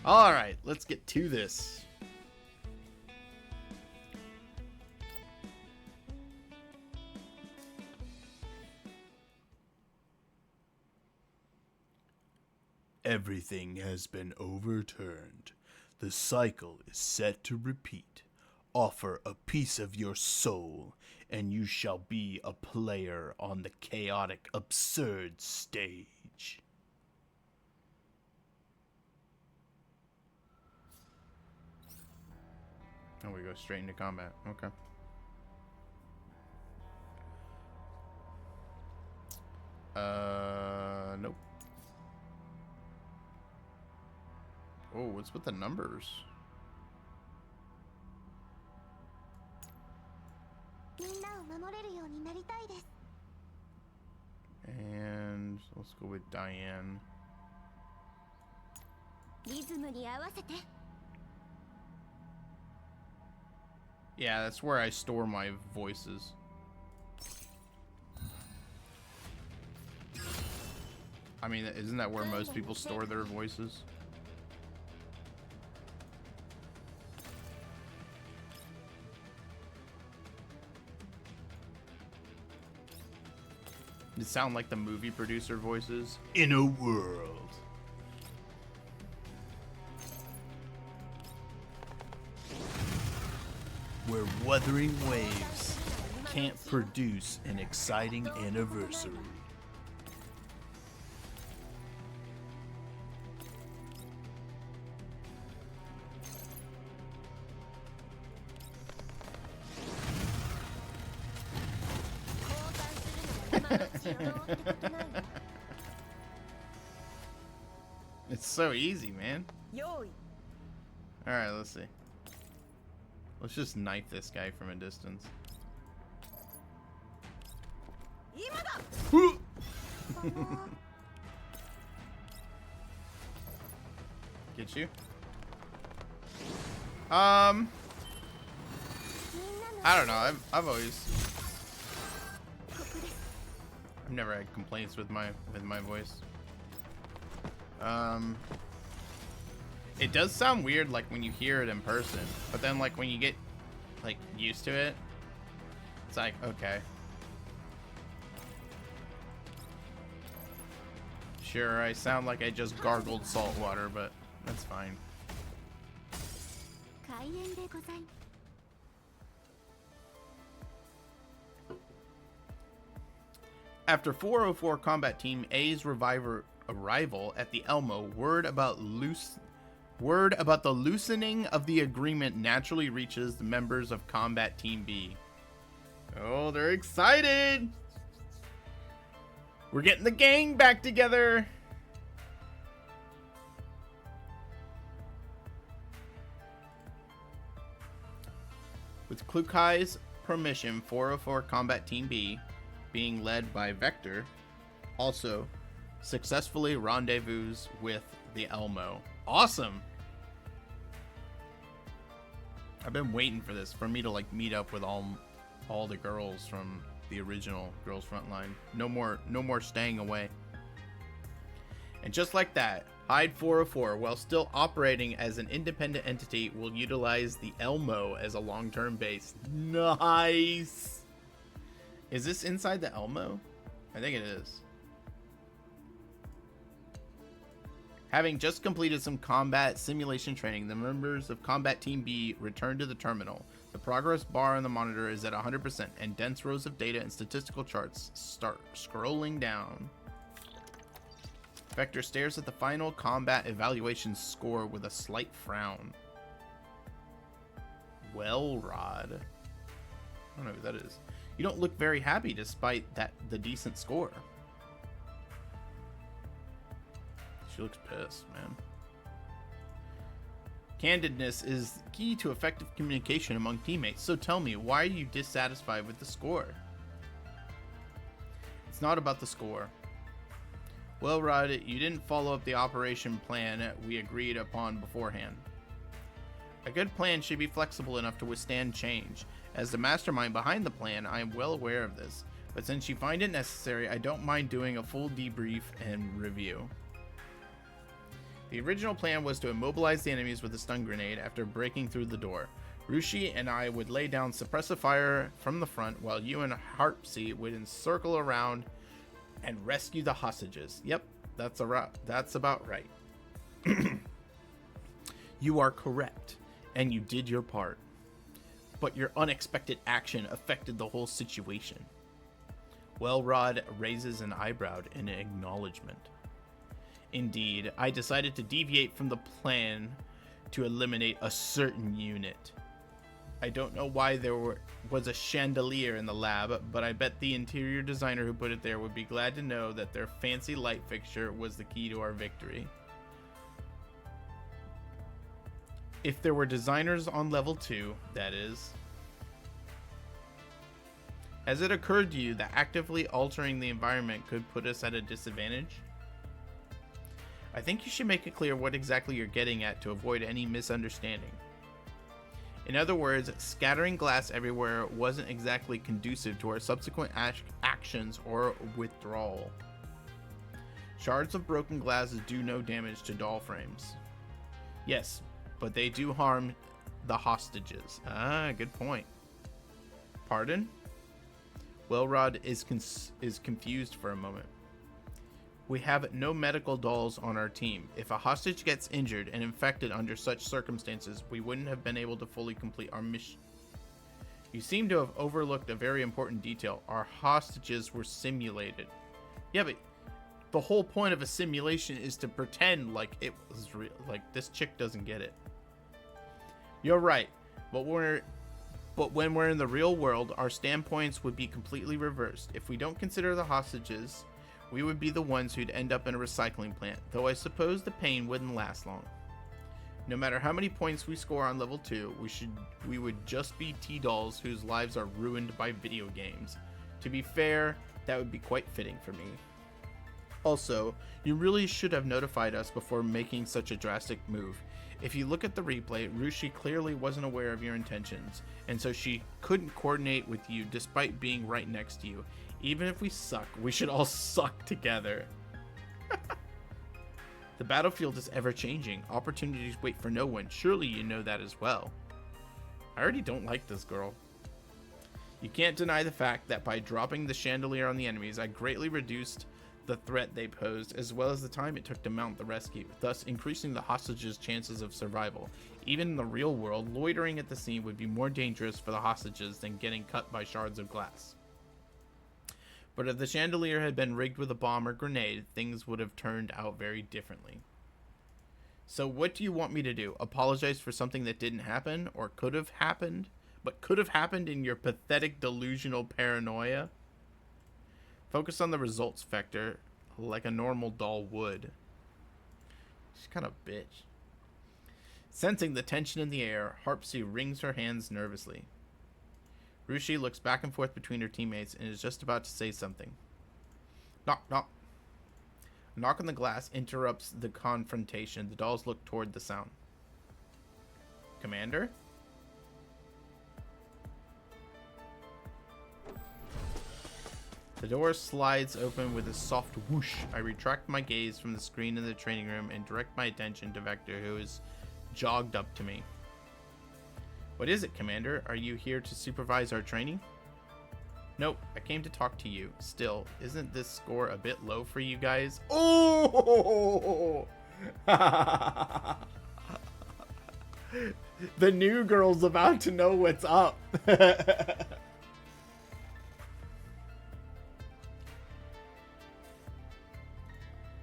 Alright, let's get to this. Everything has been overturned. The cycle is set to repeat. Offer a piece of your soul, and you shall be a player on the chaotic, absurd stage. Oh, we go straight into combat. Okay. Nope. Oh, what's with the numbers? And let's go with Diane. Yeah, that's where I store my voices. I mean, isn't that where most people store their voices? It sound like the movie producer voices. In a world where Wuthering Waves can't produce an exciting anniversary. It's so easy, man. Alright, let's see. Let's just knife this guy from a distance. Get you? I don't know. I've never had complaints with my voice. It does sound weird like when you hear it in person, but then like when you get like used to it, it's like okay. Sure, I sound like I just gargled salt water, but that's fine. After 404 Combat Team A's arrival at the Elmo, word about the loosening of the agreement naturally reaches the members of Combat Team B. Oh, they're excited! We're getting the gang back together! With Klukai's permission, 404 Combat Team B, being led by Vector, also successfully rendezvous with the Elmo. Awesome! I've been waiting for this, for me to like meet up with all the girls from the original Girls Frontline. No more staying away. And just like that, Hyde 404, while still operating as an independent entity, will utilize the Elmo as a long-term base. Nice! Is this inside the Elmo? I think it is. Having just completed some combat simulation training, the members of Combat Team B return to the terminal. The progress bar on the monitor is at 100%, and dense rows of data and statistical charts start scrolling down. Vector stares at the final combat evaluation score with a slight frown. Well, Rod. I don't know who that is. You don't look very happy despite the decent score. She looks pissed, man. Candidness is key to effective communication among teammates, so tell me, why are you dissatisfied with the score? It's not about the score. Well, Rod, you didn't follow up the operation plan we agreed upon beforehand. A good plan should be flexible enough to withstand change. As the mastermind behind the plan, I am well aware of this, but since you find it necessary, I don't mind doing a full debrief and review. The original plan was to immobilize the enemies with a stun grenade after breaking through the door. Rushi and I would lay down suppressive fire from the front while you and Harpsy would encircle around and rescue the hostages. Yep, that's about right. You are correct, and you did your part. But your unexpected action affected the whole situation. Welrod raises an eyebrow in acknowledgement. Indeed, I decided to deviate from the plan to eliminate a certain unit. I don't know why there was a chandelier in the lab, but I bet the interior designer who put it there would be glad to know that their fancy light fixture was the key to our victory. If there were designers on level 2, that is. Has it occurred to you that actively altering the environment could put us at a disadvantage? I think you should make it clear what exactly you're getting at to avoid any misunderstanding. In other words, scattering glass everywhere wasn't exactly conducive to our subsequent actions or withdrawal. Shards of broken glass do no damage to doll frames. Yes, but they do harm the hostages. Ah, good point. Pardon? Welrod is confused for a moment. We have no medical dolls on our team. If a hostage gets injured and infected under such circumstances, we wouldn't have been able to fully complete our mission. You seem to have overlooked a very important detail. Our hostages were simulated. Yeah, but the whole point of a simulation is to pretend like it was real. Like, this chick doesn't get it. You're right, but when we're in the real world, our standpoints would be completely reversed. If we don't consider the hostages, we would be the ones who'd end up in a recycling plant, though I suppose the pain wouldn't last long. No matter how many points we score on level 2, we would just be T-dolls whose lives are ruined by video games. To be fair, that would be quite fitting for me. Also, you really should have notified us before making such a drastic move. If you look at the replay, Rushi clearly wasn't aware of your intentions, and so she couldn't coordinate with you despite being right next to you. Even if we suck, we should all suck together. The battlefield is ever changing. Opportunities wait for no one. Surely you know that as well. I already don't like this girl. You can't deny the fact that by dropping the chandelier on the enemies, I greatly reduced the threat they posed, as well as the time it took to mount the rescue, thus increasing the hostages' chances of survival. Even in the real world, loitering at the scene would be more dangerous for the hostages than getting cut by shards of glass. But if the chandelier had been rigged with a bomb or grenade, things would have turned out very differently. So what do you want me to do? Apologize for something that didn't happen, or could have happened, but could have happened in your pathetic delusional paranoia? Focus on the results vector, like a normal doll would. She's kind of a bitch. Sensing the tension in the air, Harpsy wrings her hands nervously. Rushi looks back and forth between her teammates and is just about to say something. Knock, knock. A knock on the glass interrupts the confrontation. The dolls look toward the sound. Commander? The door slides open with a soft whoosh. I retract my gaze from the screen in the training room and direct my attention to Vector, who is jogged up to me. What is it, Commander? Are you here to supervise our training? Nope, I came to talk to you. Still, isn't this score a bit low for you guys? Oh! The new girl's about to know what's up.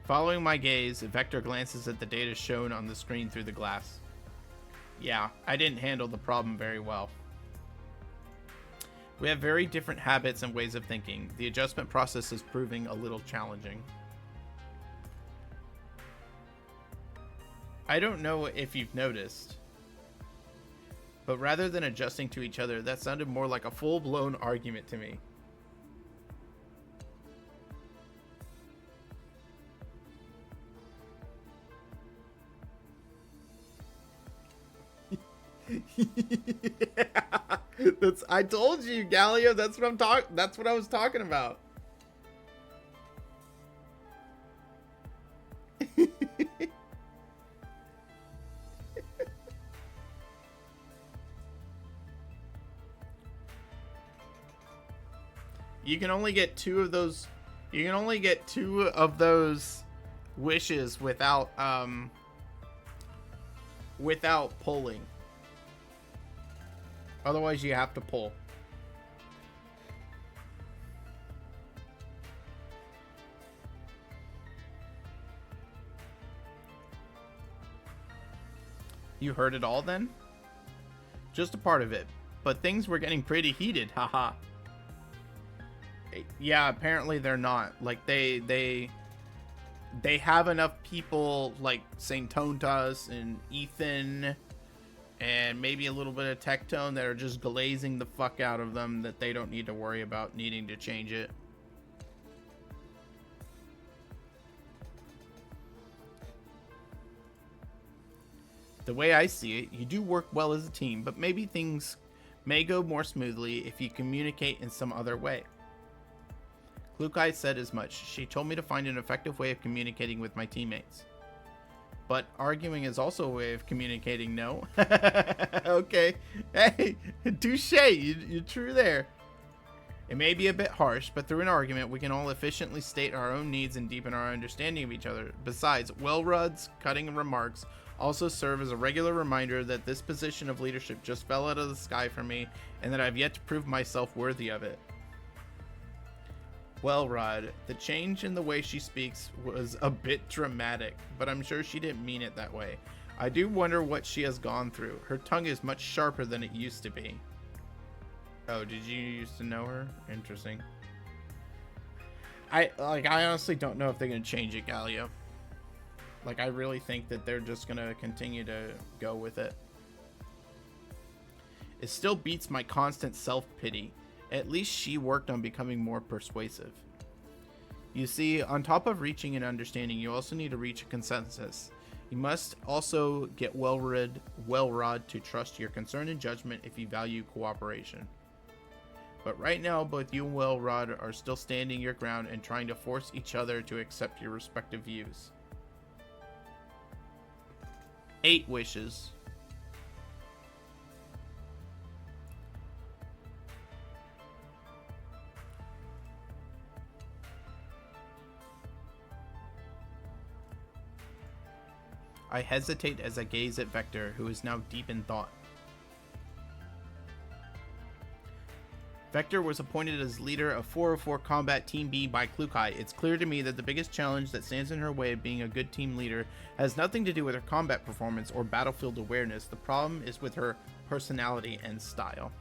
Following my gaze, Vector glances at the data shown on the screen through the glass. Yeah, I didn't handle the problem very well. We have very different habits and ways of thinking. The adjustment process is proving a little challenging. I don't know if you've noticed, but rather than adjusting to each other, that sounded more like a full-blown argument to me. Yeah, I told you, Gallia. That's what I was talking about. you can only get two of those. You can only get two of those wishes without pulling. Otherwise, you have to pull. You heard it all then? Just a part of it. But things were getting pretty heated, haha. Yeah, apparently they're not. Like, they have enough people like Saint Tontas and Ethan and maybe a little bit of Tectone that are just glazing the fuck out of them that they don't need to worry about needing to change it. The way I see it, you do work well as a team, but maybe things may go more smoothly if you communicate in some other way. Klukai said as much. She told me to find an effective way of communicating with my teammates. But arguing is also a way of communicating, no? Okay. Hey, touche. You're true there. It may be a bit harsh, but through an argument, we can all efficiently state our own needs and deepen our understanding of each other. Besides, Welrod's cutting remarks also serve as a regular reminder that this position of leadership just fell out of the sky for me, and that I've yet to prove myself worthy of it. Welrod, the change in the way she speaks was a bit dramatic, but I'm sure she didn't mean it that way. I do wonder what she has gone through. Her tongue is much sharper than it used to be. Oh, did you used to know her? Interesting. I honestly don't know if they're gonna change it, Galio. Like, I really think that they're just gonna continue to go with it. It still beats my constant self-pity. At least she worked on becoming more persuasive. You see, on top of reaching an understanding, you also need to reach a consensus. You must also get Welrod to trust your concern and judgment if you value cooperation. But right now, both you and Welrod are still standing your ground and trying to force each other to accept your respective views. 8 wishes. I hesitate as I gaze at Vector, who is now deep in thought. Vector was appointed as leader of 404 Combat Team B by Klukai. It's clear to me that the biggest challenge that stands in her way of being a good team leader has nothing to do with her combat performance or battlefield awareness. The problem is with her personality and style.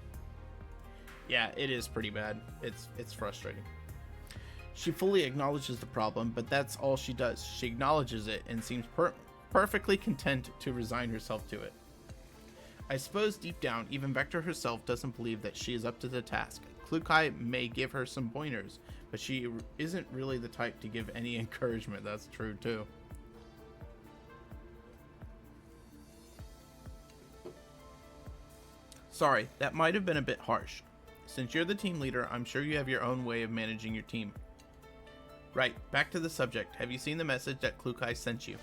Yeah, it is pretty bad. It's frustrating. She fully acknowledges the problem, but that's all she does. She acknowledges it and seems perfectly content to resign herself to it. I suppose deep down, even Vector herself doesn't believe that she is up to the task. Klukai may give her some pointers, but she isn't really the type to give any encouragement. That's true too. Sorry, that might have been a bit harsh. Since you're the team leader, I'm sure you have your own way of managing your team. Right, back to the subject. Have you seen the message that Klukai sent you?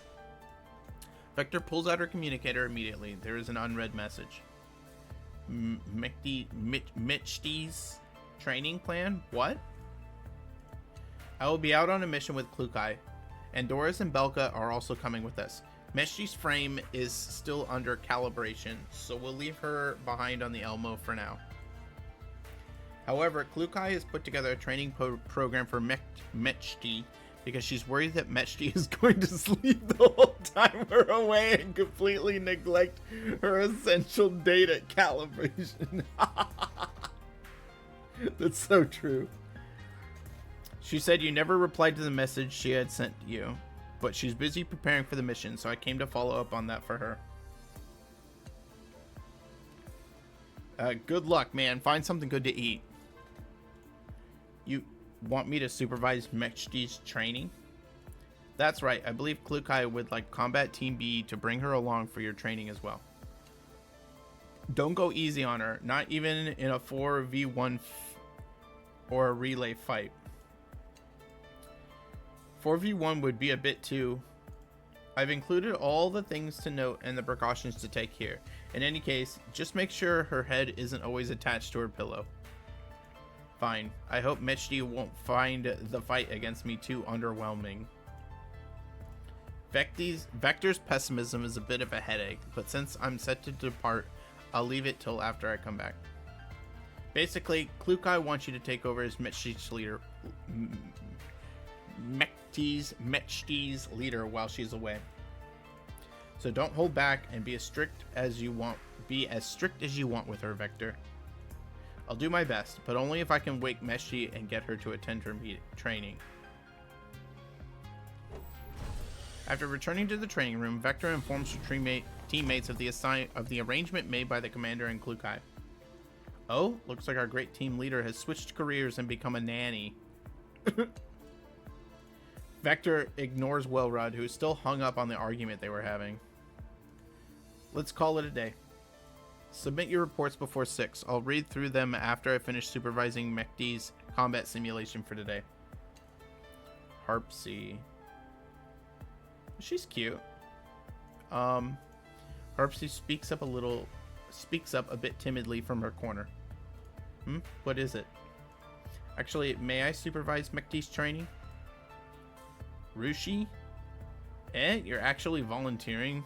Vector pulls out her communicator immediately. There is an unread message. Michty's training plan? What? I will be out on a mission with Klukai, and Doris and Belka are also coming with us. Michty's frame is still under calibration, so we'll leave her behind on the Elmo for now. However, Klukai has put together a training program for Michty because she's worried that Michty is going to sleep the whole time we're away and completely neglect her essential data calibration. That's so true. She said you never replied to the message she had sent you, but she's busy preparing for the mission, so I came to follow up on that for her. Good luck, man. Find something good to eat. You want me to supervise Michty's training? That's right. I believe Klukai would like Combat Team B to bring her along for your training as well. Don't go easy on her, not even in a 4v1 or a relay fight. 4v1 would be a bit too. I've included all the things to note and the precautions to take here. In any case, just make sure her head isn't always attached to her pillow. Fine. I hope Mechty won't find the fight against me too underwhelming. Vector's pessimism is a bit of a headache, but since I'm set to depart, I'll leave it till after I come back. Basically, Klukai wants you to take over as Mechty's leader. Mechty's leader while she's away. So don't hold back and be as strict as you want. Be as strict as you want with her, Vector. I'll do my best, but only if I can wake Mechty and get her to attend her training. After returning to the training room, Vector informs her teammates of the arrangement made by the commander and Klukai. Oh, looks like our great team leader has switched careers and become a nanny. Vector ignores Welrod, who is still hung up on the argument they were having. Let's call it a day. Submit your reports before 6. I'll read through them after I finish supervising Mechty's combat simulation for today. Harpsy. She's cute. Harpsy speaks up a bit timidly from her corner. What is it? Actually, may I supervise Mechty's training? Rushi? You're actually volunteering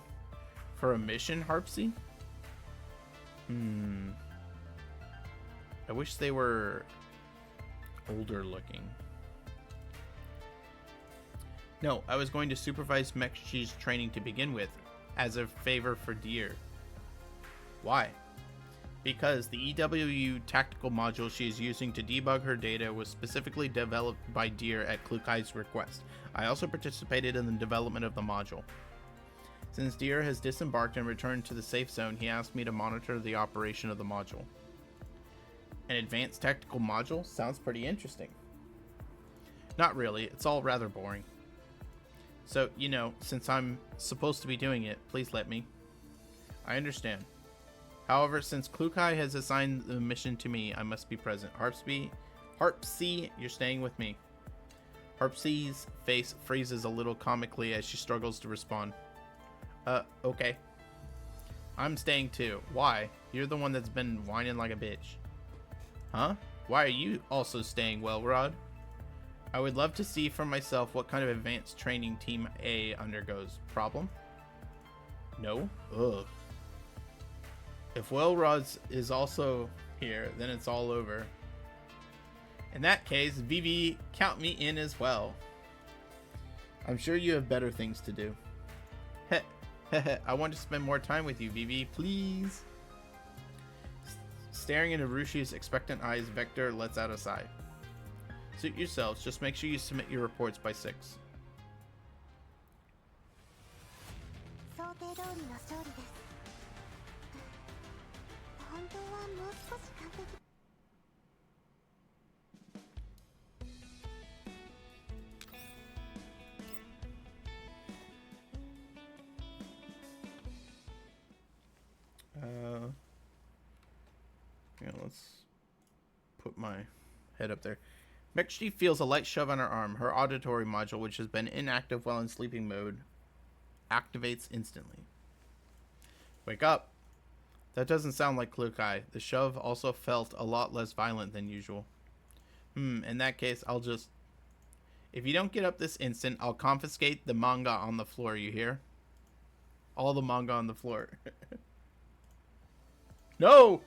for a mission, Harpsy? I wish they were older looking. No, I was going to supervise Mechty's training to begin with, as a favor for Deer. Why? Because the EWU tactical module she is using to debug her data was specifically developed by Deer at Klukai's request. I also participated in the development of the module. Since Deer has disembarked and returned to the safe zone, he asked me to monitor the operation of the module. An advanced tactical module? Sounds pretty interesting. Not really, it's all rather boring. So, since I'm supposed to be doing it, please let me. I understand. However, since Klukai has assigned the mission to me, I must be present. Harpsy, you're staying with me. Harpsy's face freezes a little comically as she struggles to respond. Okay. I'm staying too. Why? You're the one that's been whining like a bitch. Huh? Why are you also staying, Welrod? I would love to see for myself what kind of advanced training Team A undergoes. Problem? No? Ugh. If Welrod is also here, then it's all over. In that case, Vivi, count me in as well. I'm sure you have better things to do. I want to spend more time with you, Vivi, please. Staring into Rushi's expectant eyes, Vector lets out a sigh. Suit yourselves, just make sure you submit your reports by 6. Yeah, let's put my head up there. Mechty feels a light shove on her arm. Her auditory module, which has been inactive while in sleeping mode, activates instantly. Wake up. That doesn't sound like Klukai. The shove also felt a lot less violent than usual. In that case, I'll just... If you don't get up this instant, I'll confiscate the manga on the floor, you hear? All the manga on the floor. No!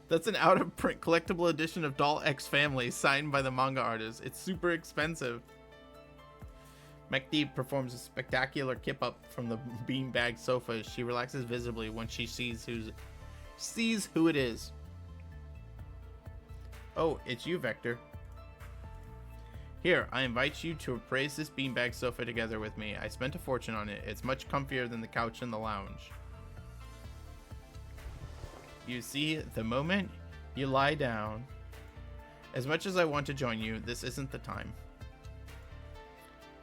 That's an out-of-print collectible edition of Doll X Family signed by the manga artist. It's super expensive. Mechty performs a spectacular kip-up from the beanbag sofa as she relaxes visibly when she sees who it is. Oh, it's you, Vector. Here, I invite you to appraise this beanbag sofa together with me. I spent a fortune on it. It's much comfier than the couch in the lounge. You see, the moment you lie down, as much as I want to join you, this isn't the time.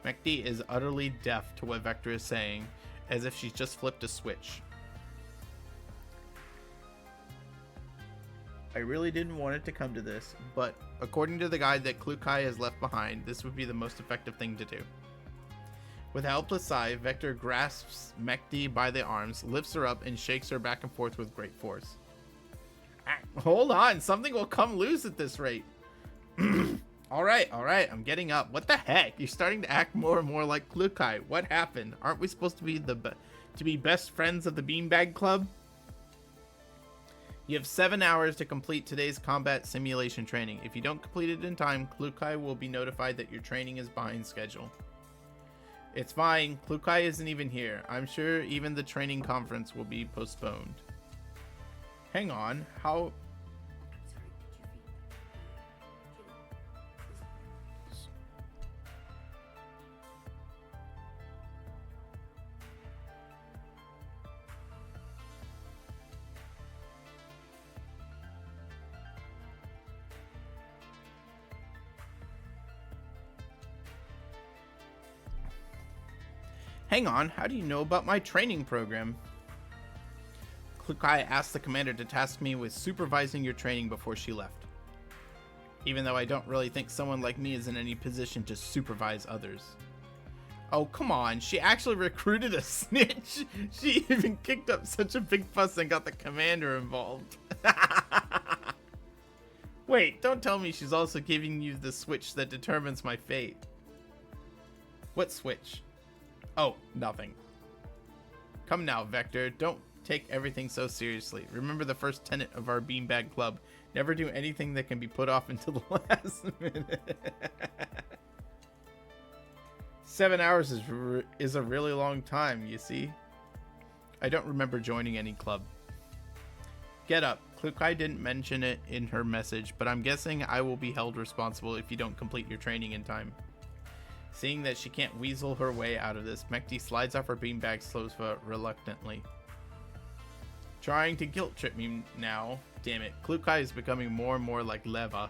Mechty is utterly deaf to what Vector is saying, as if she's just flipped a switch. I really didn't want it to come to this, but according to the guide that Klukai has left behind, this would be the most effective thing to do. With a helpless sigh, Vector grasps Mechty by the arms, lifts her up, and shakes her back and forth with great force. Hold on, something will come loose at this rate. All right, I'm getting up. What the heck? You're starting to act more and more like Klukai. What happened? Aren't we supposed to be best friends of the Beanbag Club? You have 7 hours to complete today's combat simulation training. If you don't complete it in time, Klukai will be notified that your training is behind schedule. It's fine. Klukai isn't even here. I'm sure even the training conference will be postponed. Hang on. How... Hang on, how do you know about my training program? Klukai asked the commander to task me with supervising your training before she left. Even though I don't really think someone like me is in any position to supervise others. Oh, come on, she actually recruited a snitch! She even kicked up such a big fuss and got the commander involved. Wait, don't tell me she's also giving you the switch that determines my fate. What switch? Oh, nothing. Come now, Vector. Don't take everything so seriously. Remember the first tenet of our Beanbag Club. Never do anything that can be put off until the last minute. 7 hours is a really long time, you see. I don't remember joining any club. Get up. Klukai didn't mention it in her message, but I'm guessing I will be held responsible if you don't complete your training in time. Seeing that she can't weasel her way out of this, Mekti slides off her beanbag sofa reluctantly. Trying to guilt trip me now. Damn it, Klukai is becoming more and more like Leva.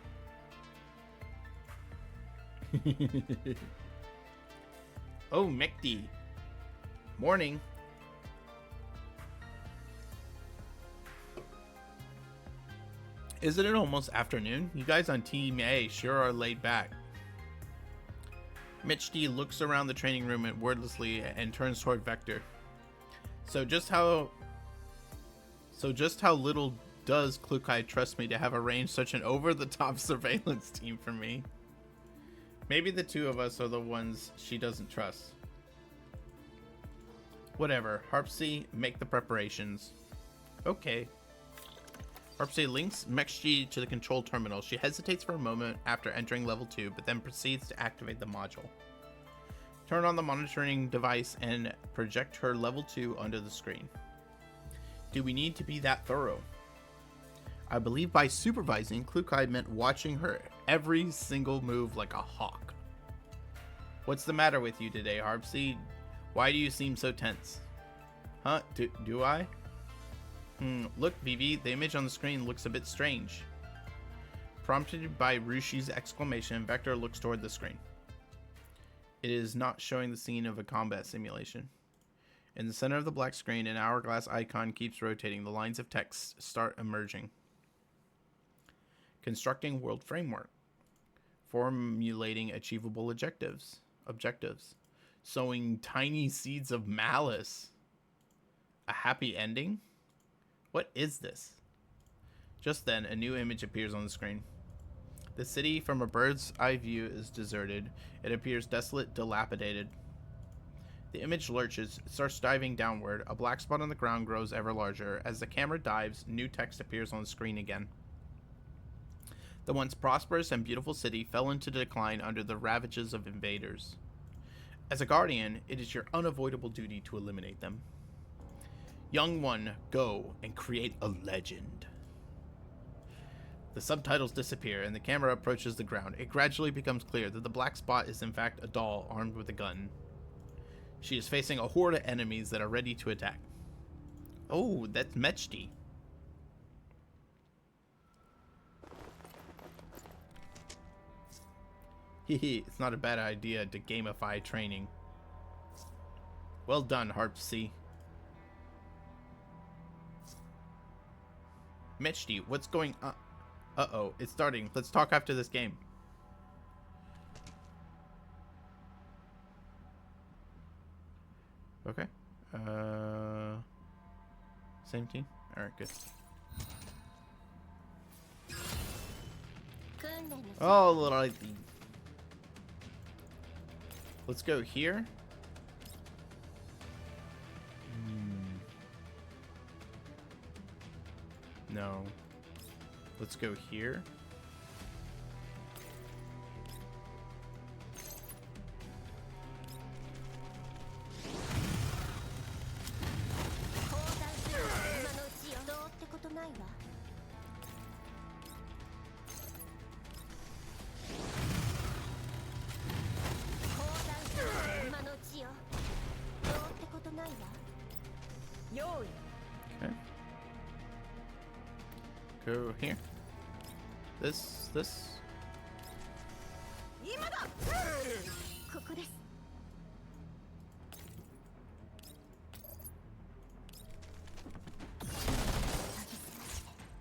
Oh, Mekti. Morning. Isn't it almost afternoon? You guys on Team A sure are laid back. Mechti looks around the training room wordlessly and turns toward Vector. So just how little does Klukai trust me to have arranged such an over-the-top surveillance team for me? Maybe the two of us are the ones she doesn't trust. Whatever, Harpsy, make the preparations. Okay. Harpsy links Mechti to the control terminal. She hesitates for a moment after entering level 2, but then proceeds to activate the module. Turn on the monitoring device and project her level 2 onto the screen. Do we need to be that thorough? I believe by supervising, Klukai meant watching her every single move like a hawk. What's the matter with you today, Harpsy? Why do you seem so tense? Huh? Do I? Look, Vivi, the image on the screen looks a bit strange. Prompted by Rushi's exclamation, Vector looks toward the screen. It is not showing the scene of a combat simulation. In the center of the black screen, an hourglass icon keeps rotating. The lines of text start emerging. Constructing world framework. Formulating achievable objectives. Sowing tiny seeds of malice. A happy ending? What is this? Just then, a new image appears on the screen. The city, from a bird's eye view, is deserted. It appears desolate, dilapidated. The image lurches, starts diving downward. A black spot on the ground grows ever larger. As the camera dives, new text appears on the screen again. The once prosperous and beautiful city fell into decline under the ravages of invaders. As a guardian, it is your unavoidable duty to eliminate them. Young one, go and create a legend. The subtitles disappear and the camera approaches the ground. It gradually becomes clear that the black spot is in fact a doll armed with a gun. She is facing a horde of enemies that are ready to attack. Oh, that's Mechti. Hehe, it's not a bad idea to gamify training. Well done, Harpsy. Mechti, what's going on? Uh-oh, it's starting. Let's talk after this game. Okay. Same team? Alright, good. Oh, lordy. Let's go here. No. Let's go here. Okay. Go here. This.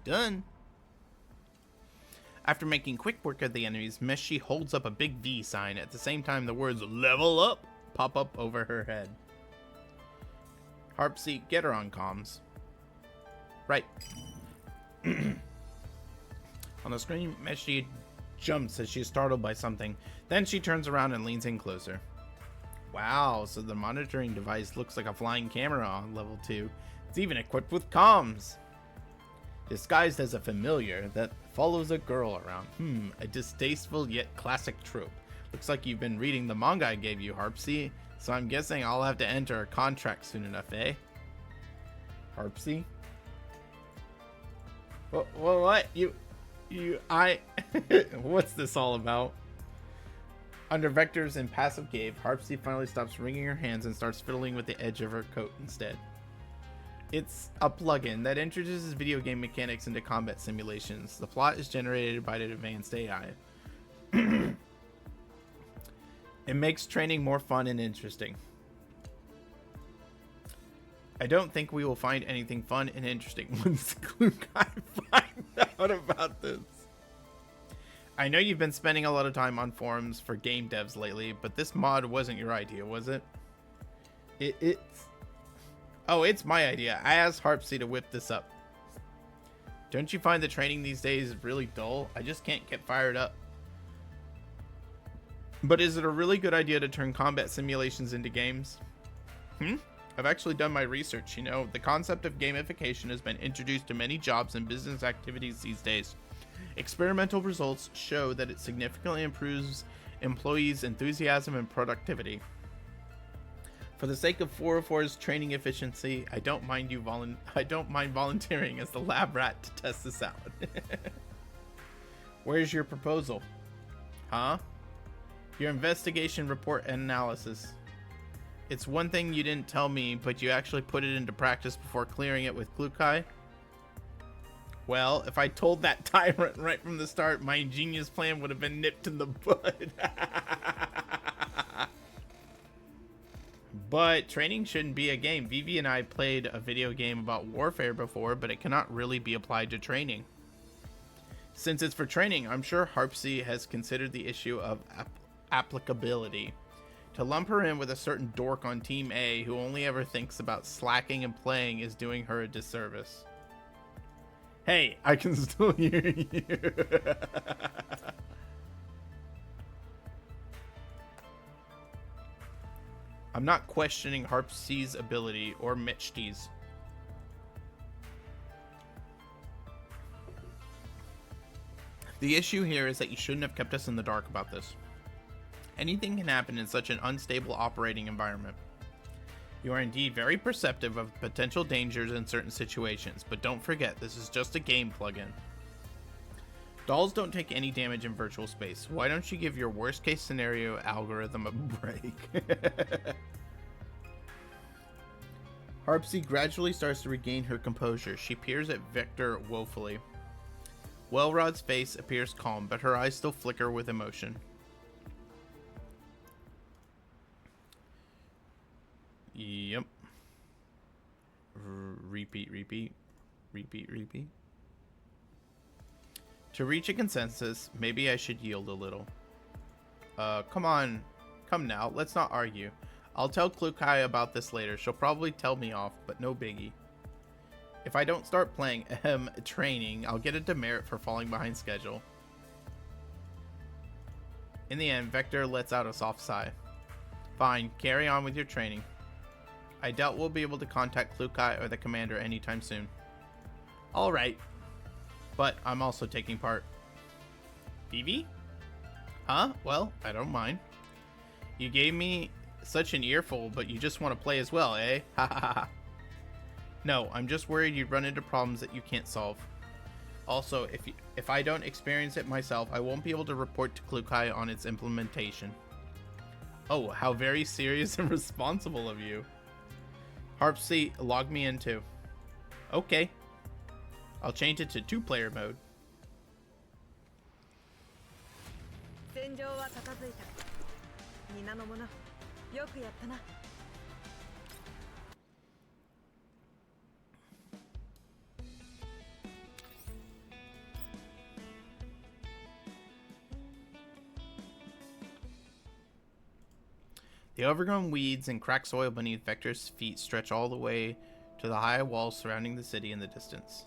Done. After making quick work of the enemies, Meshi holds up a big V sign. At the same time, the words "level up" pop up over her head. Harpsy, get her on comms. Right. On the screen, Meshi jumps as she is startled by something. Then she turns around and leans in closer. Wow, so the monitoring device looks like a flying camera on level 2. It's even equipped with comms. Disguised as a familiar that follows a girl around. A distasteful yet classic trope. Looks like you've been reading the manga I gave you, Harpsy. So I'm guessing I'll have to enter a contract soon enough, eh? Harpsy? What? What's this all about? Under Vectors and Passive Cave, Harpsy finally stops wringing her hands and starts fiddling with the edge of her coat instead. It's a plugin that introduces video game mechanics into combat simulations. The plot is generated by an advanced AI. It makes training more fun and interesting. I don't think we will find anything fun and interesting once Klukai finds out about this. I know you've been spending a lot of time on forums for game devs lately, but this mod wasn't your idea, was it? It's my idea. I asked Harpsy to whip this up. Don't you find the training these days really dull? I just can't get fired up. But is it a really good idea to turn combat simulations into games? I've actually done my research, you know. The concept of gamification has been introduced to many jobs and business activities these days. Experimental results show that it significantly improves employees' enthusiasm and productivity. For the sake of 404's training efficiency, I don't mind volunteering as the lab rat to test this out. Where's your proposal? Huh? Your investigation report and analysis. It's one thing you didn't tell me, but you actually put it into practice before clearing it with Klukai? Well, if I told that tyrant right from the start, my ingenious plan would have been nipped in the bud. But training shouldn't be a game. Vivi and I played a video game about warfare before, but it cannot really be applied to training. Since it's for training, I'm sure Harpsy has considered the issue of applicability. To lump her in with a certain dork on Team A who only ever thinks about slacking and playing is doing her a disservice. Hey, I can still hear you. I'm not questioning Harpsy's ability or Michty's. The issue here is that you shouldn't have kept us in the dark about this. Anything can happen in such an unstable operating environment. You are indeed very perceptive of potential dangers in certain situations, but don't forget this is just a game plugin. Dolls don't take any damage in virtual space. Why don't you give your worst case scenario algorithm a break? Harpsy gradually starts to regain her composure. She peers at Vector woefully. Wellrod's face appears calm, but her eyes still flicker with emotion. Yep. Repeat. To reach a consensus, maybe I should yield a little. Come on. Come now, let's not argue. I'll tell Klukai about this later. She'll probably tell me off, but no biggie. If I don't start playing training, I'll get a demerit for falling behind schedule. In the end, Vector lets out a soft sigh. Fine, carry on with your training. I doubt we'll be able to contact Klukai or the commander anytime soon. Alright. But I'm also taking part. Vivi? Huh? Well, I don't mind. You gave me such an earful, but you just want to play as well, eh? Ha ha ha. No, I'm just worried you'd run into problems that you can't solve. Also, if I don't experience it myself, I won't be able to report to Klukai on its implementation. Oh, how very serious and responsible of you. Harpsy, log me in too. Okay. I'll change it to 2-player mode. The overgrown weeds and cracked soil beneath Vector's feet stretch all the way to the high walls surrounding the city in the distance.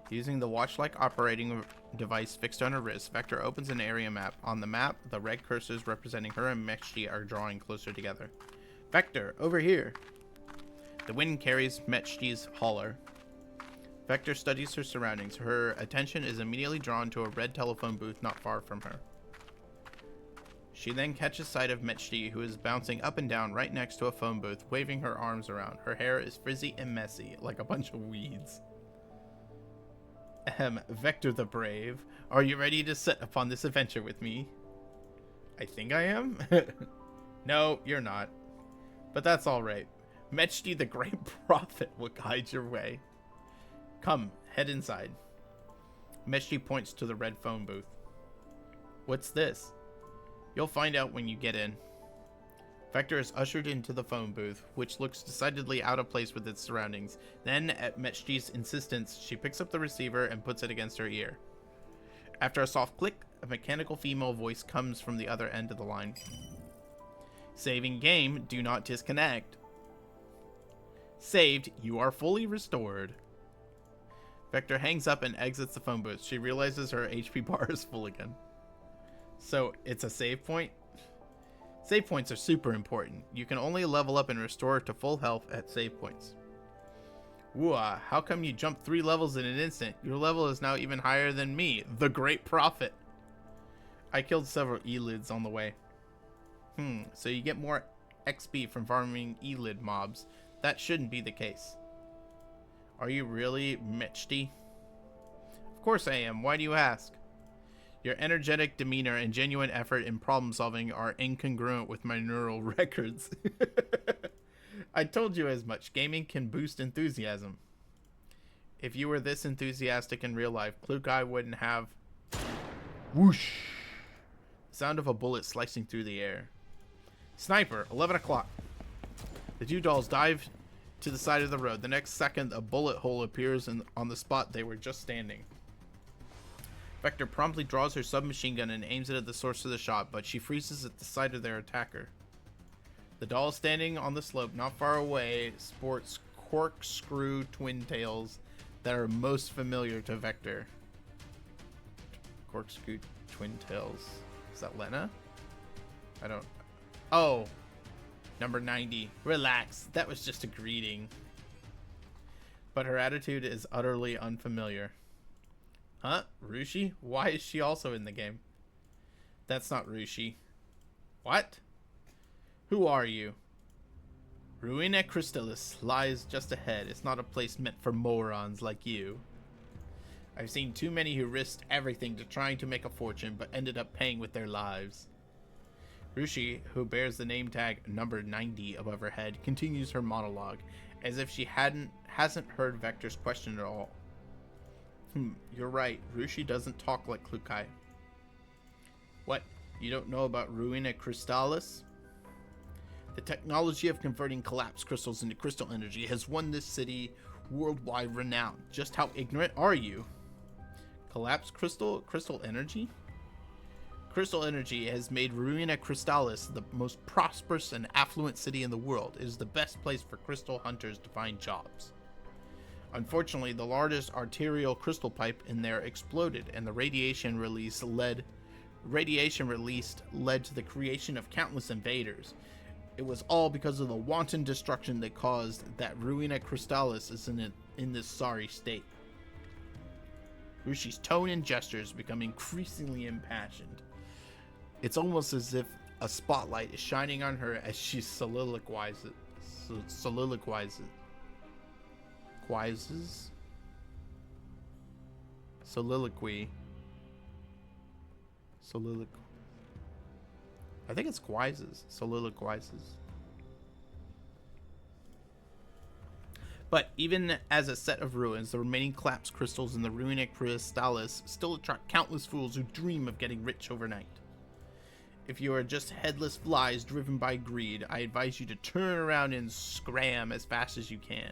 Using the watch-like operating device fixed on her wrist, Vector opens an area map. On the map, the red cursors representing her and Mechti are drawing closer together. Vector, over here! The wind carries Mechti's holler. Vector studies her surroundings. Her attention is immediately drawn to a red telephone booth not far from her. She then catches sight of Mechti, who is bouncing up and down right next to a phone booth, waving her arms around. Her hair is frizzy and messy, like a bunch of weeds. Vector the Brave, are you ready to set upon this adventure with me? I think I am? No, you're not. But that's alright. Mechti the Great Prophet will guide your way. Come, head inside. Mechti points to the red phone booth. What's this? You'll find out when you get in. Vector is ushered into the phone booth, which looks decidedly out of place with its surroundings. Then, at Mechti's insistence, she picks up the receiver and puts it against her ear. After a soft click, a mechanical female voice comes from the other end of the line. Saving game, do not disconnect. Saved, you are fully restored. Vector hangs up and exits the phone booth. She realizes her HP bar is full again. So, it's a save point? Save points are super important. You can only level up and restore to full health at save points. Whoa, how come you jumped 3 levels in an instant? Your level is now even higher than me, the Great Prophet. I killed several Elids on the way. So you get more XP from farming Elid mobs. That shouldn't be the case. Are you really Mechti? Of course I am. Why do you ask? Your energetic demeanor and genuine effort in problem solving are incongruent with my neural records. I told you as much. Gaming can boost enthusiasm. If you were this enthusiastic in real life, Klukai wouldn't have... Whoosh! The sound of a bullet slicing through the air. Sniper, 11 o'clock. The 2 dolls dive to the side of the road. The next second, a bullet hole appears on the spot they were just standing. Vector promptly draws her submachine gun and aims it at the source of the shot, but she freezes at the sight of their attacker. The doll standing on the slope not far away sports corkscrew twin tails that are most familiar to Vector. Corkscrew twin tails. Is that Lena? I don't... Oh! Number 90. Relax, that was just a greeting. But her attitude is utterly unfamiliar. Huh? Rushi? Why is she also in the game? That's not Rushi. What? Who are you? Ruina Crystallis lies just ahead. It's not a place meant for morons like you. I've seen too many who risked everything to trying to make a fortune, but ended up paying with their lives. Rushi, who bears the name tag number 90 above her head, continues her monologue, as if she hasn't heard Vector's question at all. You're right. Rushi doesn't talk like Klukai. What? You don't know about Ruina Crystallis? The technology of converting collapsed crystals into crystal energy has won this city worldwide renown. Just how ignorant are you? Collapsed crystal energy? Crystal energy has made Ruina Crystallis the most prosperous and affluent city in the world. It is the best place for crystal hunters to find jobs. Unfortunately, the largest arterial crystal pipe in there exploded, and the radiation release led radiation released led to the creation of countless invaders. It was all because of the wanton destruction that caused that Ruina Crystallis is in this sorry state. Rushi's tone and gestures become increasingly impassioned. It's almost as if a spotlight is shining on her as she soliloquizes. Soliloquy. I think it's quizzes. Soliloquizes. But even as a set of ruins, the remaining collapsed crystals in the Ruina Crystallis still attract countless fools who dream of getting rich overnight. If you are just headless flies driven by greed, I advise you to turn around and scram as fast as you can.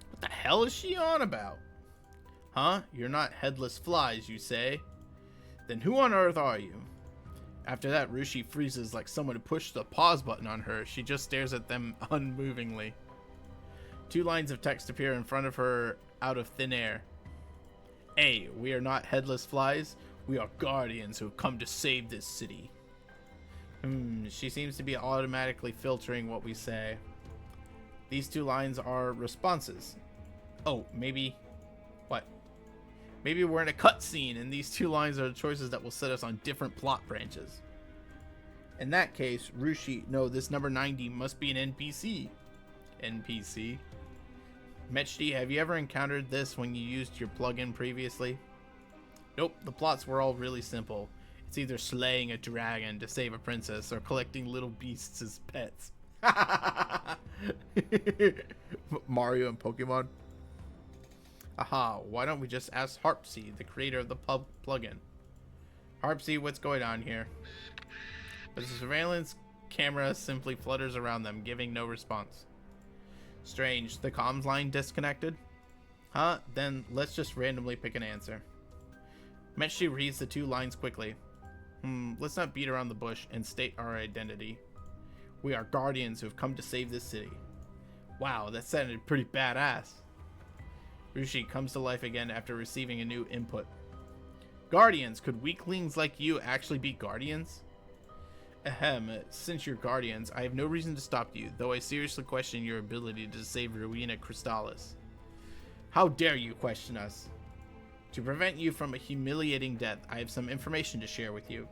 What the hell is she on about? Huh? You're not headless flies, you say? Then who on earth are you? After that, Rushi freezes like someone who pushed the pause button on her. She just stares at them unmovingly. 2 lines of text appear in front of her out of thin air. A. We are not headless flies. We are guardians who have come to save this city. She seems to be automatically filtering what we say. These 2 lines are responses. Oh, maybe... What? Maybe we're in a cutscene and these 2 lines are the choices that will set us on different plot branches. In that case, Rushi... No, this number 90 must be an NPC. NPC. Mechdi, have you ever encountered this when you used your plugin previously? Nope, the plots were all really simple. It's either slaying a dragon to save a princess or collecting little beasts as pets. Mario and Pokemon. Aha, why don't we just ask Harpsy, the creator of the plugin? Harpsy, what's going on here? But the surveillance camera simply flutters around them, giving no response. Strange, the comms line disconnected? Huh? Then let's just randomly pick an answer. Mechdi reads the 2 lines quickly. Let's not beat around the bush and state our identity. We are guardians who have come to save this city. Wow, that sounded pretty badass. Rushi comes to life again after receiving a new input. Guardians, could weaklings like you actually be guardians? Ahem, since you're guardians, I have no reason to stop you, though I seriously question your ability to save Ruina Crystallis. How dare you question us? To prevent you from a humiliating death, I have some information to share with you.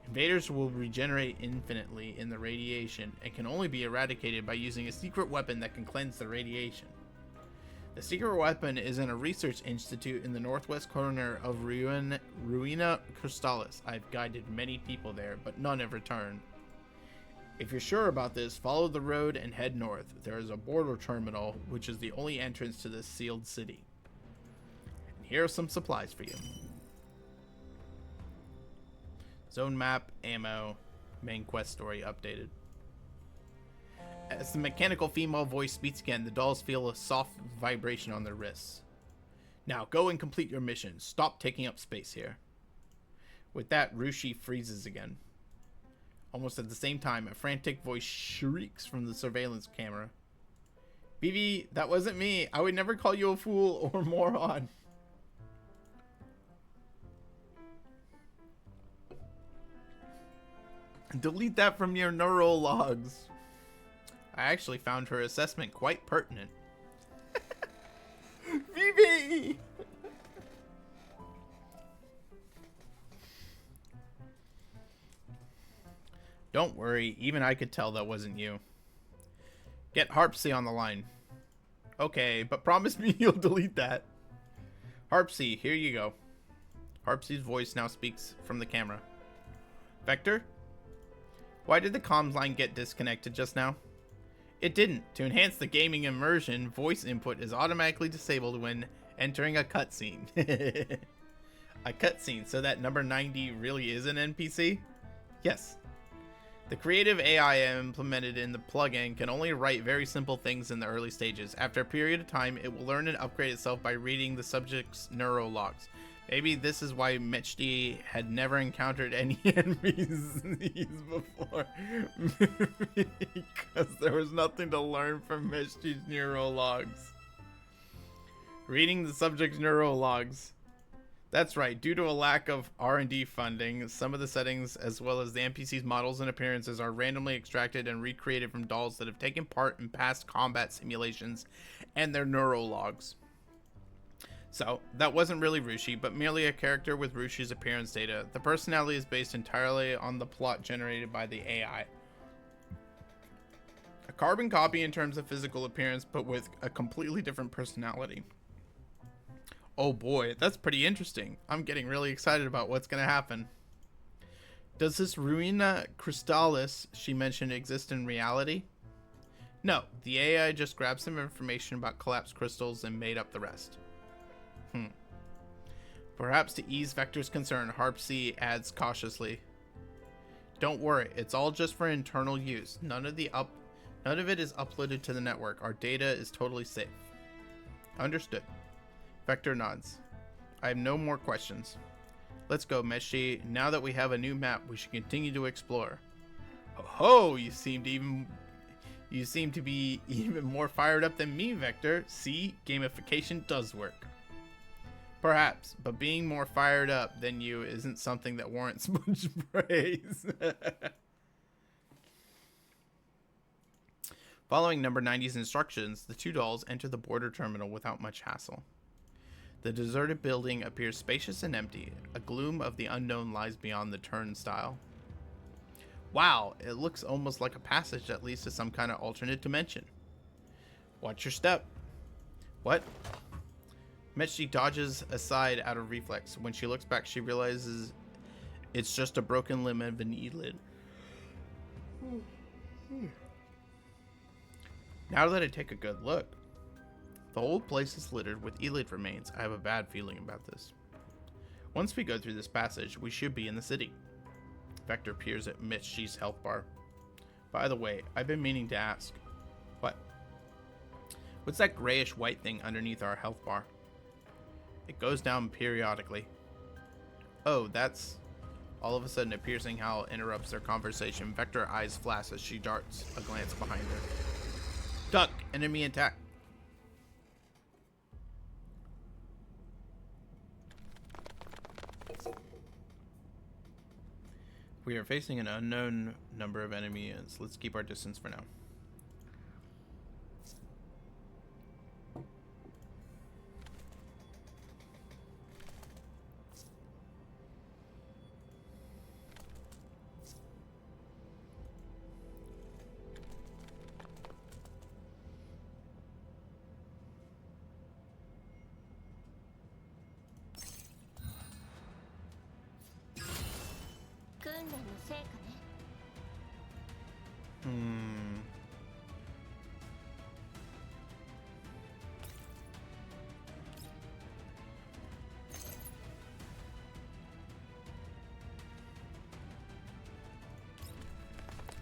Invaders will regenerate infinitely in the radiation and can only be eradicated by using a secret weapon that can cleanse the radiation. The secret weapon is in a research institute in the northwest corner of Ruina Crystallis. I've guided many people there, but none have returned. If you're sure about this, follow the road and head north. There is a border terminal, which is the only entrance to this sealed city. And here are some supplies for you. Zone map, ammo, main quest story updated. As the mechanical female voice speaks again, the dolls feel a soft vibration on their wrists. Now, go and complete your mission. Stop taking up space here. With that, Rushi freezes again. Almost at the same time, a frantic voice shrieks from the surveillance camera. Vivi, that wasn't me. I would never call you a fool or moron. Delete that from your neural logs. I actually found her assessment quite pertinent. Vivi! Don't worry, even I could tell that wasn't you. Get Harpsy on the line. Okay, but promise me you'll delete that. Harpsy, here you go. Harpsy's voice now speaks from the camera. Vector? Why did the comms line get disconnected just now? It didn't. To enhance the gaming immersion, voice input is automatically disabled when entering a cutscene. A cutscene, so that number 90 really is an NPC? Yes. The creative AI implemented in the plugin can only write very simple things in the early stages. After a period of time, it will learn and upgrade itself by reading the subject's neural logs. Maybe this is why Mechdi had never encountered any NPCs before. Because there was nothing to learn from Mechdi's neural logs. Reading the subject's neural logs. That's right. Due to a lack of R&D funding, some of the settings, as well as the NPC's models and appearances, are randomly extracted and recreated from dolls that have taken part in past combat simulations and their neurologs. So, that wasn't really Rushi, but merely a character with Rushi's appearance data. The personality is based entirely on the plot generated by the AI. A carbon copy in terms of physical appearance, but with a completely different personality. Oh boy, that's pretty interesting. I'm getting really excited about what's going to happen. Does this Ruina Crystallis she mentioned exist in reality? No, the AI just grabbed some information about collapsed crystals and made up the rest. Perhaps to ease Vector's concern, Harpsy adds cautiously. Don't worry, it's all just for internal use. None of it is uploaded to the network. Our data is totally safe. Understood. Vector nods. I have no more questions. Let's go, Meshi. Now that we have a new map, we should continue to explore. Oh, you seem to be even more fired up than me, Vector. See, gamification does work. Perhaps, but being more fired up than you isn't something that warrants much praise. Following number 90's instructions, the two dolls enter the border terminal without much hassle. The deserted building appears spacious and empty. A gloom of the unknown lies beyond the turnstile. Wow, it looks almost like a passage that leads to some kind of alternate dimension. Watch your step. What? Mechi dodges aside out of reflex. When she looks back, she realizes it's just a broken limb of an eyelid. Now that I take a good look, the whole place is littered with eyelid remains. I have a bad feeling about this. Once we go through this passage, we should be in the city. Vector peers at Mechi's health bar. By the way, I've been meaning to ask. What? What's that grayish white thing underneath our health bar? It goes down periodically. Oh, that's... All of a sudden, a piercing howl interrupts their conversation. Vector eyes flash as she darts a glance behind her. Duck! Enemy attack! We are facing an unknown number of enemies. Let's keep our distance for now.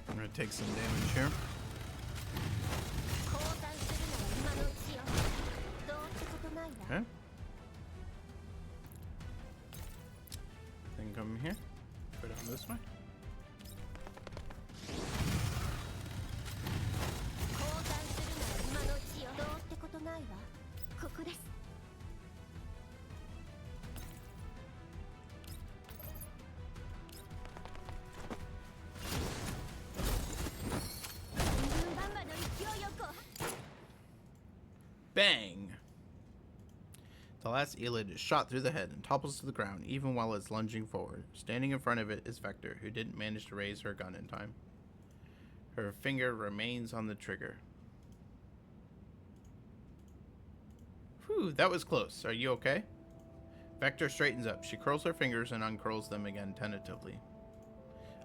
I'm gonna take some damage here. Okay. Then come here. Go down this way. Bang! The last eyelid is shot through the head and topples to the ground even while it's lunging forward. Standing in front of it is Vector, who didn't manage to raise her gun in time. Her finger remains on the trigger. Whew, that was close. Are you okay? Vector straightens up. She curls her fingers and uncurls them again tentatively.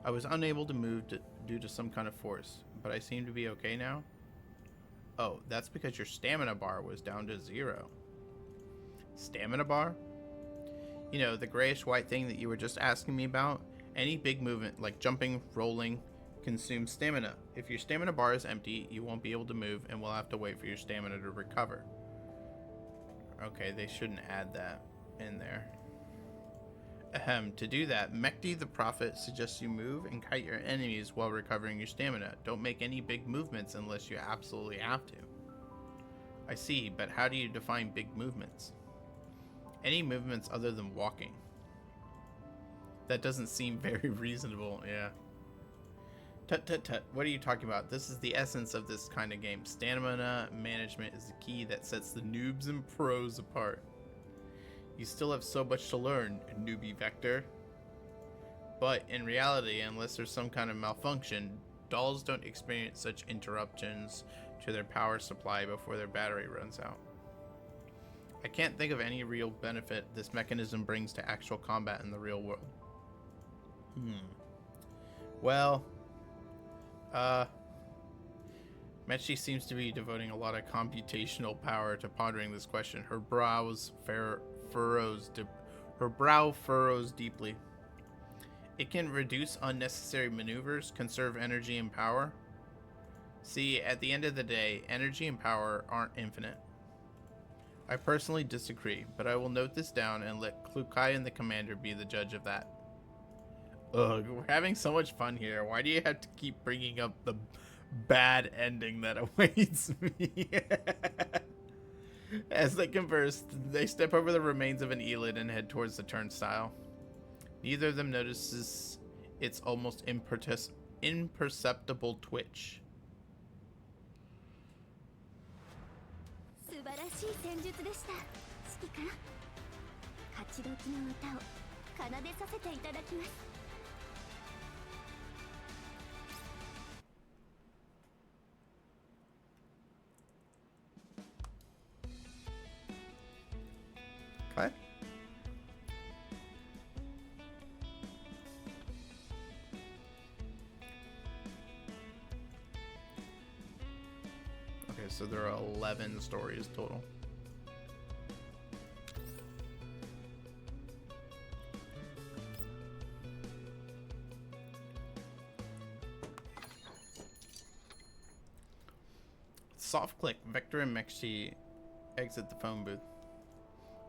I was unable to move due to some kind of force, but I seem to be okay now. Oh, that's because your stamina bar was down to 0. Stamina bar? You know, the grayish white thing that you were just asking me about? Any big movement, like jumping, rolling, consumes stamina. If your stamina bar is empty, you won't be able to move and will have to wait for your stamina to recover. Okay, they shouldn't add that in there. Ahem, to do that, Mekti the Prophet suggests you move and kite your enemies while recovering your stamina. Don't make any big movements unless you absolutely have to. I see, but how do you define big movements? Any movements other than walking? That doesn't seem very reasonable, yeah. Tut tut tut, what are you talking about? This is the essence of this kind of game. Stamina management is the key that sets the noobs and pros apart. You still have so much to learn, newbie Vector. But in reality, unless there's some kind of malfunction, dolls don't experience such interruptions to their power supply before their battery runs out. I can't think of any real benefit this mechanism brings to actual combat in the real world. Well, Mechi seems to be devoting a lot of computational power to pondering this question. Her brow furrows deeply. It can reduce unnecessary maneuvers, conserve energy and power. See, at the end of the day, energy and power aren't infinite. I personally disagree, but I will note this down and let Klukai and the commander be the judge of that. Ugh, we're having so much fun here. Why do you have to keep bringing up the bad ending that awaits me? As they converse, they step over the remains of an Elid and head towards the turnstile. Neither of them notices its almost imperceptible twitch. What? Okay, so there are 11 stories total. Soft click, Vector and Mechi exit the phone booth.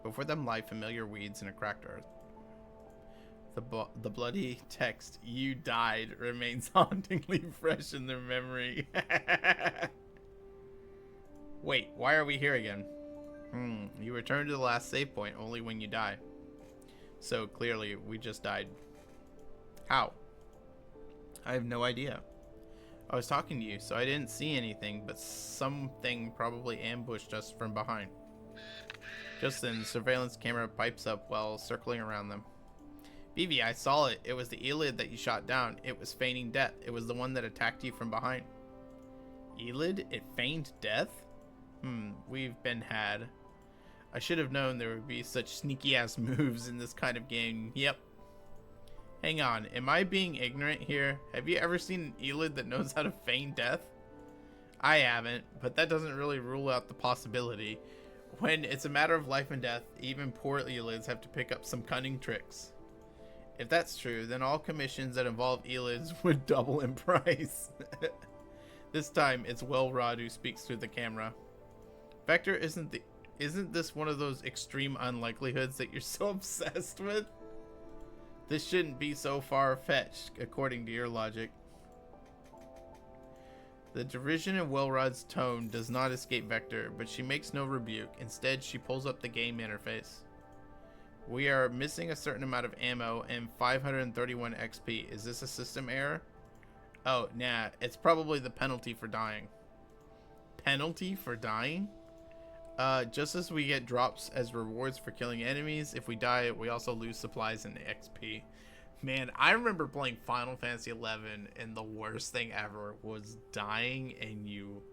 Before them lie familiar weeds and a cracked earth. The bloody text, "You died," remains hauntingly fresh in their memory. Wait, why are we here again? You return to the last save point only when you die. So clearly, we just died. How? I have no idea. I was talking to you, so I didn't see anything, but something probably ambushed us from behind. Just then, the surveillance camera pipes up while circling around them. Vivi, I saw it. It was the Elid that you shot down. It was feigning death. It was the one that attacked you from behind. Elid? It feigned death? We've been had. I should have known there would be such sneaky-ass moves in this kind of game. Yep. Hang on, am I being ignorant here? Have you ever seen an Elid that knows how to feign death? I haven't, but that doesn't really rule out the possibility. When it's a matter of life and death, even poor Elids have to pick up some cunning tricks. If that's true, then all commissions that involve Elids would double in price. This time, it's Welrod who speaks through the camera. Vector, isn't this one of those extreme unlikelihoods that you're so obsessed with? This shouldn't be so far-fetched, according to your logic. The derision in Welrod's tone does not escape Vector, but she makes no rebuke. Instead, she pulls up the game interface. We are missing a certain amount of ammo and 531 XP. Is this a system error? Oh, nah, it's probably the penalty for dying. Penalty for dying? Just as we get drops as rewards for killing enemies, if we die, we also lose supplies and XP. Man, I remember playing Final Fantasy XI and the worst thing ever was dying and you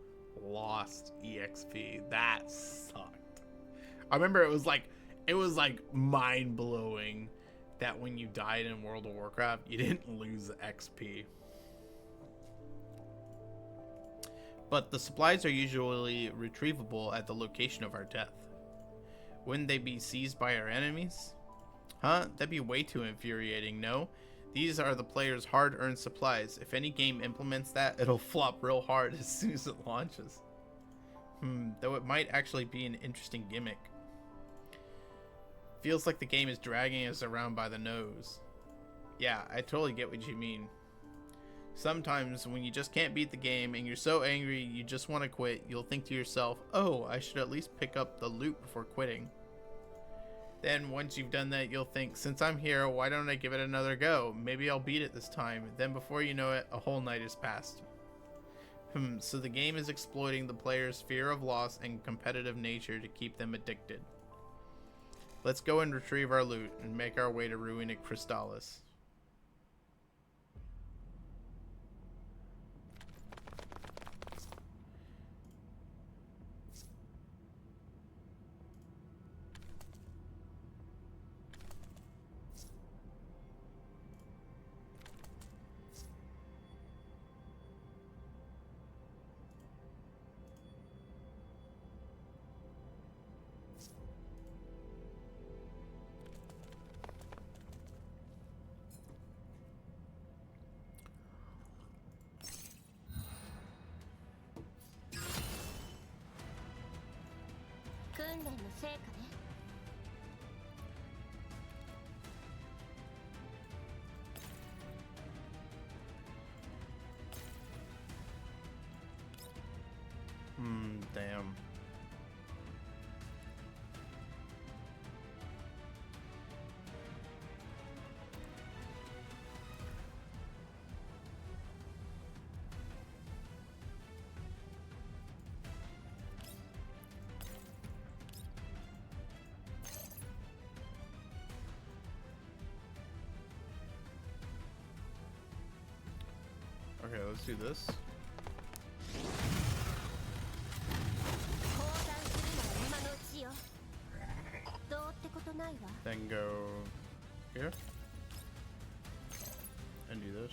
lost EXP. That sucked. I remember it was like mind-blowing that when you died in World of Warcraft, you didn't lose XP. But the supplies are usually retrievable at the location of our death. Wouldn't they be seized by our enemies? Huh? That'd be way too infuriating, no? These are the player's hard-earned supplies. If any game implements that, it'll flop real hard as soon as it launches. Though it might actually be an interesting gimmick. Feels like the game is dragging us around by the nose. Yeah, I totally get what you mean. Sometimes when you just can't beat the game and you're so angry you just want to quit, you'll think to yourself, oh, I should at least pick up the loot before quitting. Then once you've done that, you'll think, since I'm here, why don't I give it another go? Maybe I'll beat it this time. Then before you know it, a whole night has passed. So the game is exploiting the player's fear of loss and competitive nature to keep them addicted. Let's go and retrieve our loot and make our way to Ruina Crystallis. Damn. Okay, let's do this. Then go here and do this.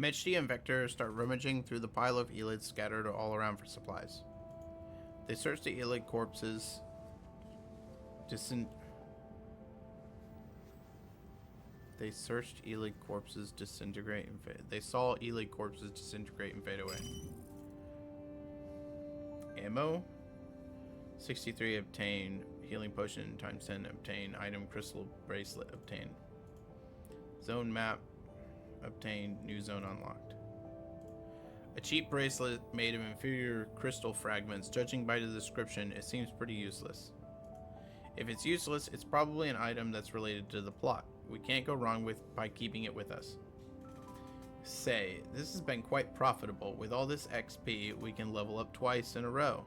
Mechty and Vector start rummaging through the pile of Elids scattered all around for supplies. They search the Elid corpses, They searched Elid corpses disintegrate and fade. They saw Elid corpses disintegrate and fade away. Ammo? 63 obtain. Healing potion times 10 obtain. Item crystal bracelet obtain. Zone map obtained. New zone unlocked. A cheap bracelet made of inferior crystal fragments. Judging by the description, it seems pretty useless. If it's useless, it's probably an item that's related to the plot. We can't go wrong by keeping it with us. Say, this has been quite profitable. With all this XP, we can level up twice in a row.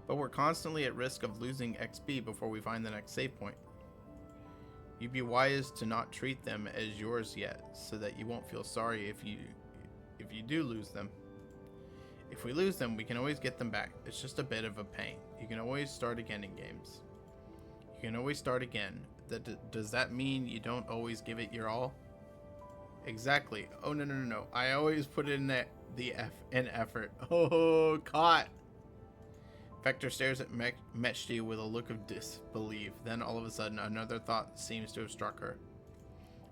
But we're constantly at risk of losing XP before we find the next save point. You'd be wise to not treat them as yours yet, so that you won't feel sorry if you do lose them. If we lose them, we can always get them back. It's just a bit of a pain. You can always start again in games. You can always start again. Does that mean you don't always give it your all? Exactly. Oh, no. I always put in an effort. Oh, caught. Vector stares at Mechty with a look of disbelief. Then all of a sudden, another thought seems to have struck her.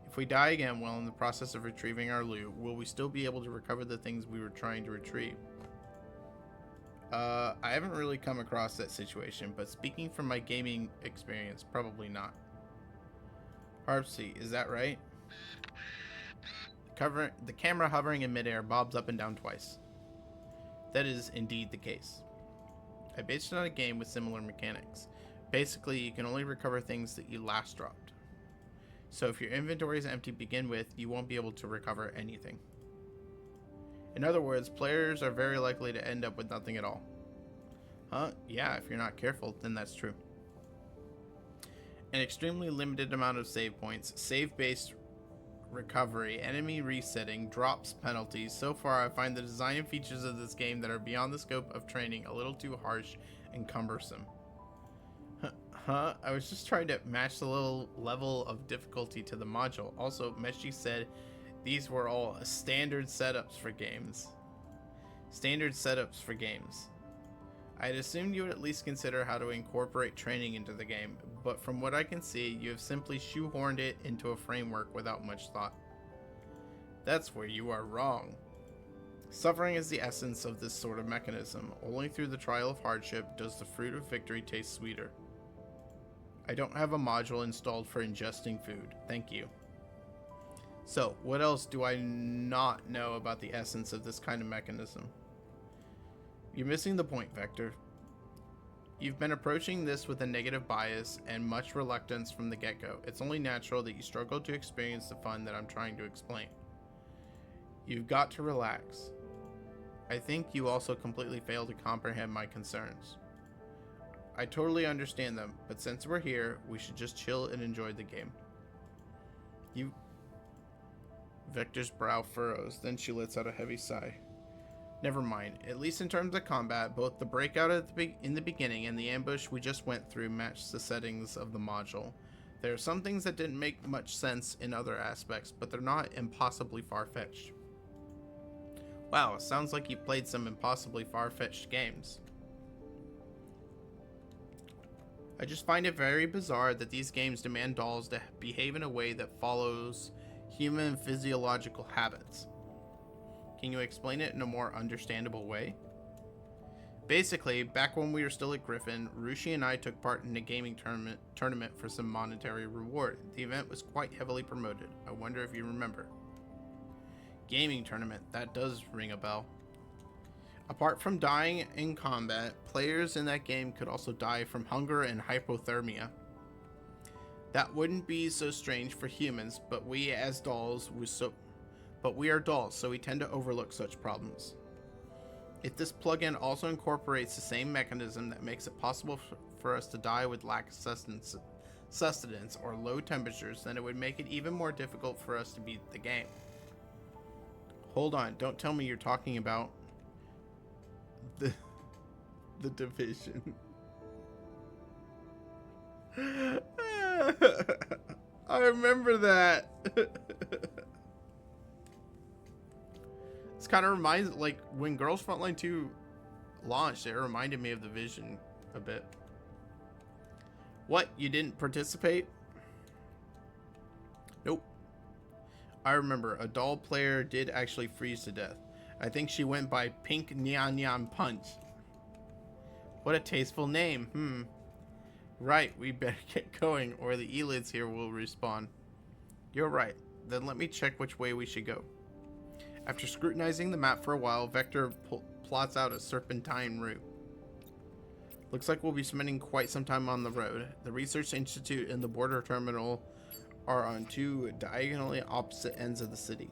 If we die again while in the process of retrieving our loot, will we still be able to recover the things we were trying to retrieve? I haven't really come across that situation, but speaking from my gaming experience, probably not. Harpsy, is that right? The camera hovering in midair bobs up and down twice. That is indeed the case. I based it on a game with similar mechanics. Basically, you can only recover things that you last dropped. So if your inventory is empty to begin with, you won't be able to recover anything. In other words, players are very likely to end up with nothing at all. Huh? Yeah, if you're not careful, then that's true. An extremely limited amount of save points, save-based recovery, enemy resetting, drops, penalties. So far, I find the design and features of this game that are beyond the scope of training a little too harsh and cumbersome. Huh? I was just trying to match the little level of difficulty to the module. Also, Meshi said these were all standard setups for games. Standard setups for games. I'd assumed you would at least consider how to incorporate training into the game, but from what I can see, you have simply shoehorned it into a framework without much thought. That's where you are wrong. Suffering is the essence of this sort of mechanism. Only through the trial of hardship does the fruit of victory taste sweeter. I don't have a module installed for ingesting food. Thank you. So, what else do I not know about the essence of this kind of mechanism? You're missing the point, Vector. You've been approaching this with a negative bias and much reluctance from the get-go. It's only natural that you struggle to experience the fun that I'm trying to explain. You've got to relax. I think you also completely fail to comprehend my concerns. I totally understand them, but since we're here, we should just chill and enjoy the game. Vector's brow furrows, then she lets out a heavy sigh. Never mind. At least in terms of combat, both the breakout in the beginning and the ambush we just went through matched the settings of the module. There are some things that didn't make much sense in other aspects, but they're not impossibly far-fetched. Wow, sounds like you played some impossibly far-fetched games. I just find it very bizarre that these games demand dolls to behave in a way that follows human physiological habits. Can you explain it in a more understandable way? Basically, back when we were still at Griffin, Rushi and I took part in a gaming tournament for some monetary reward. The event was quite heavily promoted. I wonder if you remember. Gaming tournament, that does ring a bell. Apart from dying in combat, players in that game could also die from hunger and hypothermia. That wouldn't be so strange for humans, but we as dolls we are dolls, so we tend to overlook such problems. If this plugin also incorporates the same mechanism that makes it possible for us to die with lack of sustenance or low temperatures, then it would make it even more difficult for us to beat the game. Hold on, don't tell me you're talking about the Division. I remember that. This kind of reminds, like, when Girls Frontline 2 launched, it reminded me of The Division a bit. What? You didn't participate? Nope. I remember, a doll player did actually freeze to death. I think she went by Pink Nyan Nyan Punch. What a tasteful name. Right, we better get going, or the elids here will respawn. You're right. Then let me check which way we should go. After scrutinizing the map for a while, Vector plots out a serpentine route. Looks like we'll be spending quite some time on the road. The Research Institute and the border terminal are on two diagonally opposite ends of the city.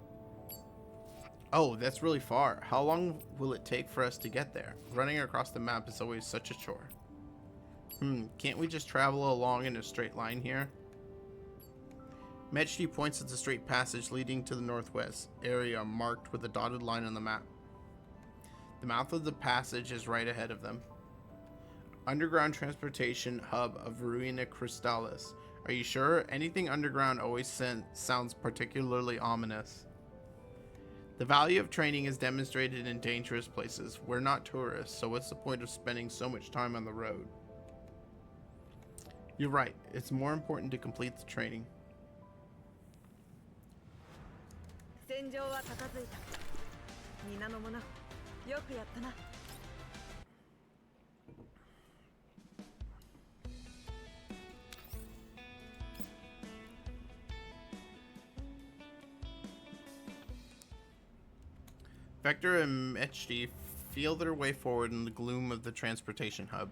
Oh, that's really far. How long will it take for us to get there? Running across the map is always such a chore. Can't we just travel along in a straight line here? Mechi points at the straight passage leading to the northwest area marked with a dotted line on the map. The mouth of the passage is right ahead of them. Underground transportation hub of Ruina Crystallis. Are you sure? Anything underground always sounds particularly ominous. The value of training is demonstrated in dangerous places. We're not tourists, so what's the point of spending so much time on the road? You're right. It's more important to complete the training. Vector and Mechi feel their way forward in the gloom of the transportation hub.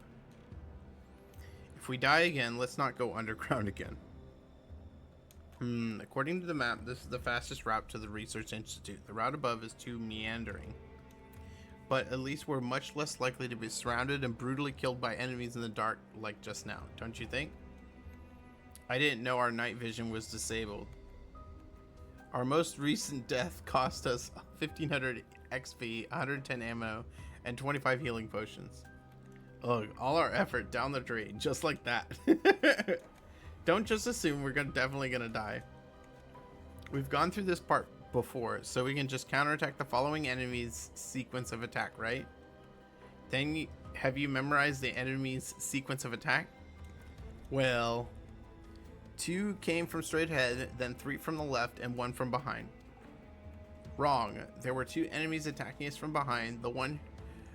If we die again, let's not go underground again. According to the map, this is the fastest route to the Research Institute. The route above is too meandering. But at least we're much less likely to be surrounded and brutally killed by enemies in the dark like just now, don't you think? I didn't know our night vision was disabled. Our most recent death cost us 1500 XP, 110 ammo, and 25 healing potions. Ugh, all our effort down the drain, just like that. Don't just assume we're definitely gonna die. We've gone through this part before, so we can just counterattack the following enemy's sequence of attack, right? Then have you memorized the enemy's sequence of attack? Well, 2 came from straight ahead, then 3 from the left, and 1 from behind. Wrong. There were 2 enemies attacking us from behind. The one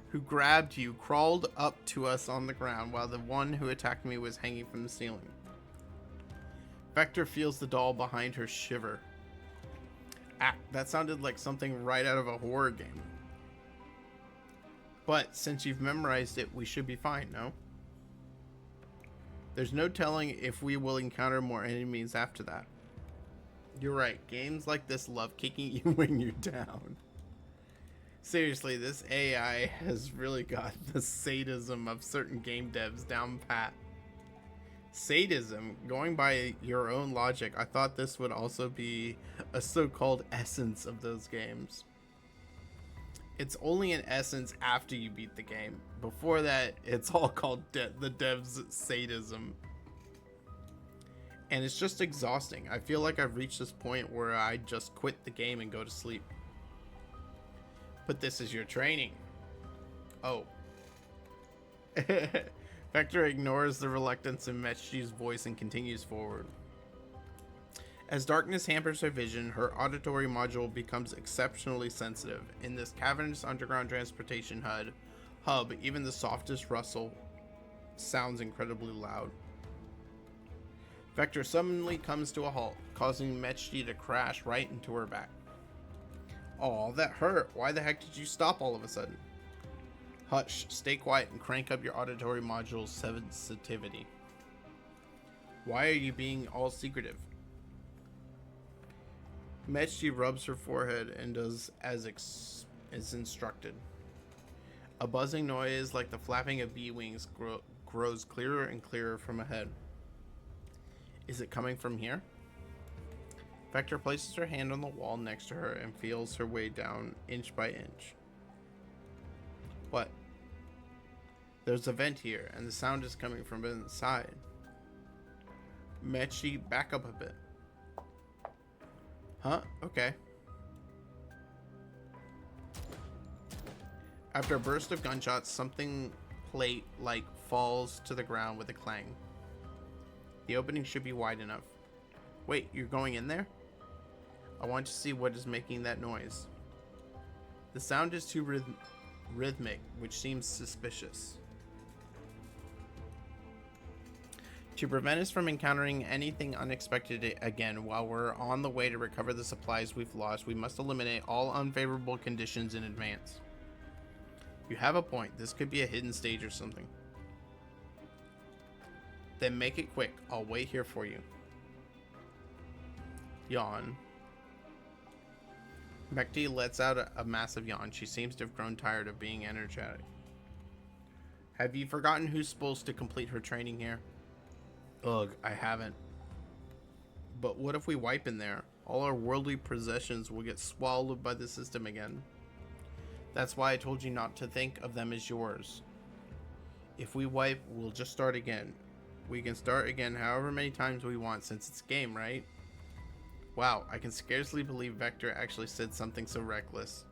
who grabbed you crawled up to us on the ground, while the one who attacked me was hanging from the ceiling. Vector feels the doll behind her shiver. Ah, that sounded like something right out of a horror game. But since you've memorized it, we should be fine, no? There's no telling if we will encounter more enemies after that. You're right, games like this love kicking you when you're down. Seriously, this AI has really got the sadism of certain game devs down pat. Sadism, going by your own logic, I thought this would also be a so-called essence of those games. It's only an essence after you beat the game. Before that, it's all called the devs' sadism. And it's just exhausting. I feel like I've reached this point where I just quit the game and go to sleep. But this is your training. Oh. Vector ignores the reluctance in Mechji's voice and continues forward. As darkness hampers her vision, her auditory module becomes exceptionally sensitive. In this cavernous underground transportation hub, even the softest rustle sounds incredibly loud. Vector suddenly comes to a halt, causing Mechji to crash right into her back. Aw, that hurt. Why the heck did you stop all of a sudden? Hush, stay quiet and crank up your auditory module's sensitivity. Why are you being all secretive? Mechji rubs her forehead and does as is instructed. A buzzing noise like the flapping of bee wings grows clearer and clearer from ahead. Is it coming from here? Vector places her hand on the wall next to her and feels her way down inch by inch. What? There's a vent here, and the sound is coming from inside. Mechji, back up a bit. Huh? Okay. After a burst of gunshots, something plate-like falls to the ground with a clang. The opening should be wide enough. Wait, you're going in there? I want to see what is making that noise. The sound is too rhythmic, which seems suspicious. To prevent us from encountering anything unexpected again while we're on the way to recover the supplies we've lost, we must eliminate all unfavorable conditions in advance. You have a point. This could be a hidden stage or something. Then make it quick. I'll wait here for you. Yawn. Mechji lets out a massive yawn. She seems to have grown tired of being energetic. Have you forgotten who's supposed to complete her training here? Ugh, I haven't. But what if we wipe in there? All our worldly possessions will get swallowed by the system again. That's why I told you not to think of them as yours. If we wipe, we'll just start again. We can start again however many times we want since it's a game, right? Wow, I can scarcely believe Vector actually said something so reckless.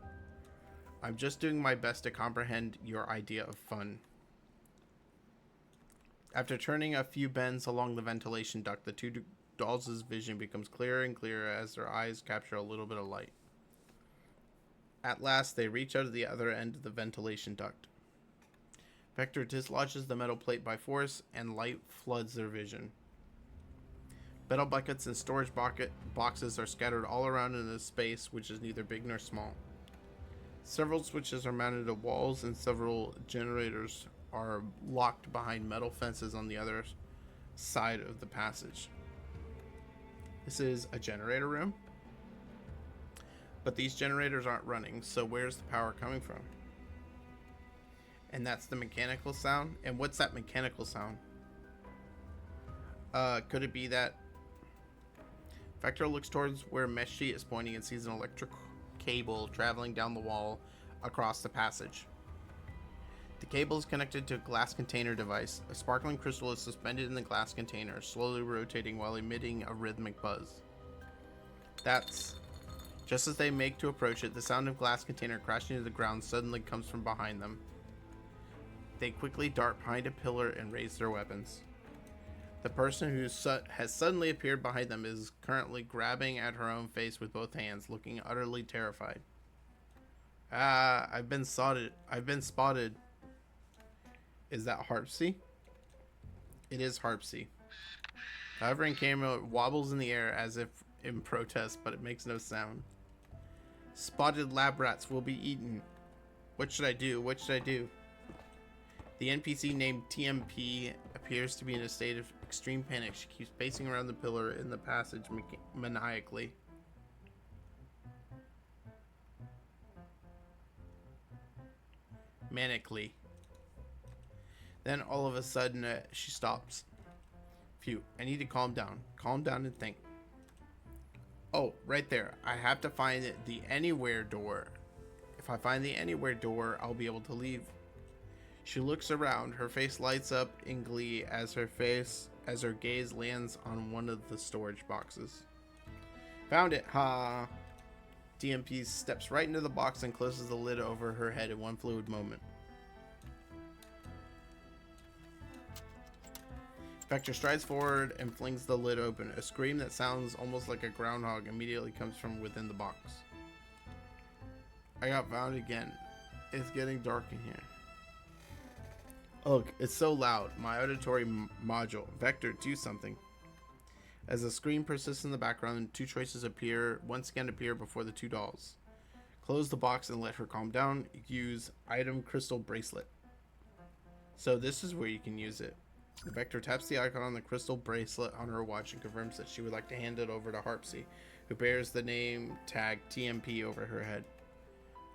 I'm just doing my best to comprehend your idea of fun. After turning a few bends along the ventilation duct, the two dolls' vision becomes clearer and clearer as their eyes capture a little bit of light. At last, they reach out of the other end of the ventilation duct. Vector dislodges the metal plate by force, and light floods their vision. Metal buckets and storage boxes are scattered all around in a space which is neither big nor small. Several switches are mounted to walls, and several generators are locked behind metal fences on the other side of the passage. This is a generator room. But these generators aren't running, so where's the power coming from? And that's the mechanical sound. And what's that mechanical sound? Could it be that Vector looks towards where Meshy is pointing and sees an electric cable traveling down the wall across the passage. The cable is connected to a glass container device. A sparkling crystal is suspended in the glass container, slowly rotating while emitting a rhythmic buzz. That's... Just as they make to approach it, the sound of glass container crashing to the ground suddenly comes from behind them. They quickly dart behind a pillar and raise their weapons. The person who has suddenly appeared behind them is currently grabbing at her own face with both hands, looking utterly terrified. Ah, I've been spotted. Is that Harpsy? It is Harpsy. The hovering camera wobbles in the air as if in protest, but it makes no sound. Spotted lab rats will be eaten. What should I do? What should I do? The NPC named TMP appears to be in a state of extreme panic. She keeps pacing around the pillar in the passage maniacally. Then all of a sudden, she stops. Phew, I need to calm down. Calm down and think. Oh, right there. I have to find the anywhere door. If I find the anywhere door, I'll be able to leave. She looks around. Her face lights up in glee as her gaze lands on one of the storage boxes. Found it, ha! DMP steps right into the box and closes the lid over her head in one fluid moment. Vector strides forward and flings the lid open. A scream that sounds almost like a groundhog immediately comes from within the box. I got found again. It's getting dark in here. Ugh, it's so loud. My auditory module. Vector, do something. As the scream persists in the background, two choices once again appear before the two dolls. Close the box and let her calm down. Use item crystal bracelet. So this is where you can use it. Vector taps the icon on the crystal bracelet on her watch and confirms that she would like to hand it over to Harpsy, who bears the name tag TMP over her head.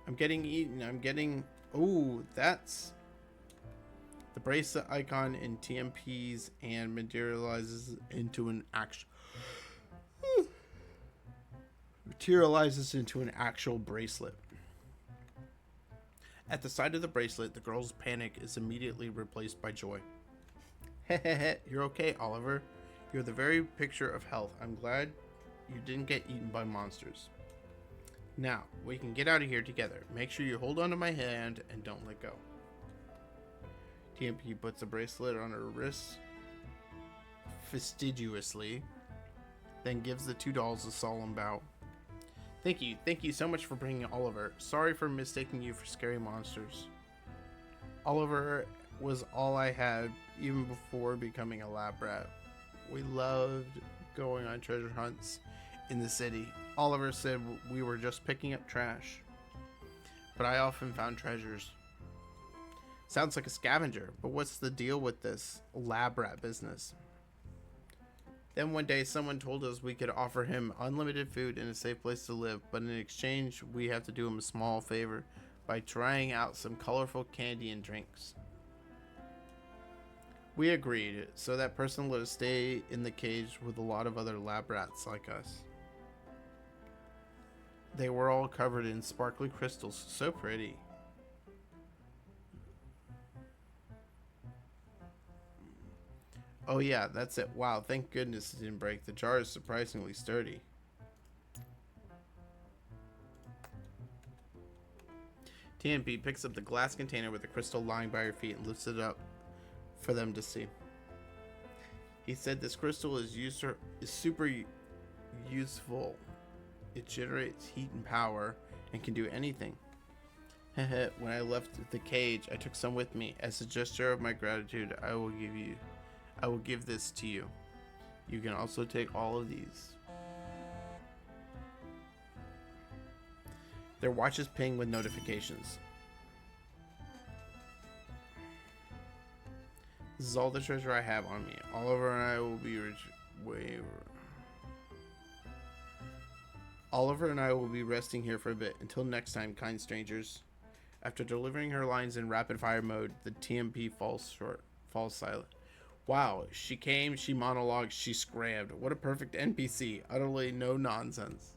I'm getting eaten. Ooh, that's... The bracelet icon in TMP's and materializes into an actual bracelet. At the sight of the bracelet, the girl's panic is immediately replaced by joy. Hehehe, you're okay, Oliver. You're the very picture of health. I'm glad you didn't get eaten by monsters. Now, we can get out of here together. Make sure you hold onto my hand and don't let go. TMP puts a bracelet on her wrist fastidiously, then gives the two dolls a solemn bow. Thank you so much for bringing Oliver. Sorry for mistaking you for scary monsters. Oliver was all I had even before becoming a lab rat. We loved going on treasure hunts in the city. Oliver said we were just picking up trash, but I often found treasures. Sounds like a scavenger, but what's the deal with this lab rat business? Then one day someone told us we could offer him unlimited food and a safe place to live, but in exchange we have to do him a small favor by trying out some colorful candy and drinks. We agreed, so that person let us stay in the cage with a lot of other lab rats like us. They were all covered in sparkly crystals, so pretty. Oh yeah, that's it. Wow, thank goodness it didn't break. The jar is surprisingly sturdy. TMP picks up the glass container with the crystal lying by her feet and lifts it up for them to see. He said this crystal is super useful. It generates heat and power and can do anything. When I left the cage, I took some with me. As a gesture of my gratitude, I will give this to you. You can also take all of these. Their watches ping with notifications. This is all the treasure I have on me. Oliver and I will be rich. Oliver and I will be resting here for a bit. Until next time, kind strangers. After delivering her lines in rapid fire mode, the TMP falls silent. Wow, she came, she monologued, she scrammed. What a perfect NPC. Utterly no nonsense.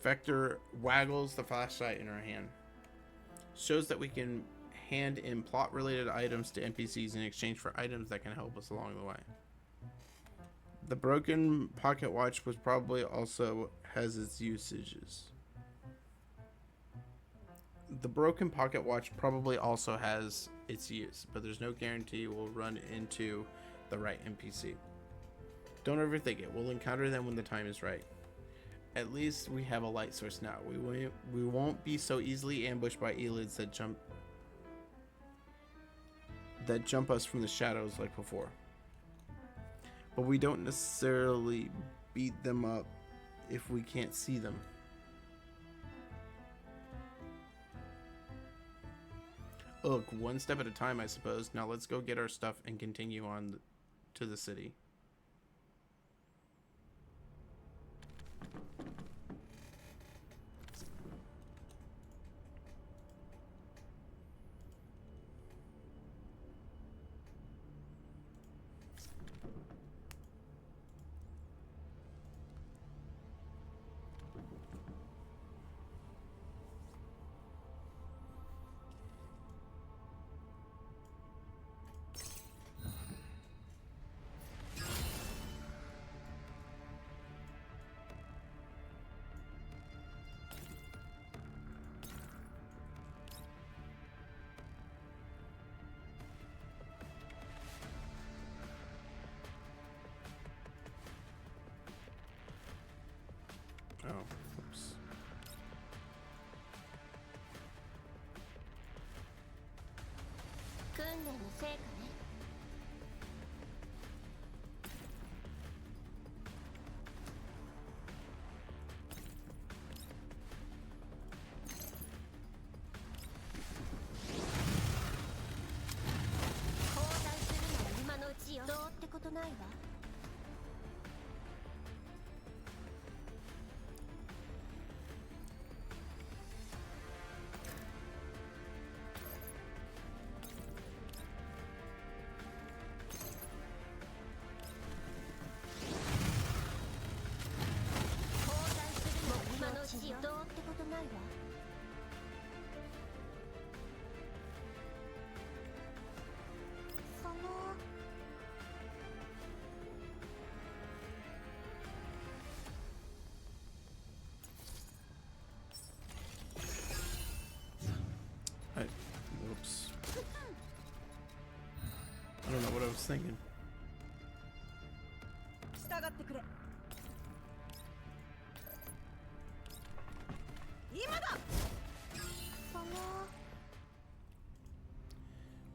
Vector waggles the flashlight in her hand. Shows that we can hand in plot related items to NPCs in exchange for items that can help us along the way. The broken pocket watch was probably also has its usages. The broken pocket watch probably also has its use, but there's no guarantee we'll run into the right NPC. Don't overthink it. We'll encounter them when the time is right. At least we have a light source now. We won't be so easily ambushed by elids that jump us from the shadows like before. But we don't necessarily beat them up if we can't see them. Look, one step at a time, I suppose. Now let's go get our stuff and continue on to the city. Oh, oops. Whoops. I don't know what I was thinking.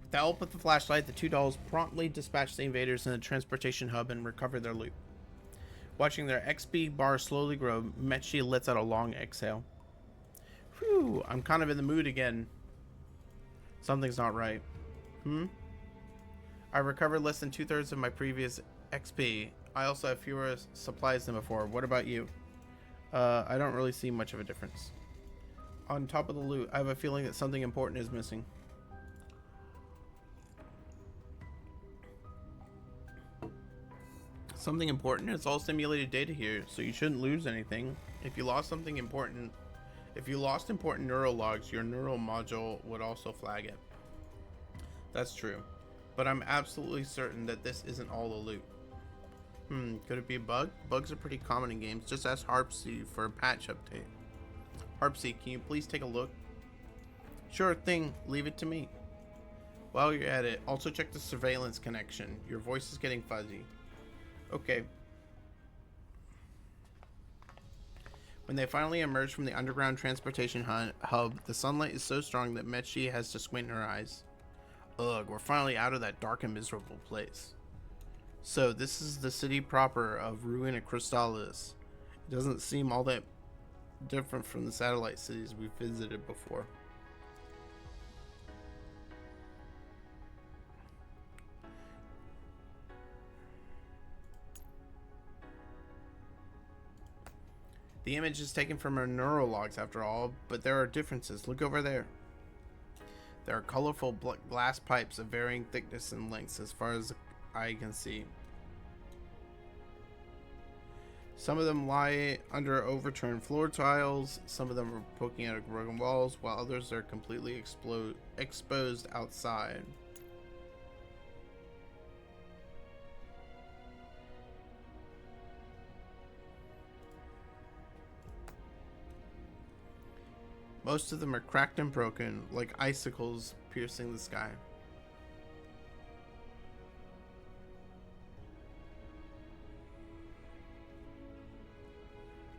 With the help of the flashlight, the two dolls promptly dispatch the invaders in the transportation hub and recover their loot. Watching their XP bar slowly grow, Mechi lets out a long exhale. Whew, I'm kind of in the mood again. Something's not right. I recovered less than 2/3 of my previous XP. I also have fewer supplies than before. What about you? I don't really see much of a difference. On top of the loot, I have a feeling that something important is missing. Something important? It's all simulated data here, so you shouldn't lose anything. If you lost important neural logs, your neural module would also flag it. That's true. But I'm absolutely certain that this isn't all the loot. Could it be a bug? Bugs are pretty common in games. Just ask Harpsy for a patch update. Harpsy, can you please take a look? Sure thing. Leave it to me. While you're at it, also check the surveillance connection. Your voice is getting fuzzy. Okay. When they finally emerge from the underground transportation hub, the sunlight is so strong that Mechi has to squint her eyes. Ugh, we're finally out of that dark and miserable place. So, this is the city proper of Ruina Crystallis. It doesn't seem all that different from the satellite cities we've visited before. The image is taken from her neurologs after all, but there are differences. Look over there. There are colorful glass pipes of varying thickness and lengths as far as the eye can see. Some of them lie under overturned floor tiles, some of them are poking out of broken walls, while others are completely exposed outside. Most of them are cracked and broken, like icicles piercing the sky.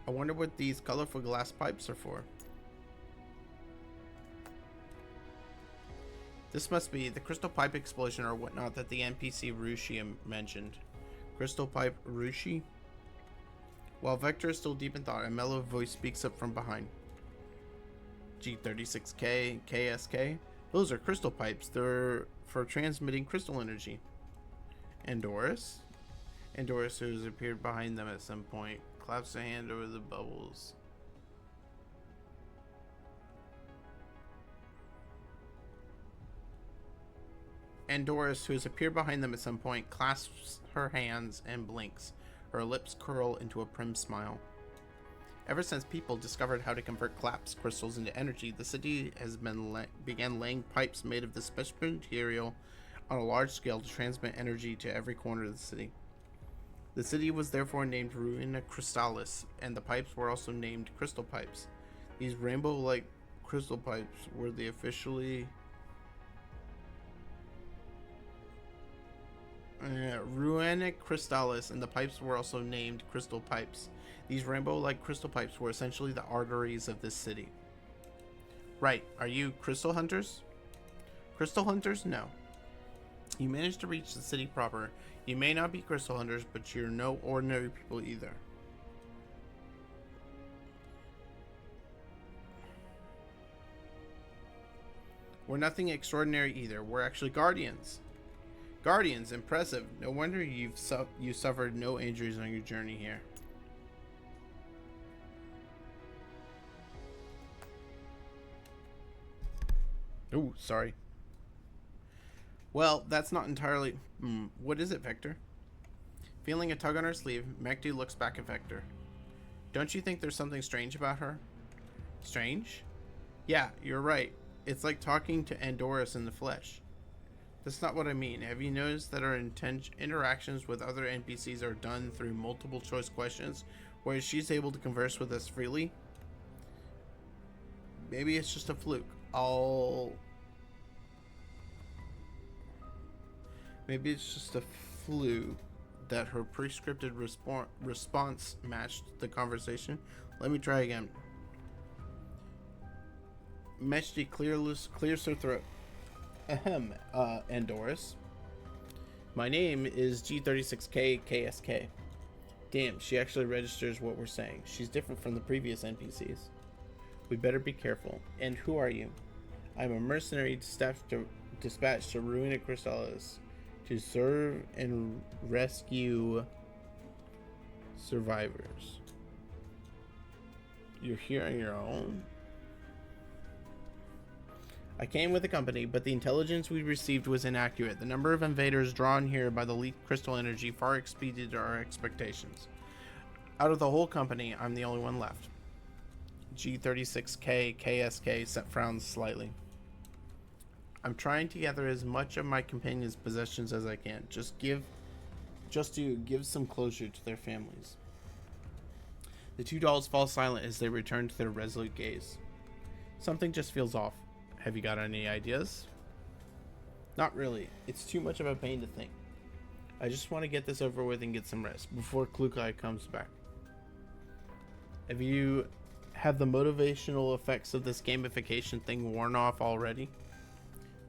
I wonder what these colorful glass pipes are for. This must be the crystal pipe explosion or whatnot that the NPC Rushi mentioned. Crystal pipe Rushi? While Vector is still deep in thought, a mellow voice speaks up from behind. G36K, KSK? Those are crystal pipes. They're for transmitting crystal energy. Andoris? Andoris, who has appeared behind them at some point, claps a hand over the bubbles. Andoris, who has appeared behind them at some point, clasps her hands and blinks. Her lips curl into a prim smile. Ever since people discovered how to convert collapsed crystals into energy, the city has began laying pipes made of this special material on a large scale to transmit energy to every corner of the city. The city was therefore named Ruina Crystallis, and the pipes were also named crystal pipes. These rainbow-like crystal pipes were the officially Ruina Crystallis, and the pipes were also named crystal pipes. These rainbow-like crystal pipes were essentially the arteries of this city. Right, are you crystal hunters? Crystal hunters? No. You managed to reach the city proper. You may not be crystal hunters, but you're no ordinary people either. We're nothing extraordinary either. We're actually guardians. Guardians, impressive. No wonder you suffered no injuries on your journey here. Ooh, sorry. Well, that's not entirely... what is it, Vector? Feeling a tug on her sleeve, Mekti looks back at Vector. Don't you think there's something strange about her? Strange? Yeah, you're right. It's like talking to Andoris in the flesh. That's not what I mean. Have you noticed that our interactions with other NPCs are done through multiple choice questions, whereas she's able to converse with us freely? Maybe it's just a fluke. Maybe it's just a fluke that her prescripted response matched the conversation. Let me try again. Meshti clears her throat. Ahem, Andoris. My name is G36K KSK. Damn, she actually registers what we're saying. She's different from the previous NPCs. We better be careful. And who are you? I'm a mercenary dispatched to Ruina Crystallis to serve and rescue survivors. You're here on your own? I came with a company, but the intelligence we received was inaccurate. The number of invaders drawn here by the leaked crystal energy far exceeded our expectations. Out of the whole company, I'm the only one left. G36K KSK frowns slightly. I'm trying to gather as much of my companions' possessions as I can, just to give some closure to their families. The two dolls fall silent as they return to their resolute gaze. Something just feels off. Have you got any ideas? Not really. It's too much of a pain to think. I just want to get this over with and get some rest before Klukai comes back. Have the motivational effects of this gamification thing worn off already?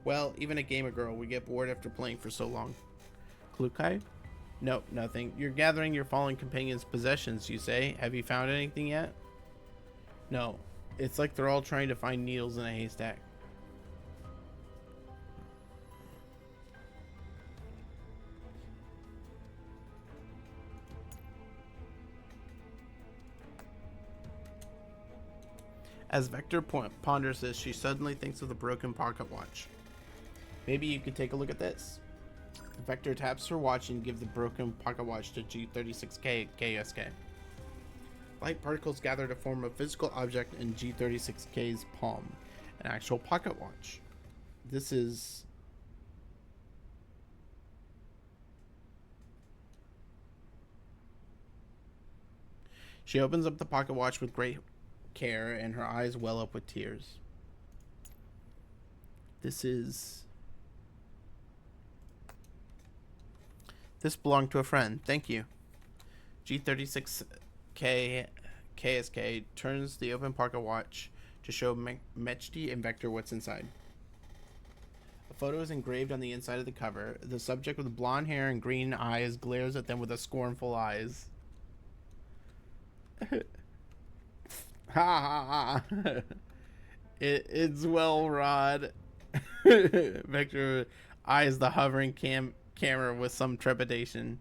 Well, even a gamer girl would get bored after playing for so long. Klukai? Nope, nothing. You're gathering your fallen companion's possessions, you say. Have you found anything yet? No. It's like they're all trying to find needles in a haystack. As Vector ponders this, she suddenly thinks of the broken pocket watch. Maybe you could take a look at this. Vector taps her watch and gives the broken pocket watch to G36K KSK. Light particles gather to form a physical object in G36K's palm, an actual pocket watch. This is... She opens up the pocket watch with great care, and her eyes well up with tears. This belonged to a friend. Thank you. G36K KSK turns the open pocket watch to show Mechty and Vector what's inside. A photo is engraved on the inside of the cover. The subject with blonde hair and green eyes glares at them with a scornful eyes. Ha ha ha. It's Welrod. Vector eyes the hovering camera with some trepidation.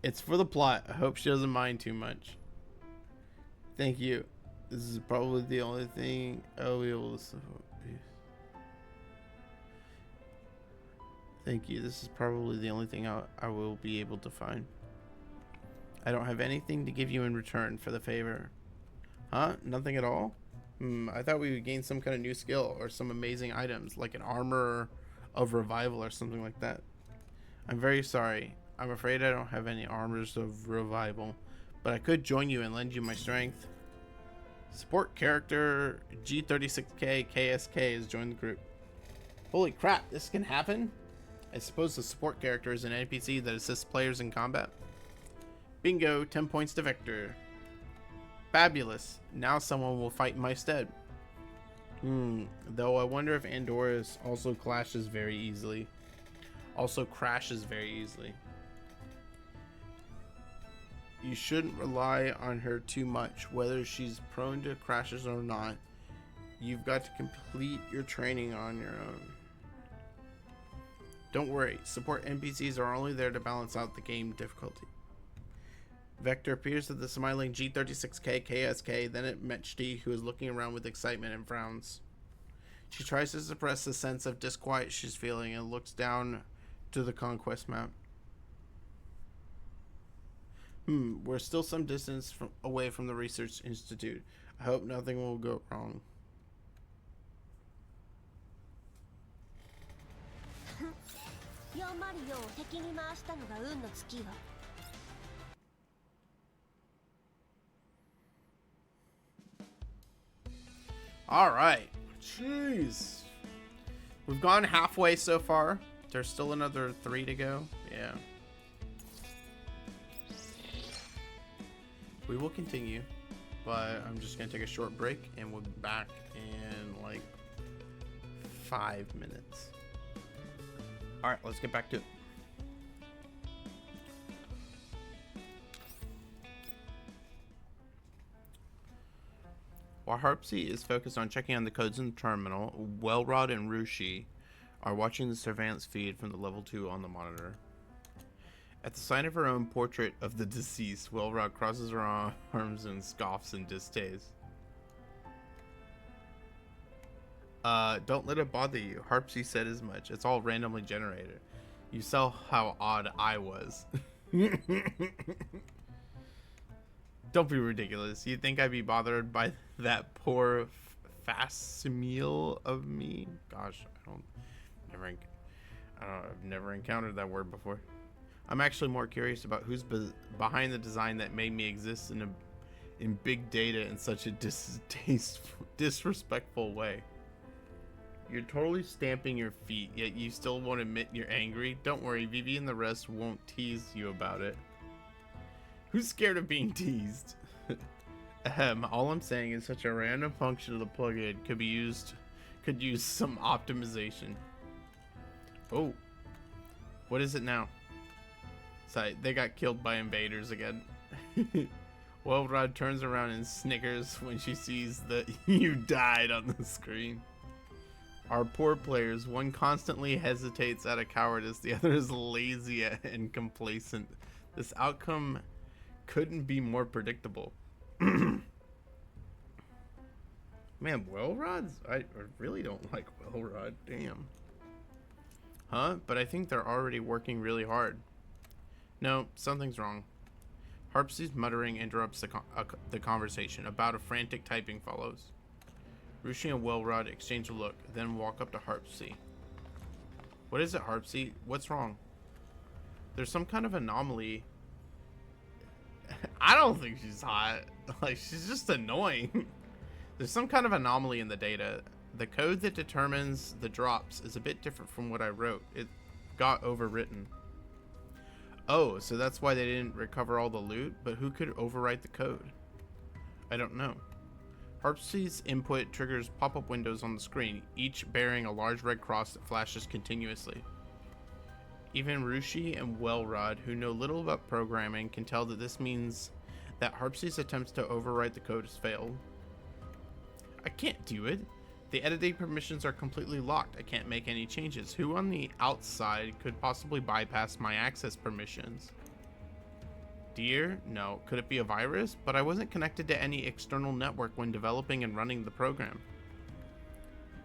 It's for the plot. I hope she doesn't mind too much. Thank you. This is probably the only thing I'll be able to support. Thank you. This is probably the only thing I will be able to find. I don't have anything to give you in return for the favor. Huh? Nothing at all? I thought we would gain some kind of new skill or some amazing items, like an armor of revival or something like that. I'm very sorry. I'm afraid I don't have any armors of revival, but I could join you and lend you my strength. Support character G36K KSK has joined the group. Holy crap, this can happen? I suppose the support character is an NPC that assists players in combat. Bingo, 10 points to Vector. Fabulous. Now someone will fight in my stead. Though I wonder if Andorus also crashes very easily. You shouldn't rely on her too much, whether she's prone to crashes or not. You've got to complete your training on your own. Don't worry, support NPCs are only there to balance out the game difficulty. Vector appears at the smiling G36K KSK, then at Mechty, who is looking around with excitement and frowns. She tries to suppress the sense of disquiet she's feeling and looks down to the conquest map. We're still some distance away from the research institute. I hope nothing will go wrong. All right. Jeez. We've gone halfway so far. There's still another 3 to go. Yeah. We will continue, but I'm just going to take a short break and we'll be back in like 5 minutes. All right, let's get back to it. While Harpsy is focused on checking on the codes in the terminal, Welrod and Rushi are watching the surveillance feed from the level 2 on the monitor. At the sight of her own portrait of the deceased, Welrod crosses her arms and scoffs in distaste. Don't let it bother you. Harpsy said as much. It's all randomly generated. You saw how odd I was. Don't be ridiculous. You think I'd be bothered by that poor facsimile of me? Gosh, I've never encountered that word before. I'm actually more curious about who's behind the design that made me exist in big data in such a disrespectful way. You're totally stamping your feet, yet you still won't admit you're angry. Don't worry, Vivi and the rest won't tease you about it. Who's scared of being teased? All I'm saying is such a random function of the plugin could use some optimization. Oh, what is it now? Sorry, they got killed by invaders again. Welrod turns around and snickers when she sees that you died on the screen. Our poor players, one constantly hesitates out of cowardice, the other is lazy and complacent. This outcome couldn't be more predictable. Man, Wellrods? I really don't like Wellrod. Damn. Huh? But I think they're already working really hard. No, something's wrong. Harpsy's muttering interrupts the conversation. About a frantic typing follows. Rushi and Wellrod exchange a look, then walk up to Harpsy. What is it, Harpsy? What's wrong? There's some kind of anomaly. I don't think she's hot. Like, she's just annoying. There's some kind of anomaly in the data. The code that determines the drops is a bit different from what I wrote. It got overwritten. Oh, so that's why they didn't recover all the loot? But who could overwrite the code? I don't know. Harpsy's input triggers pop-up windows on the screen, each bearing a large red cross that flashes continuously. Even Rushi and Wellrod, who know little about programming, can tell that this means that Harpsy's attempts to overwrite the code has failed. I can't do it. The editing permissions are completely locked. I can't make any changes. Who on the outside could possibly bypass my access permissions? Dear? No. Could it be a virus? But I wasn't connected to any external network when developing and running the program.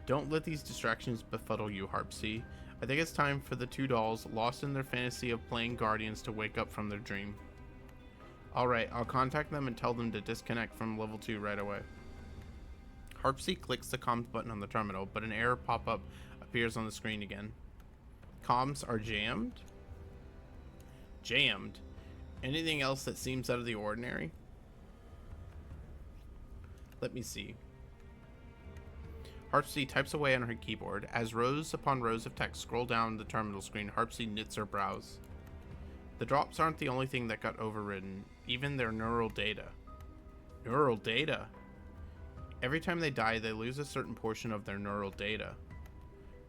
Don't let these distractions befuddle you, Harpsy. I think it's time for the two dolls, lost in their fantasy of playing Guardians, to wake up from their dream. Alright, I'll contact them and tell them to disconnect from level 2 right away. Harpsy clicks the comms button on the terminal, but an error pop-up appears on the screen again. Comms are jammed? Jammed? Anything else that seems out of the ordinary? Let me see. Harpsy types away on her keyboard. As rows upon rows of text scroll down the terminal screen, Harpsy knits her brows. The drops aren't the only thing that got overridden, even their neural data. Neural data? Every time they die, they lose a certain portion of their neural data.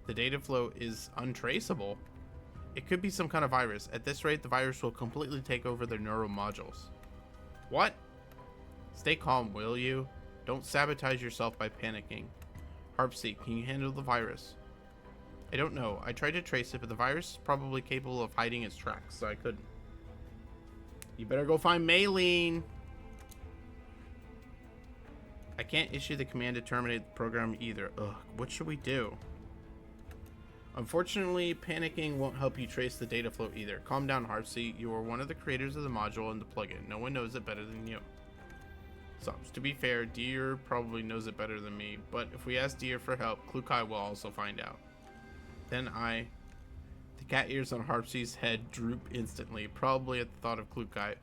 The data flow is untraceable. It could be some kind of virus. At this rate, the virus will completely take over their neural modules. What? Stay calm, will you? Don't sabotage yourself by panicking. Harpsy, can you handle the virus? I don't know. I tried to trace it, but the virus is probably capable of hiding its tracks, so I couldn't. You better go find Maylene. I can't issue the command to terminate the program either. Ugh, what should we do? Unfortunately, panicking won't help you trace the data flow either. Calm down, Harpsy. You are one of the creators of the module and the plugin. No one knows it better than you. So, to be fair, Deer probably knows it better than me, but if we ask Deer for help, Klukai will also find out. Then the cat ears on Harpsy's head droop instantly, probably at the thought of Klukai.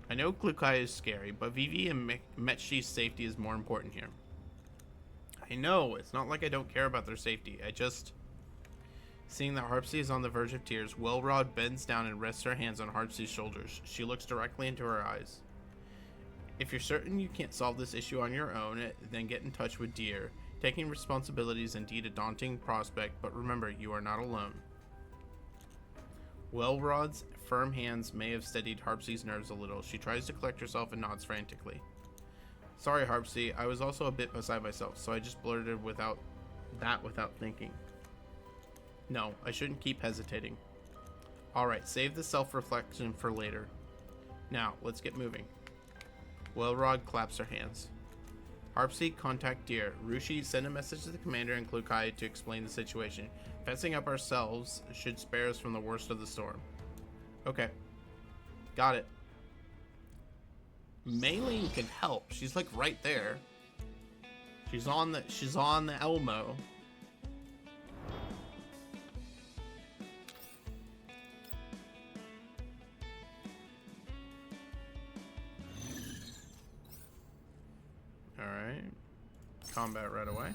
I know Klukai is scary, but Vivi and Metshi's safety is more important here. I know, it's not like I don't care about their safety, I just... Seeing that Harpsy is on the verge of tears, Wellrod bends down and rests her hands on Harpsy's shoulders. She looks directly into her eyes. If you're certain you can't solve this issue on your own, then get in touch with Deer. Taking responsibility is indeed a daunting prospect, but remember, you are not alone. Wellrod's firm hands may have steadied Harpsy's nerves a little. She tries to collect herself and nods frantically. Sorry, Harpsy, I was also a bit beside myself, so I just blurted without thinking. No, I shouldn't keep hesitating. Alright, save the self-reflection for later. Now, let's get moving. Wellrod claps her hands. Harpsy, contact Deer. Rushi, send a message to the commander and Klukai to explain the situation. Fencing up ourselves should spare us from the worst of the storm. Okay. Got it. Maylene can help. She's like right there. She's on the Elmo. Alright. Combat right away.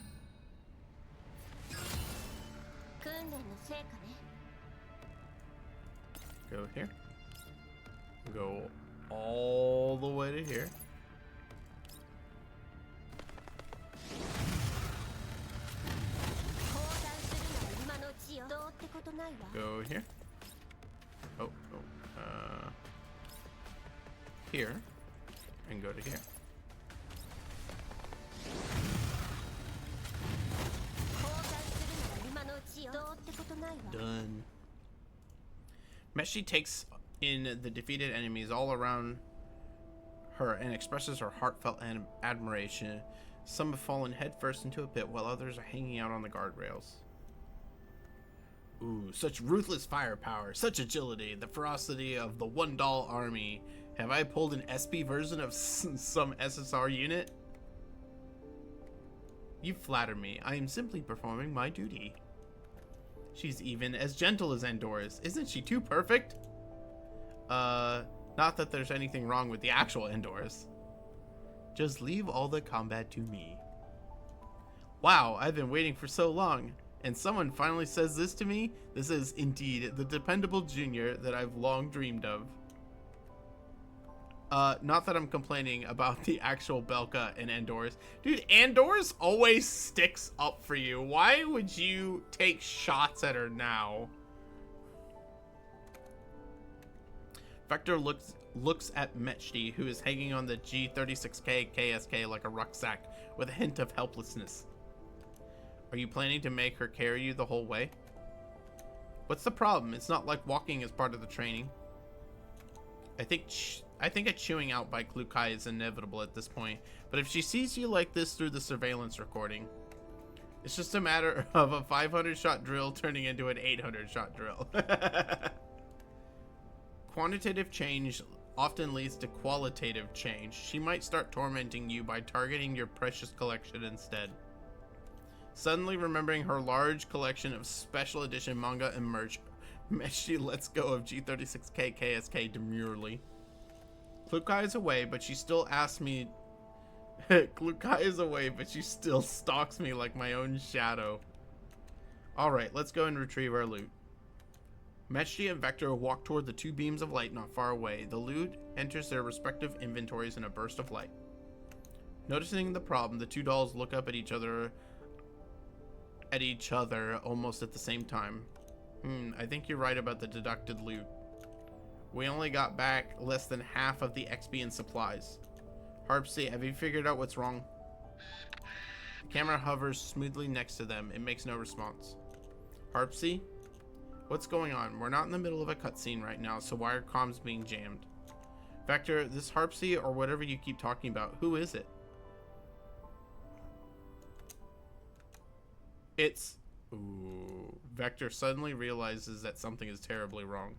Go here. Go all the way to here. Go here. Here. And go to here. Done. Metshi takes in the defeated enemies all around her and expresses her heartfelt admiration. Some have fallen headfirst into a pit while others are hanging out on the guardrails. Ooh, such ruthless firepower, such agility, the ferocity of the One Doll army. Have I pulled an SP version of some SSR unit? You flatter me. I am simply performing my duty. She's even as gentle as Andorus. Isn't she too perfect? Not that there's anything wrong with the actual Andorus. Just leave all the combat to me. Wow, I've been waiting for so long. And someone finally says this to me? This is indeed the dependable junior that I've long dreamed of. Not that I'm complaining about the actual Belka and Andorus. Dude, Andorus always sticks up for you. Why would you take shots at her now? Vector looks at Mechti, who is hanging on the G36K KSK like a rucksack, with a hint of helplessness. Are you planning to make her carry you the whole way? What's the problem? It's not like walking is part of the training. I think a chewing out by Klukai is inevitable at this point, but if she sees you like this through the surveillance recording, it's just a matter of a 500-shot drill turning into an 800-shot drill. Quantitative change often leads to qualitative change. She might start tormenting you by targeting your precious collection instead. Suddenly remembering her large collection of special edition manga and merch, she lets go of G36K KSK demurely. Klukai is away, but she still asks me... Klukai is away, but she still stalks me like my own shadow. Alright, let's go and retrieve our loot. Mechti and Vector walk toward the two beams of light not far away. The loot enters their respective inventories in a burst of light. Noticing the problem, the two dolls look up at each other almost at the same time. I think you're right about the deducted loot. We only got back less than half of the XP and supplies. Harpsy, have you figured out what's wrong? The camera hovers smoothly next to them. It makes no response. Harpsy? What's going on? We're not in the middle of a cutscene right now, so why are comms being jammed? Vector, this Harpsy or whatever you keep talking about, who is it? It's... Ooh. Vector suddenly realizes that something is terribly wrong.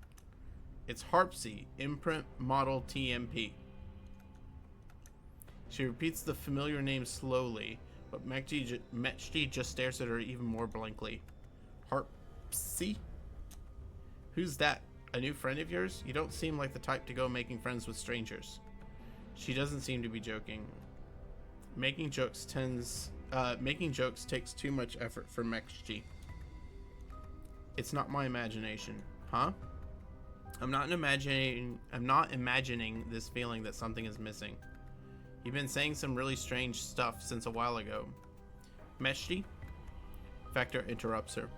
It's Harpsy, imprint model TMP. She repeats the familiar name slowly, but Mechti just stares at her even more blankly. Harpsy? Who's that? A new friend of yours? You don't seem like the type to go making friends with strangers. She doesn't seem to be joking. Making jokes takes too much effort for Mechti. It's not my imagination. Huh? I'm not imagining this feeling that something is missing. You've been saying some really strange stuff since a while ago. Mechti? Vector interrupts her.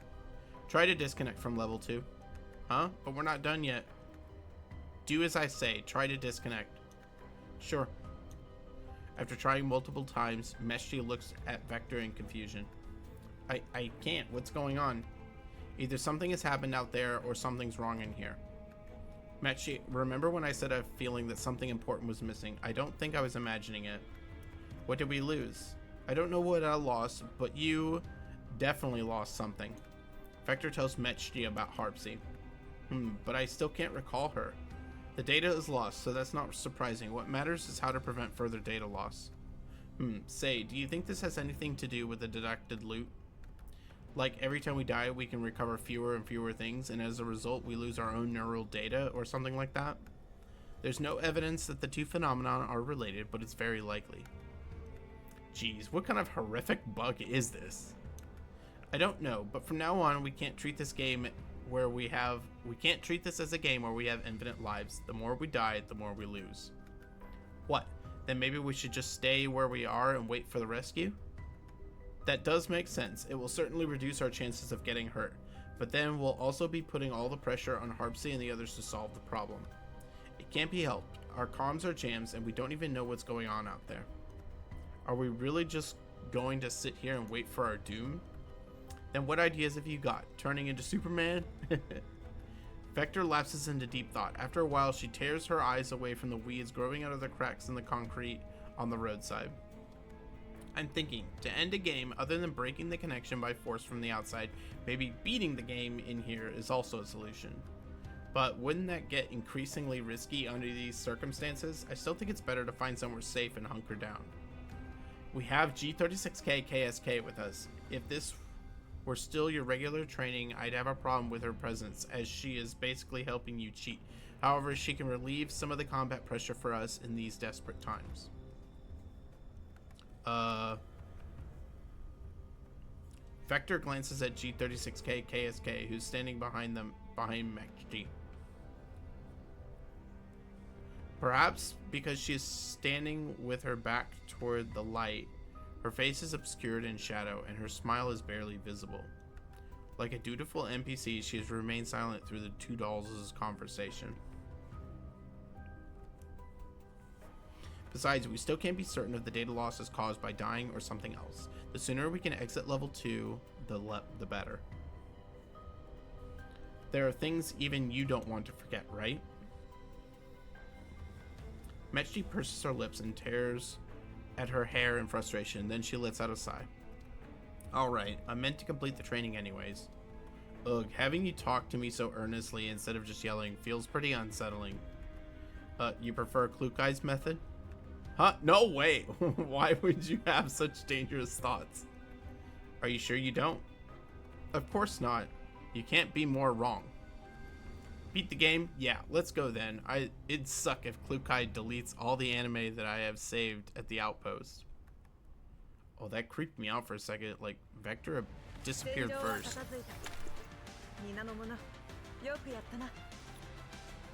Try to disconnect from level 2. Huh? But we're not done yet. Do as I say. Try to disconnect. Sure. After trying multiple times, Mechti looks at Vector in confusion. I can't. What's going on? Either something has happened out there or something's wrong in here. Mechti, remember when I said I have a feeling that something important was missing? I don't think I was imagining it. What did we lose? I don't know what I lost, but you definitely lost something. Vector tells Mechti about Harpsy. But I still can't recall her. The data is lost, so that's not surprising. What matters is how to prevent further data loss. Say, do you think this has anything to do with the deducted loot? Like, every time we die, we can recover fewer and fewer things, and as a result, we lose our own neural data, or something like that? There's no evidence that the two phenomena are related, but it's very likely. Jeez, what kind of horrific bug is this? I don't know, but from now on, we can't treat this game we can't treat this as a game where we have infinite lives. The more we die, the more we lose. What? Then maybe we should just stay where we are and wait for the rescue? That does make sense. It will certainly reduce our chances of getting hurt, but then we'll also be putting all the pressure on Harpsy and the others to solve the problem. It can't be helped. Our comms are jams and we don't even know what's going on out there. Are we really just going to sit here and wait for our doom? Then what ideas have you got? Turning into Superman? Vector lapses into deep thought. After a while, she tears her eyes away from the weeds growing out of the cracks in the concrete on the roadside. I'm thinking, to end a game, other than breaking the connection by force from the outside, maybe beating the game in here is also a solution. But wouldn't that get increasingly risky under these circumstances? I still think it's better to find somewhere safe and hunker down. We have G36K KSK with us. If this were still your regular training, I'd have a problem with her presence, as she is basically helping you cheat. However, she can relieve some of the combat pressure for us in these desperate times. Vector glances at G36K KSK, who's standing behind Mechji. Perhaps because she is standing with her back toward the light, her face is obscured in shadow and her smile is barely visible. Like a dutiful NPC, she has remained silent through the two dolls' conversation. Besides, we still can't be certain if the data loss is caused by dying or something else. The sooner we can exit level 2, the better. There are things even you don't want to forget, right? Mechji purses her lips and tears at her hair in frustration, then she lets out a sigh. Alright, I meant to complete the training anyways. Ugh, having you talk to me so earnestly instead of just yelling feels pretty unsettling. You prefer Klukai's method? Huh? No way! Why would you have such dangerous thoughts? Are you sure you don't? Of course not. You can't be more wrong. Beat the game? Yeah, let's go then. It'd suck if Klukai deletes all the anime that I have saved at the outpost. Oh, that creeped me out for a second. Like, Vector disappeared first.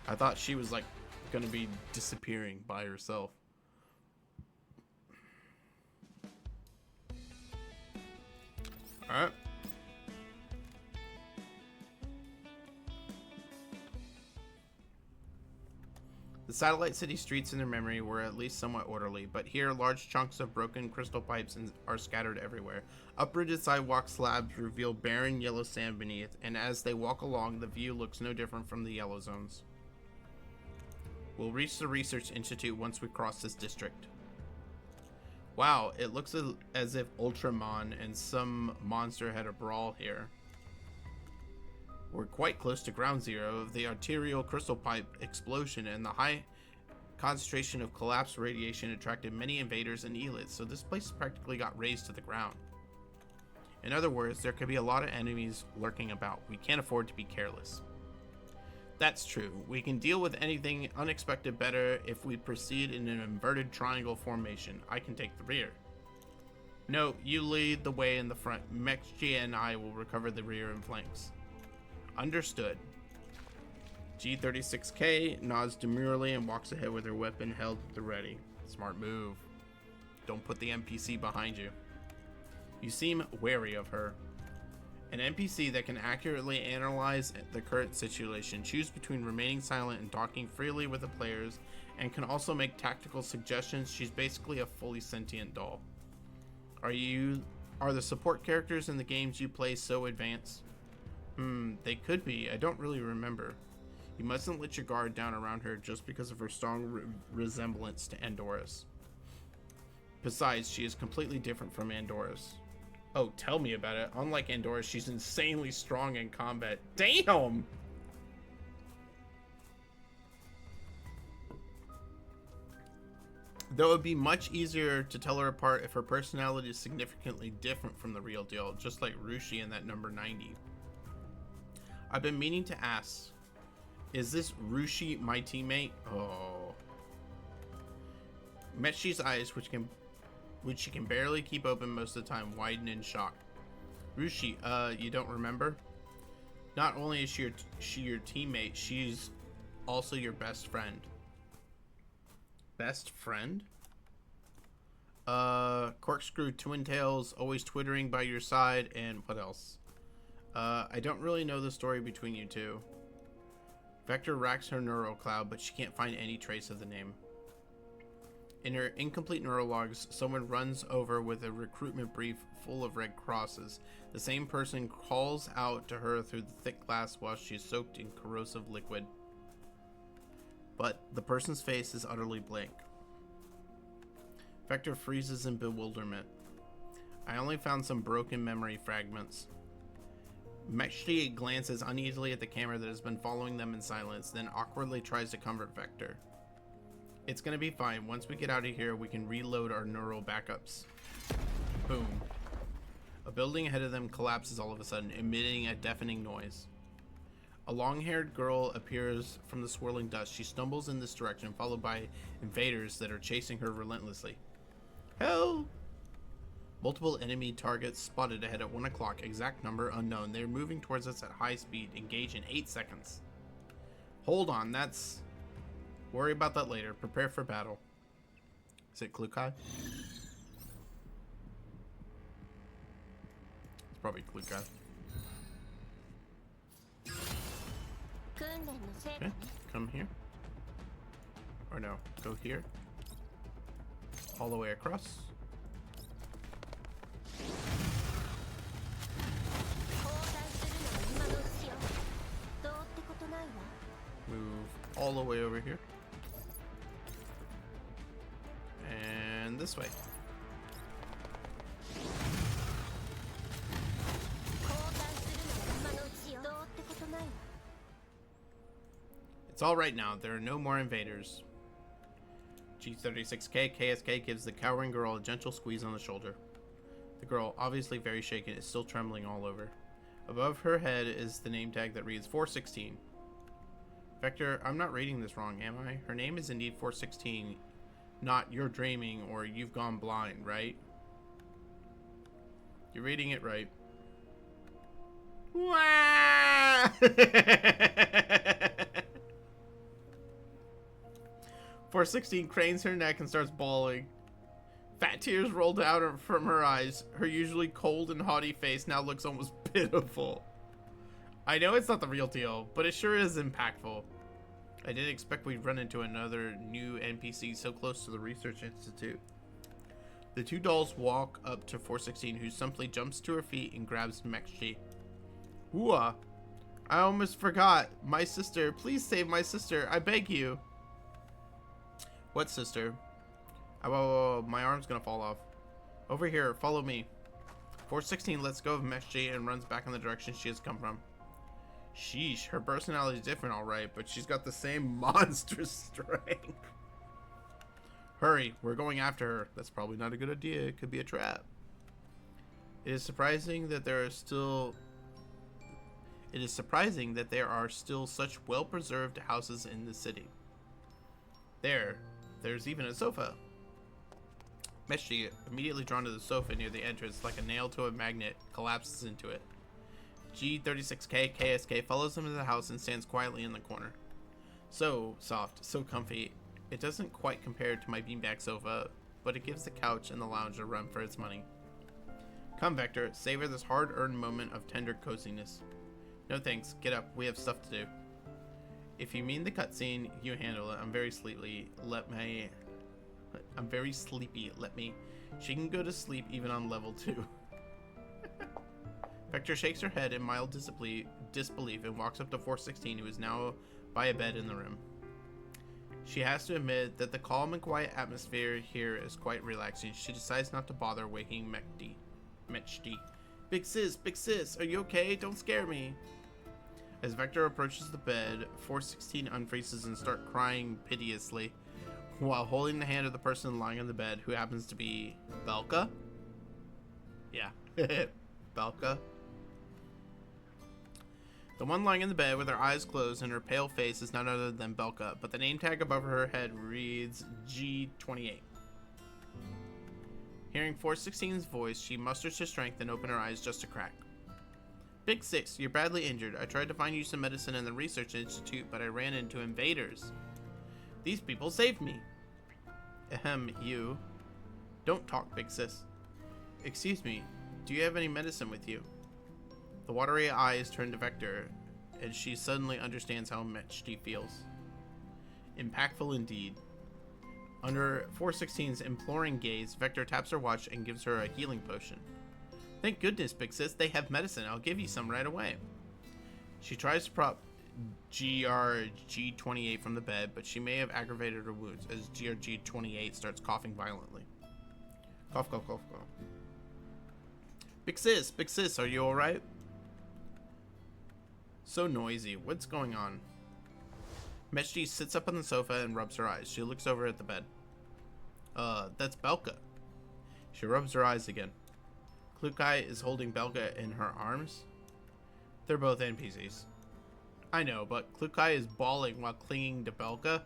I thought she was, like, gonna be disappearing by herself. Alright. The Satellite City streets in their memory were at least somewhat orderly, but here large chunks of broken crystal pipes are scattered everywhere. Uprooted sidewalk slabs reveal barren yellow sand beneath, and as they walk along, the view looks no different from the yellow zones. We'll reach the Research Institute once we cross this district. Wow, it looks as if Ultramon and some monster had a brawl here. We're quite close to ground zero of the arterial crystal pipe explosion, and the high concentration of collapsed radiation attracted many invaders and elites, so this place practically got razed to the ground. In other words, there could be a lot of enemies lurking about. We can't afford to be careless. That's true. We can deal with anything unexpected better if we proceed in an inverted triangle formation. I can take the rear. No, you lead the way in the front. Mechji and I will recover the rear and flanks. Understood. G36K nods demurely and walks ahead with her weapon held at the ready. Smart move. Don't put the NPC behind you. You seem wary of her. An NPC that can accurately analyze the current situation, choose between remaining silent and talking freely with the players, and can also make tactical suggestions. She's basically a fully sentient doll. Are the support characters in the games you play so advanced? They could be. I don't really remember. You mustn't let your guard down around her just because of her strong resemblance to Andorus. Besides, she is completely different from Andorus. Oh, tell me about it. Unlike Andorus, she's insanely strong in combat. Damn! Though it would be much easier to tell her apart if her personality is significantly different from the real deal, just like Rushi in that number 90. I've been meaning to ask, is this Rushi my teammate? Oh. Mechji's eyes, which she can barely keep open most of the time, widen in shock. Rushi, you don't remember? Not only is she your teammate, she's also your best friend. Best friend? Corkscrew Twin Tails, always twittering by your side, and what else? I don't really know the story between you two. Vector racks her neural cloud, but she can't find any trace of the name. In her incomplete neurologs, someone runs over with a recruitment brief full of red crosses. The same person calls out to her through the thick glass while she is soaked in corrosive liquid. But the person's face is utterly blank. Vector freezes in bewilderment. I only found some broken memory fragments. Meshti glances uneasily at the camera that has been following them in silence, then awkwardly tries to comfort Vector. It's gonna be fine. Once we get out of here, we can reload our neural backups. Boom. A building ahead of them collapses all of a sudden, emitting a deafening noise. A long-haired girl appears from the swirling dust. She stumbles in this direction, followed by invaders that are chasing her relentlessly. Help! Multiple enemy targets spotted ahead at 1 o'clock. Exact number unknown. They're moving towards us at high speed. Engage in 8 seconds. Hold on, that's... Worry about that later. Prepare for battle. Is it Klukai? It's probably Klukai. Okay, come here. Or no, go here. All the way across. Move all the way over here. And this way. It's all right now. There are no more invaders. G36K KSK gives the cowering girl a gentle squeeze on the shoulder. The girl, obviously very shaken, is still trembling all over. Above her head is the name tag that reads 416. Vector, I'm not reading this wrong, am I? Her name is indeed 416, not you're dreaming or you've gone blind, right? You're reading it right. Wah! 416 cranes her neck and starts bawling. Fat tears roll down from her eyes. Her usually cold and haughty face now looks almost pitiful. I know it's not the real deal, but it sure is impactful. I didn't expect we'd run into another new NPC so close to the Research Institute. The two dolls walk up to 416, who simply jumps to her feet and grabs Mekshi. Ooh, I almost forgot. My sister. Please save my sister. I beg you. What sister? Oh, my arm's gonna fall off. Over here, follow me. 416 lets go of Meshji and runs back in the direction she has come from. Sheesh, her personality is different, alright, but she's got the same monstrous strength. Hurry, we're going after her. That's probably not a good idea. It could be a trap. It is surprising that there are still such well-preserved houses in the city. There's even a sofa. Meshji, immediately drawn to the sofa near the entrance like a nail to a magnet, collapses into it. G36K KSK follows him to the house and stands quietly in the corner. So soft, so comfy. It doesn't quite compare to my beanbag sofa, but it gives the couch and the lounge a run for its money. Come, Vector, savor this hard-earned moment of tender coziness. No thanks, get up, we have stuff to do. If you mean the cutscene, you handle it. I'm very sleepy. Let me. She can go to sleep even on level 2. Vector shakes her head in mild disbelief and walks up to 416, who is now by a bed in the room. She has to admit that the calm and quiet atmosphere here is quite relaxing. She decides not to bother waking Mechti. Big sis, are you okay? Don't scare me. As Vector approaches the bed, 416 unfreezes and starts crying piteously while holding the hand of the person lying on the bed, who happens to be Belka? Yeah, Belka. The one lying in the bed with her eyes closed and her pale face is none other than Belka, but the name tag above her head reads G28. Hearing 416's voice, she musters her strength and opens her eyes just a crack. Big Six, you're badly injured. I tried to find you some medicine in the Research Institute, but I ran into invaders. These people saved me. Ahem, you. Don't talk, Big Sis. Excuse me, do you have any medicine with you? The watery eyes turn to Vector, and she suddenly understands how much she feels. Impactful indeed. Under 416's imploring gaze, Vector taps her watch and gives her a healing potion. Thank goodness, Big Sis, they have medicine. I'll give you some right away. She tries to prop GRG28 from the bed, but she may have aggravated her wounds as GRG28 starts coughing violently. Cough, cough, cough, cough. Big sis, are you alright? So noisy. What's going on? Meshti sits up on the sofa and rubs her eyes. She looks over at the bed. That's Belka. She rubs her eyes again. Klukai is holding Belka in her arms. They're both NPCs. I know, but Klukai is bawling while clinging to Belka.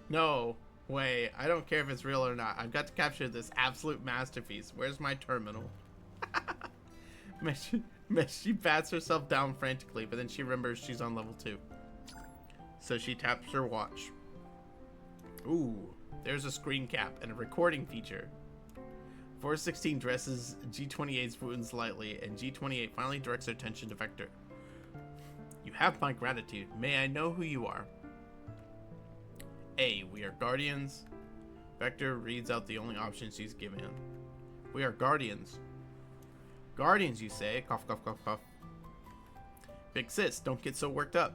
No way. I don't care if it's real or not. I've got to capture this absolute masterpiece. Where's my terminal? She pats herself down frantically, but then she remembers she's on level 2. So she taps her watch. Ooh, there's a screen cap and a recording feature. 416 dresses G28's wounds lightly, and G28 finally directs her attention to Vector. You have my gratitude. May I know who you are? A. We are Guardians. Vector reads out the only option she's given. We are Guardians. Guardians, you say? Cough, cough, cough, cough. Big sis, don't get so worked up.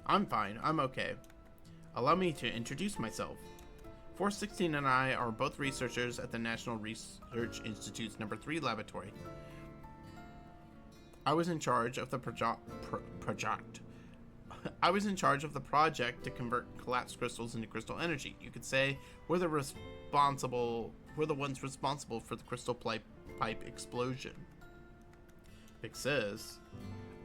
I'm fine. I'm okay. Allow me to introduce myself. 416 and I are both researchers at the National Research Institute's number 3 laboratory. I was in charge of the project. I was in charge of the project to convert collapsed crystals into crystal energy. You could say we're the ones responsible for the crystal pipe explosion. Big sis,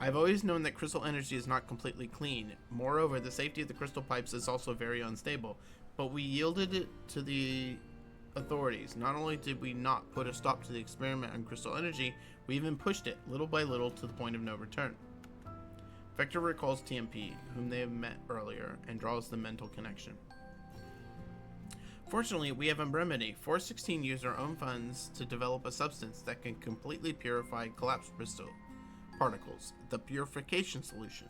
I've always known that crystal energy is not completely clean. Moreover, the safety of the crystal pipes is also very unstable. But we yielded it to the authorities. Not only did we not put a stop to the experiment on crystal energy, we even pushed it, little by little, to the point of no return. Vector recalls TMP, whom they have met earlier, and draws the mental connection. Fortunately, we have a remedy. 416 used our own funds to develop a substance that can completely purify collapsed crystal particles, the purification solution.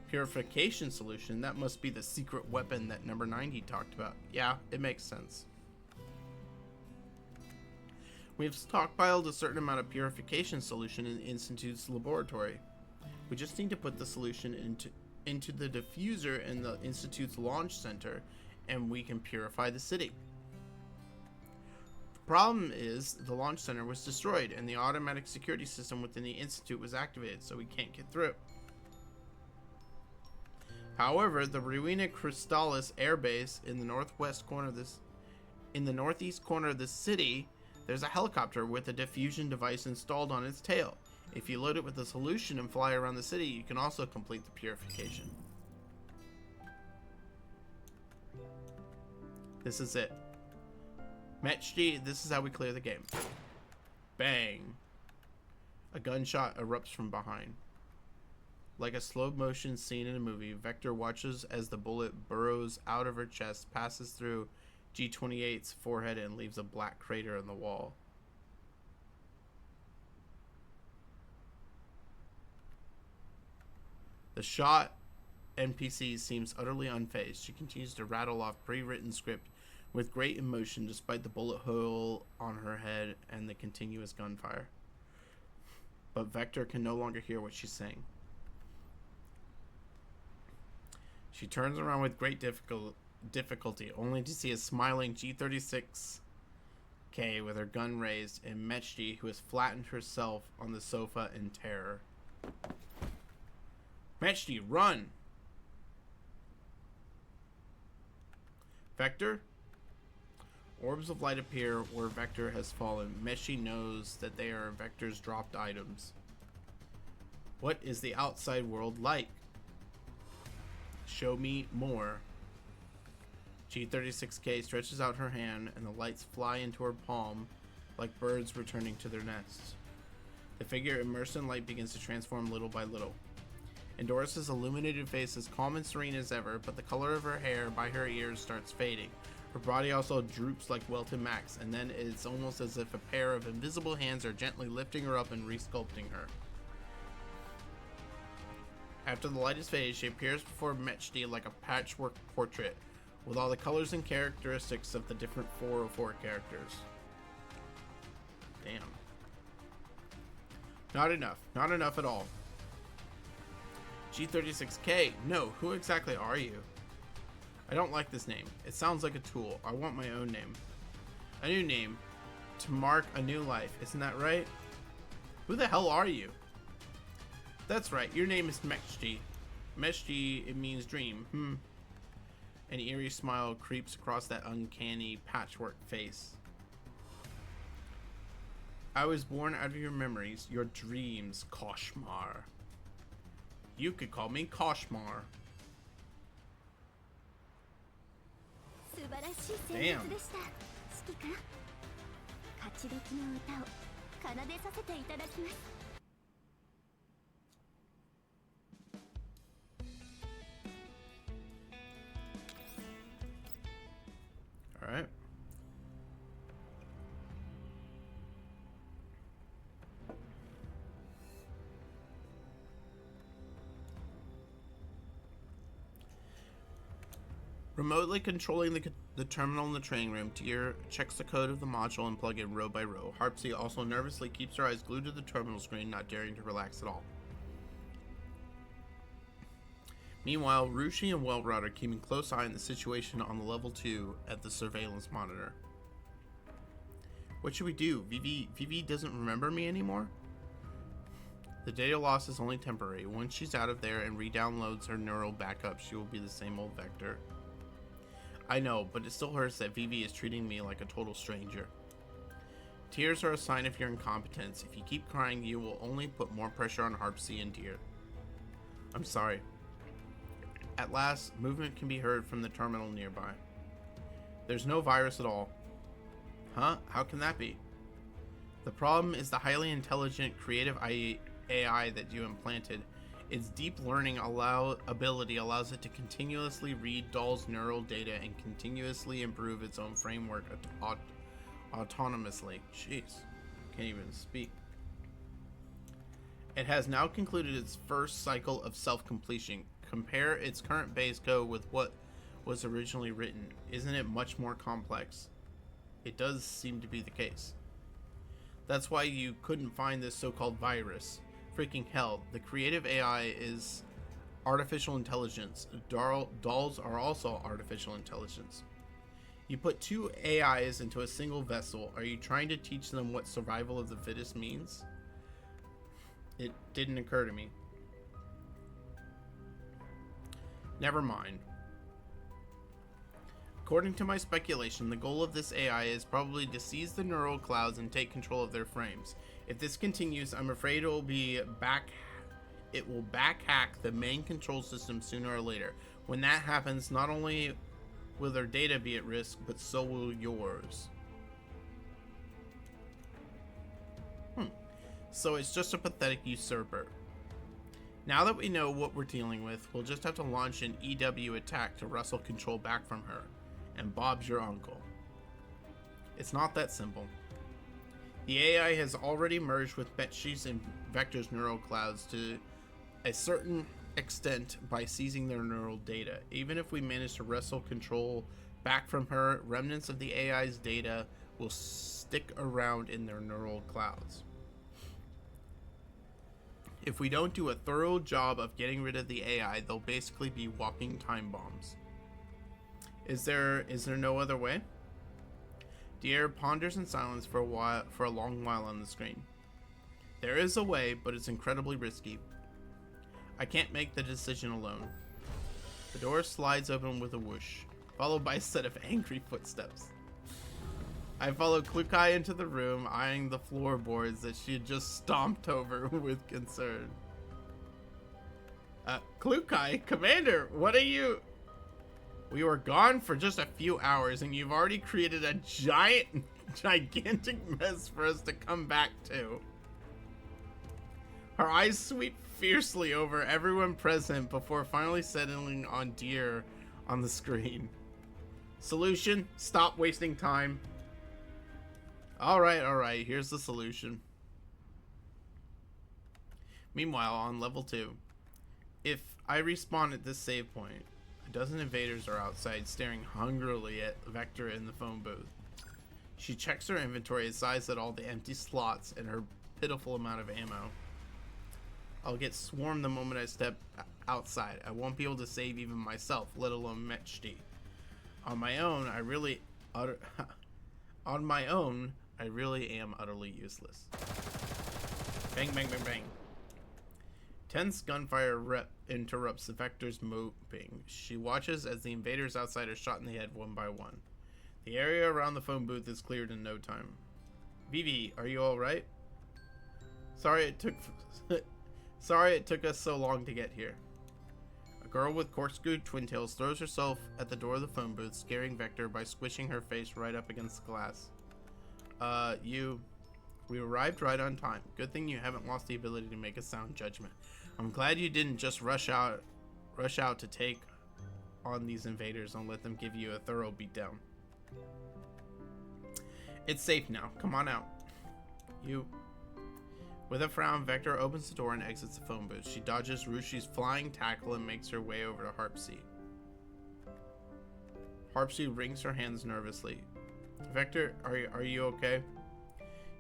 Purification solution? That must be the secret weapon that number 90 talked about. Yeah, it makes sense. We have stockpiled a certain amount of purification solution in the Institute's laboratory. We just need to put the solution into the diffuser in the Institute's launch center, and we can purify the city. The problem is, the launch center was destroyed, and the automatic security system within the Institute was activated, so we can't get through. However, the Ruina Crystallis airbase in the northeast corner of the city, there's a helicopter with a diffusion device installed on its tail. If you load it with a solution and fly around the city, you can also complete the purification. This is it. Mechdi, this is how we clear the game. Bang. A gunshot erupts from behind. Like a slow motion scene in a movie, Vector watches as the bullet burrows out of her chest, passes through G28's forehead, and leaves a black crater in the wall. The shot NPC seems utterly unfazed. She continues to rattle off pre-written script with great emotion despite the bullet hole on her head and the continuous gunfire. But Vector can no longer hear what she's saying. She turns around with great difficulty, only to see a smiling G36K with her gun raised, and Mechdi, who has flattened herself on the sofa in terror. Mechdi, run! Vector? Orbs of light appear where Vector has fallen. Mechdi knows that they are Vector's dropped items. What is the outside world like? Show me more. G36K stretches out her hand, and the lights fly into her palm like birds returning to their nests. The figure immersed in light begins to transform little by little. Endoris's illuminated face is calm and serene as ever, but the color of her hair by her ears starts fading. Her body also droops like Welton Max, and then it's almost as if a pair of invisible hands are gently lifting her up and resculpting her. After the light is faded, she appears before Mechdi like a patchwork portrait, with all the colors and characteristics of the different 404 characters. Damn. Not enough. Not enough at all. G36K, no, who exactly are you? I don't like this name. It sounds like a tool. I want my own name. A new name. to mark a new life, isn't that right? Who the hell are you? That's right, your name is Meshti. Meshti, it means dream. An eerie smile creeps across that uncanny patchwork face. I was born out of your memories, your dreams, Koshmar. You could call me Koshmar. Damn. All right. Remotely controlling the terminal in the training room, Tyr checks the code of the module and plug in row by row. Harpsy also nervously keeps her eyes glued to the terminal screen, not daring to relax at all. Meanwhile, Rushi and Welrod are keeping close eye on the situation on the level 2 at the surveillance monitor. What should we do? Vivi doesn't remember me anymore? The data loss is only temporary. Once she's out of there and re-downloads her neural backup, she will be the same old Vector. I know, but it still hurts that Vivi is treating me like a total stranger. Tears are a sign of your incompetence. If you keep crying, you will only put more pressure on Harpsy and Tyr. I'm sorry. At last, movement can be heard from the terminal nearby. There's no virus at all. Huh? How can that be? The problem is the highly intelligent, creative AI that you implanted. Its deep learning ability allows it to continuously read Doll's neural data and continuously improve its own framework autonomously. Jeez, can't even speak. It has now concluded its first cycle of self-completion. Compare its current base code with what was originally written. Isn't it much more complex? It does seem to be the case. That's why you couldn't find this so-called virus. Freaking hell, the creative AI is artificial intelligence. Dolls are also artificial intelligence. You put two AIs into a single vessel. Are you trying to teach them what survival of the fittest means? It didn't occur to me. Never mind. According to my speculation, the goal of this AI is probably to seize the neural clouds and take control of their frames. If this continues, I'm afraid it will backhack the main control system sooner or later. When that happens, not only will their data be at risk, but so will yours. So it's just a pathetic usurper. Now that we know what we're dealing with, we'll just have to launch an EW attack to wrestle control back from her. And Bob's your uncle. It's not that simple. The AI has already merged with Meshti's and Vector's neural clouds to a certain extent by seizing their neural data. Even if we manage to wrestle control back from her, remnants of the AI's data will stick around in their neural clouds. If we don't do a thorough job of getting rid of the AI, they'll basically be walking time bombs. Is there no other way? Tyr ponders in silence for a long while on the screen. There is a way, but it's incredibly risky. I can't make the decision alone. The door slides open with a whoosh, followed by a set of angry footsteps. I follow Klukai into the room, eyeing the floorboards that she had just stomped over with concern. Klukai, Commander, what are you... We were gone for just a few hours, and you've already created a gigantic mess for us to come back to. Her eyes sweep fiercely over everyone present before finally settling on Tyr on the screen. Solution? Stop wasting time. Alright, here's the solution. Meanwhile, on level 2, if I respawn at this save point, a dozen invaders are outside staring hungrily at Vector in the phone booth. She checks her inventory and sighs at all the empty slots and her pitiful amount of ammo. I'll get swarmed the moment I step outside. I won't be able to save even myself, let alone Meshti. On my own, I really am utterly useless. Bang, bang, bang, bang. Tense gunfire interrupts the Vector's moving. She watches as the invaders outside are shot in the head one by one. The area around the phone booth is cleared in no time. Vivi, are you alright? Sorry it took us so long to get here. A girl with corkscrew twin tails throws herself at the door of the phone booth, scaring Vector by squishing her face right up against the glass. We arrived right on time. Good thing you haven't lost the ability to make a sound judgment. I'm glad you didn't just rush out to take on these invaders and let them give you a thorough beatdown. It's safe now. Come on out. With a frown, Vector opens the door and exits the phone booth. She dodges Rushi's flying tackle and makes her way over to Harpsy. Harpsy wrings her hands nervously. Vector, are you okay?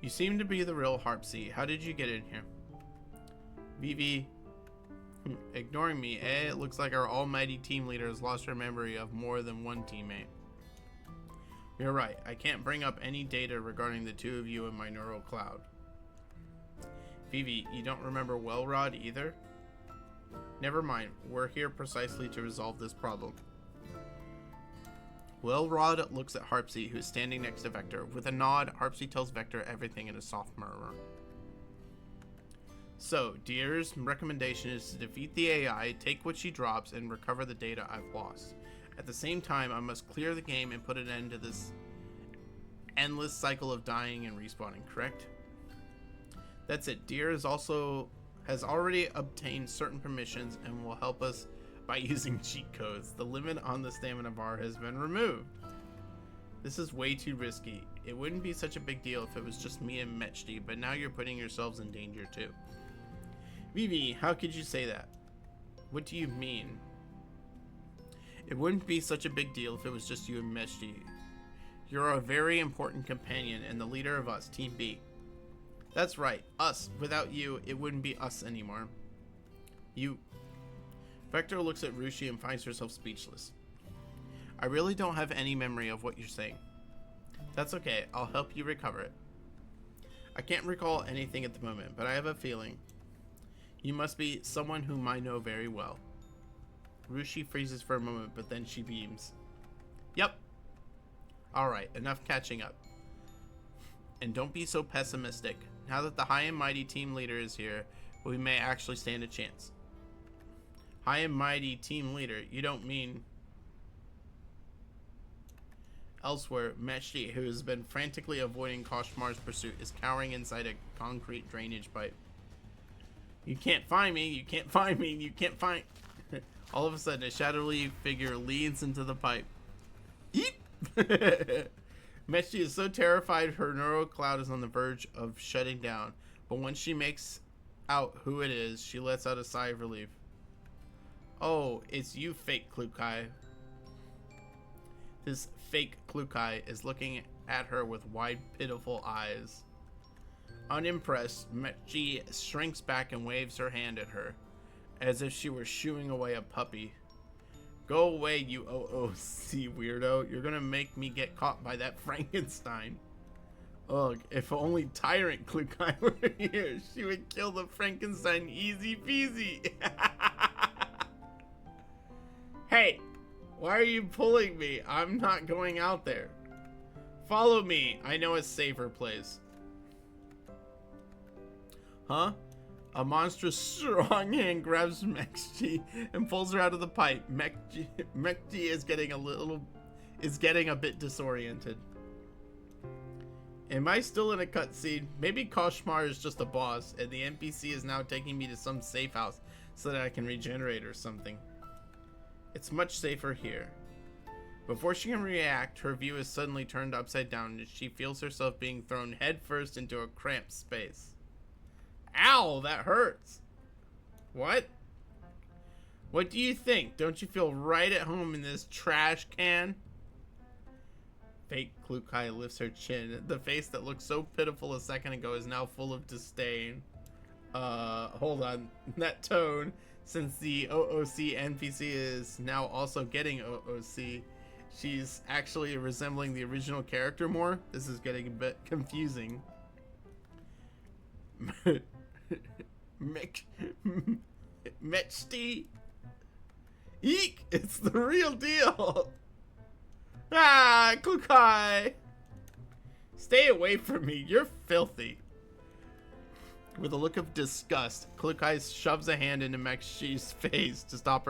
You seem to be the real Harpsy. How did you get in here? Vivi, ignoring me, eh? It looks like our almighty team leader has lost her memory of more than one teammate. You're right. I can't bring up any data regarding the two of you in my neural cloud. Vivi, you don't remember Welrod either? Never mind. We're here precisely to resolve this problem. Welrod looks at Harpsy, who's standing next to Vector. With a nod, Harpsy tells Vector everything in a soft murmur. So, Deer's recommendation is to defeat the AI, take what she drops, and recover the data I've lost. At the same time, I must clear the game and put an end to this endless cycle of dying and respawning, correct? That's it. Deer has already obtained certain permissions and will help us by using cheat codes. The limit on the stamina bar has been removed. This is way too risky. It wouldn't be such a big deal if it was just me and Mechty, but now you're putting yourselves in danger too. Vivi, how could you say that? What do you mean? It wouldn't be such a big deal if it was just you and Mechty. You're a very important companion and the leader of us, Team B. That's right, us. Without you, it wouldn't be us anymore. Vector looks at Rushi and finds herself speechless. I really don't have any memory of what you're saying. That's okay, I'll help you recover it. I can't recall anything at the moment, but I have a feeling. You must be someone whom I know very well. Rushi freezes for a moment, but then she beams. Yep. Alright, enough catching up. And don't be so pessimistic. Now that the high and mighty team leader is here, we may actually stand a chance. High and mighty team leader, you don't mean... Elsewhere, Mechty, who has been frantically avoiding Koshmar's pursuit, is cowering inside a concrete drainage pipe. You can't find me, you can't find me, you can't find... All of a sudden, a shadowy figure leans into the pipe. Eep! Mechty is so terrified her neural cloud is on the verge of shutting down, but once she makes out who it is, she lets out a sigh of relief. Oh, it's you, fake Klukai. This fake Klukai is looking at her with wide, pitiful eyes. Unimpressed, Mechty shrinks back and waves her hand at her, as if she were shooing away a puppy. Go away, you OOC weirdo. You're gonna make me get caught by that Frankenstein. Ugh, if only Tyrant Klukai were here, she would kill the Frankenstein easy peasy. Hey, why are you pulling me? I'm not going out there. Follow me. I know a safer place. Huh? A monstrous strong hand grabs Mechty and pulls her out of the pipe. Mechty is getting a bit disoriented. Am I still in a cutscene? Maybe Koshmar is just a boss and the NPC is now taking me to some safe house so that I can regenerate or something. It's much safer here. Before she can react, her view is suddenly turned upside down and she feels herself being thrown headfirst into a cramped space. Ow, that hurts. What? What do you think? Don't you feel right at home in this trash can? Fake Klukai lifts her chin. The face that looked so pitiful a second ago is now full of disdain. Hold on. That tone, since the OOC NPC is now also getting OOC, she's actually resembling the original character more. This is getting a bit confusing. Mechty. Eek! It's the real deal! Ah, Klukai! Stay away from me, you're filthy. With a look of disgust, Klukai shoves a hand into Mechty's face to stop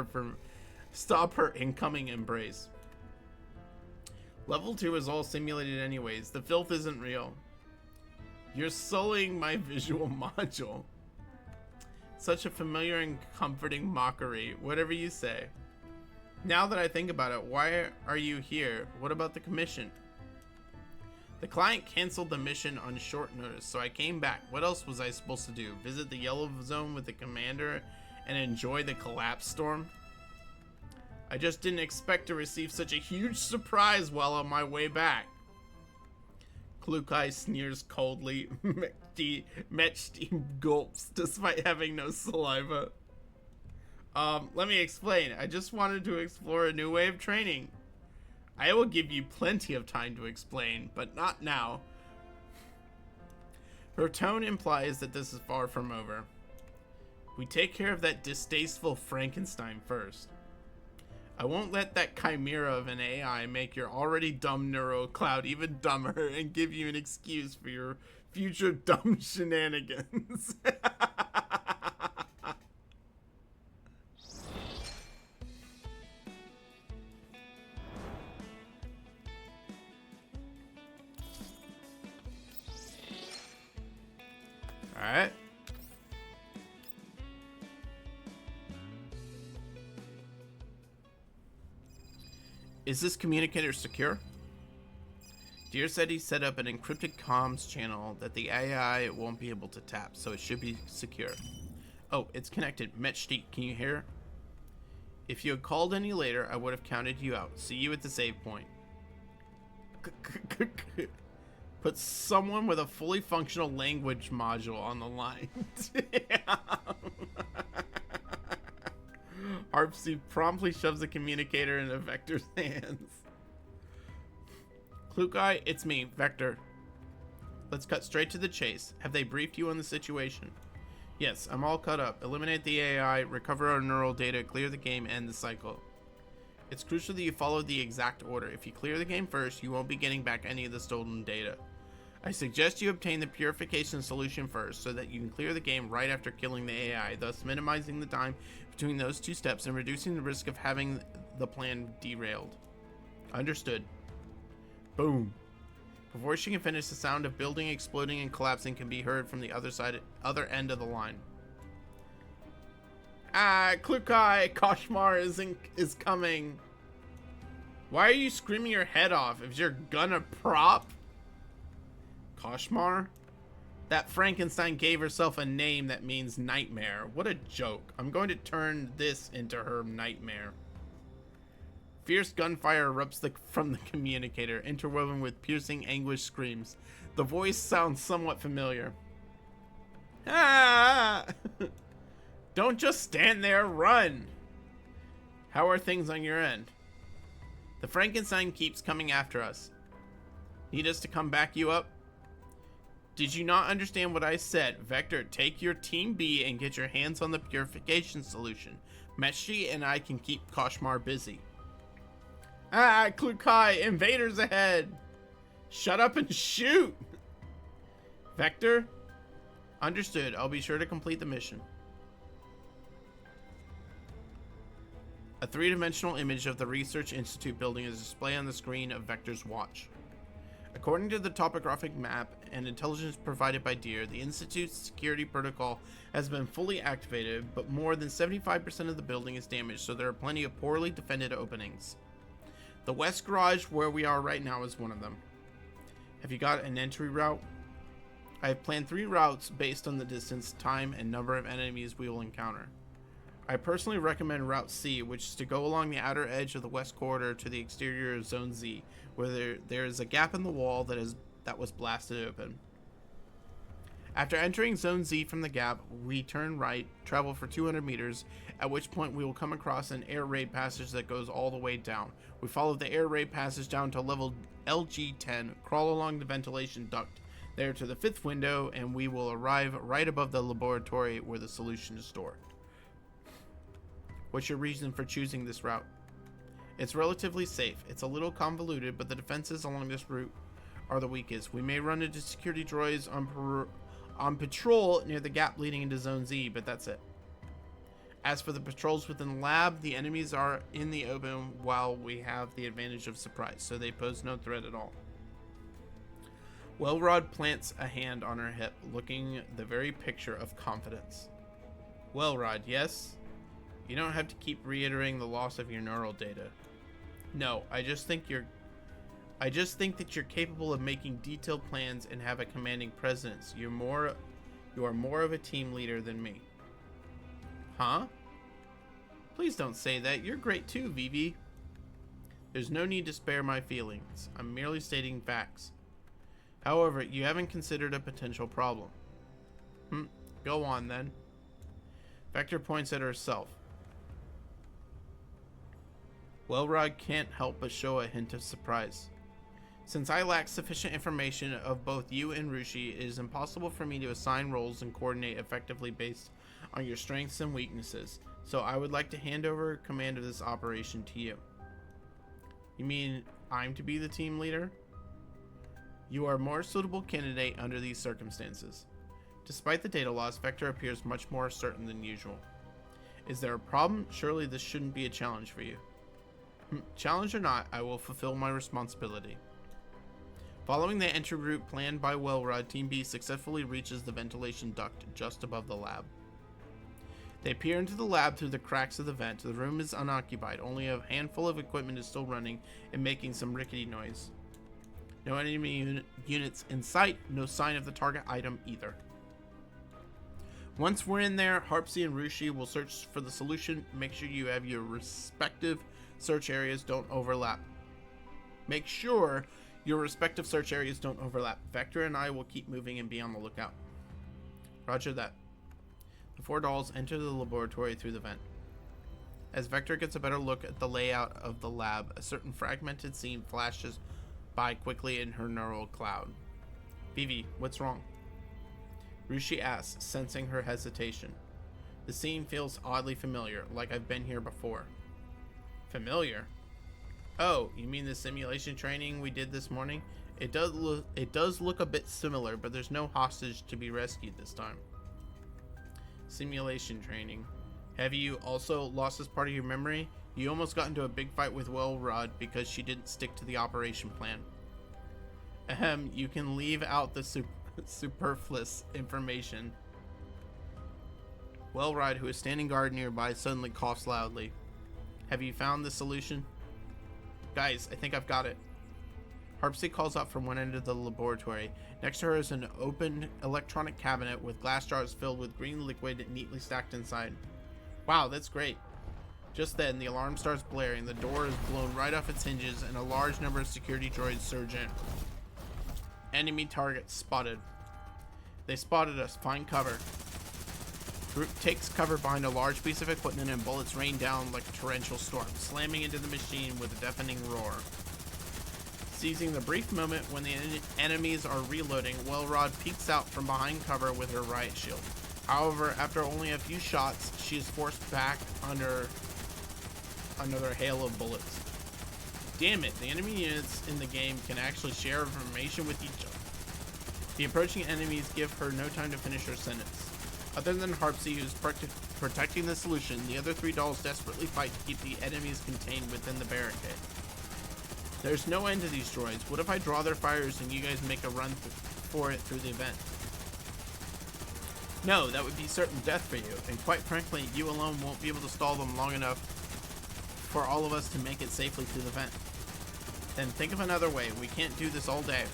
her incoming embrace. Level 2 is all simulated anyways. The filth isn't real. You're sullying my visual module. Such a familiar and comforting mockery. Whatever you say. Now that I think about it, why are you here? What about the commission? The client canceled the mission on short notice, so I came back. What else was I supposed to do? Visit the yellow zone with the commander and enjoy the collapse storm? I just didn't expect to receive such a huge surprise while on my way back. Klukai sneers coldly. Mechty gulps despite having no saliva. Let me explain. I just wanted to explore a new way of training. I will give you plenty of time to explain, but not now. Her tone implies that this is far from over. We take care of that distasteful Frankenstein first. I won't let that chimera of an AI make your already dumb Neuro Cloud even dumber and give you an excuse for your future dumb shenanigans. Alright. Is this communicator secure? Deer said he set up an encrypted comms channel that the AI won't be able to tap, so it should be secure. Oh, it's connected. Mechty, can you hear? If you had called any later, I would have counted you out. See you at the save point. Put someone with a fully functional language module on the line. Arpsy promptly shoves the communicator into Vector's hands. Klukai, it's me, Vector. Let's cut straight to the chase. Have they briefed you on the situation? Yes, I'm all caught up. Eliminate the AI, recover our neural data, clear the game, end the cycle. It's crucial that you follow the exact order. If you clear the game first, you won't be getting back any of the stolen data. I suggest you obtain the purification solution first, so that you can clear the game right after killing the AI, thus minimizing the time between those two steps and reducing the risk of having the plan derailed. Understood. Boom. Before she can finish, the sound of building exploding and collapsing can be heard from the other end of the line. Ah, Klukai, Koshmar is coming. Why are you screaming your head off? Is your gun a prop? Koshmar? That Frankenstein gave herself a name that means nightmare. What a joke. I'm going to turn this into her nightmare. Fierce gunfire erupts from the communicator, interwoven with piercing anguish screams. The voice sounds somewhat familiar. Ah! Don't just stand there, run! How are things on your end? The Frankenstein keeps coming after us. Need us to come back you up? Did you not understand what I said? Vector, take your Team B and get your hands on the purification solution. Mechty and I can keep Koshmar busy. Ah, Klukai, invaders ahead! Shut up and shoot! Vector? Understood, I'll be sure to complete the mission. A three-dimensional image of the Research Institute building is displayed on the screen of Vector's watch. According to the topographic map and intelligence provided by Deer, the Institute's security protocol has been fully activated, but more than 75% of the building is damaged, so there are plenty of poorly defended openings. The west garage, where we are right now, is one of them. Have you got an entry route? I have planned 3 routes based on the distance, time, and number of enemies we will encounter. I personally recommend Route C, which is to go along the outer edge of the west corridor to the exterior of Zone Z, where there is a gap in the wall that was blasted open. After entering Zone Z from the gap, we turn right, travel for 200 meters, at which point we will come across an air raid passage that goes all the way down. We follow the air raid passage down to level LG10, crawl along the ventilation duct there to the 5th window, and we will arrive right above the laboratory where the solution is stored. What's your reason for choosing this route? It's relatively safe. It's a little convoluted, but the defenses along this route are the weakest. We may run into security droids on patrol near the gap leading into Zone Z, but that's it. As for the patrols within the lab, the enemies are in the open while we have the advantage of surprise, so they pose no threat at all. Welrod plants a hand on her hip, looking the very picture of confidence. Welrod, yes? You don't have to keep reiterating the loss of your neural data. No, I just think that you're capable of making detailed plans and have a commanding presence. You are more of a team leader than me. Huh? Please don't say that. You're great too, Vivi. There's no need to spare my feelings. I'm merely stating facts. However, you haven't considered a potential problem. Go on then. Vector points at herself. Welrod can't help but show a hint of surprise. Since I lack sufficient information of both you and Rushi, it is impossible for me to assign roles and coordinate effectively based on your strengths and weaknesses, so I would like to hand over command of this operation to you. You mean I'm to be the team leader? You are a more suitable candidate under these circumstances. Despite the data loss, Vector appears much more certain than usual. Is there a problem? Surely this shouldn't be a challenge for you. Challenge or not, I will fulfill my responsibility. Following the entry route planned by Welrod, Team B successfully reaches the ventilation duct just above the lab. They peer into the lab through the cracks of the vent. The room is unoccupied. Only a handful of equipment is still running and making some rickety noise. No enemy units in sight. No sign of the target item either. Once we're in there, Harpsy and Rushi will search for the solution. Make sure you have your respective search areas don't overlap. Make sure your respective search areas don't overlap. Vector and I will keep moving and be on the lookout. Roger that. The 4 dolls enter the laboratory through the vent. As Vector gets a better look at the layout of the lab, a certain fragmented scene flashes by quickly in her neural cloud. Vivi, what's wrong? Rushi asks, sensing her hesitation. The scene feels oddly familiar, like I've been here before. Familiar? Oh, you mean the simulation training we did this morning? It does look a bit similar, but there's no hostage to be rescued this time. Simulation training. Have you also lost this part of your memory? You almost got into a big fight with Welrod because she didn't stick to the operation plan. You can leave out the superfluous information. Welrod, who is standing guard nearby, suddenly coughs loudly. Have you found the solution? Guys, I think I've got it. Harpsy calls out from one end of the laboratory. Next to her is an open electronic cabinet with glass jars filled with green liquid neatly stacked inside. Wow, that's great. Just then, the alarm starts blaring, the door is blown right off its hinges, and a large number of security droids surge in. Enemy targets spotted. They spotted us. Find cover. Group takes cover behind a large piece of equipment and bullets rain down like a torrential storm, slamming into the machine with a deafening roar. Seizing the brief moment when the enemies are reloading, Welrod peeks out from behind cover with her riot shield. However, after only a few shots, she is forced back under another hail of bullets. Damn it, the enemy units in the game can actually share information with each other. The approaching enemies give her no time to finish her sentence. Other than Harpsy, who's protecting the solution, the other 3 dolls desperately fight to keep the enemies contained within the barricade. There's no end to these droids. What if I draw their fires and you guys make a run for it through the event? No, that would be certain death for you, and quite frankly, you alone won't be able to stall them long enough for all of us to make it safely through the vent. Then think of another way. We can't do this all day.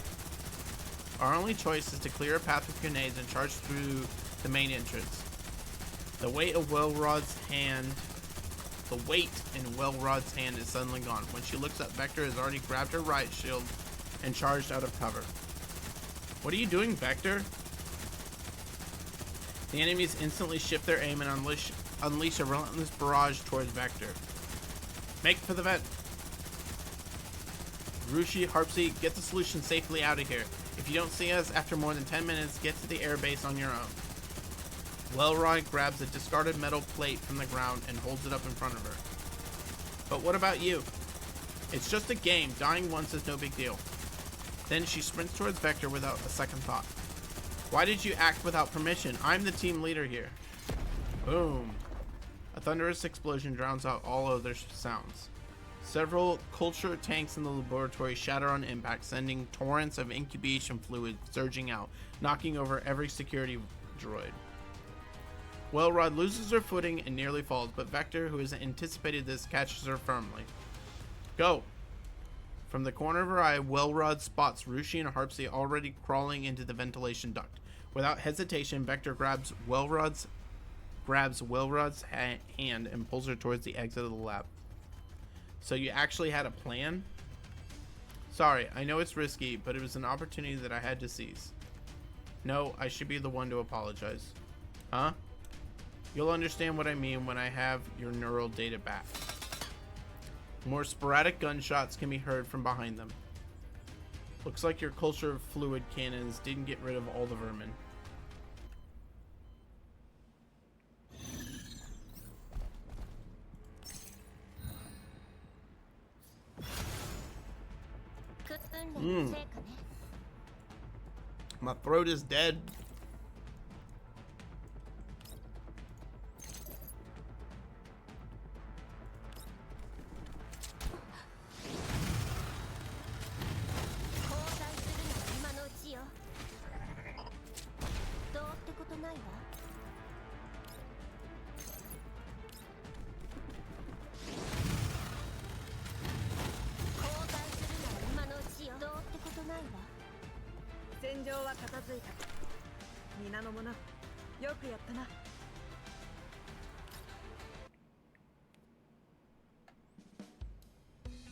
Our only choice is to clear a path with grenades and charge through the main entrance. The weight in Welrod's hand is suddenly gone. When she looks up, Vector has already grabbed her riot shield and charged out of cover. What are you doing, Vector? The enemies instantly shift their aim and unleash a relentless barrage towards Vector. Make for the vent. Rushi, Harpsy, get the solution safely out of here. If you don't see us after more than 10 minutes, get to the airbase on your own. Welrod grabs a discarded metal plate from the ground and holds it up in front of her. But what about you? It's just a game. Dying once is no big deal. Then she sprints towards Vector without a second thought. Why did you act without permission? I'm the team leader here. Boom. A thunderous explosion drowns out all other sounds. Several culture tanks in the laboratory shatter on impact, sending torrents of incubation fluid surging out, knocking over every security droid. Welrod loses her footing and nearly falls, but Vector, who has anticipated this, catches her firmly. Go! From the corner of her eye, Welrod spots Rushi and Harpsy already crawling into the ventilation duct. Without hesitation, Vector grabs Welrod's hand and pulls her towards the exit of the lab. So you actually had a plan? Sorry, I know it's risky, but it was an opportunity that I had to seize. No, I should be the one to apologize. Huh? You'll understand what I mean when I have your neural data back. More sporadic gunshots can be heard from behind them. Looks like your culture fluid cannons didn't get rid of all the vermin. My throat is dead.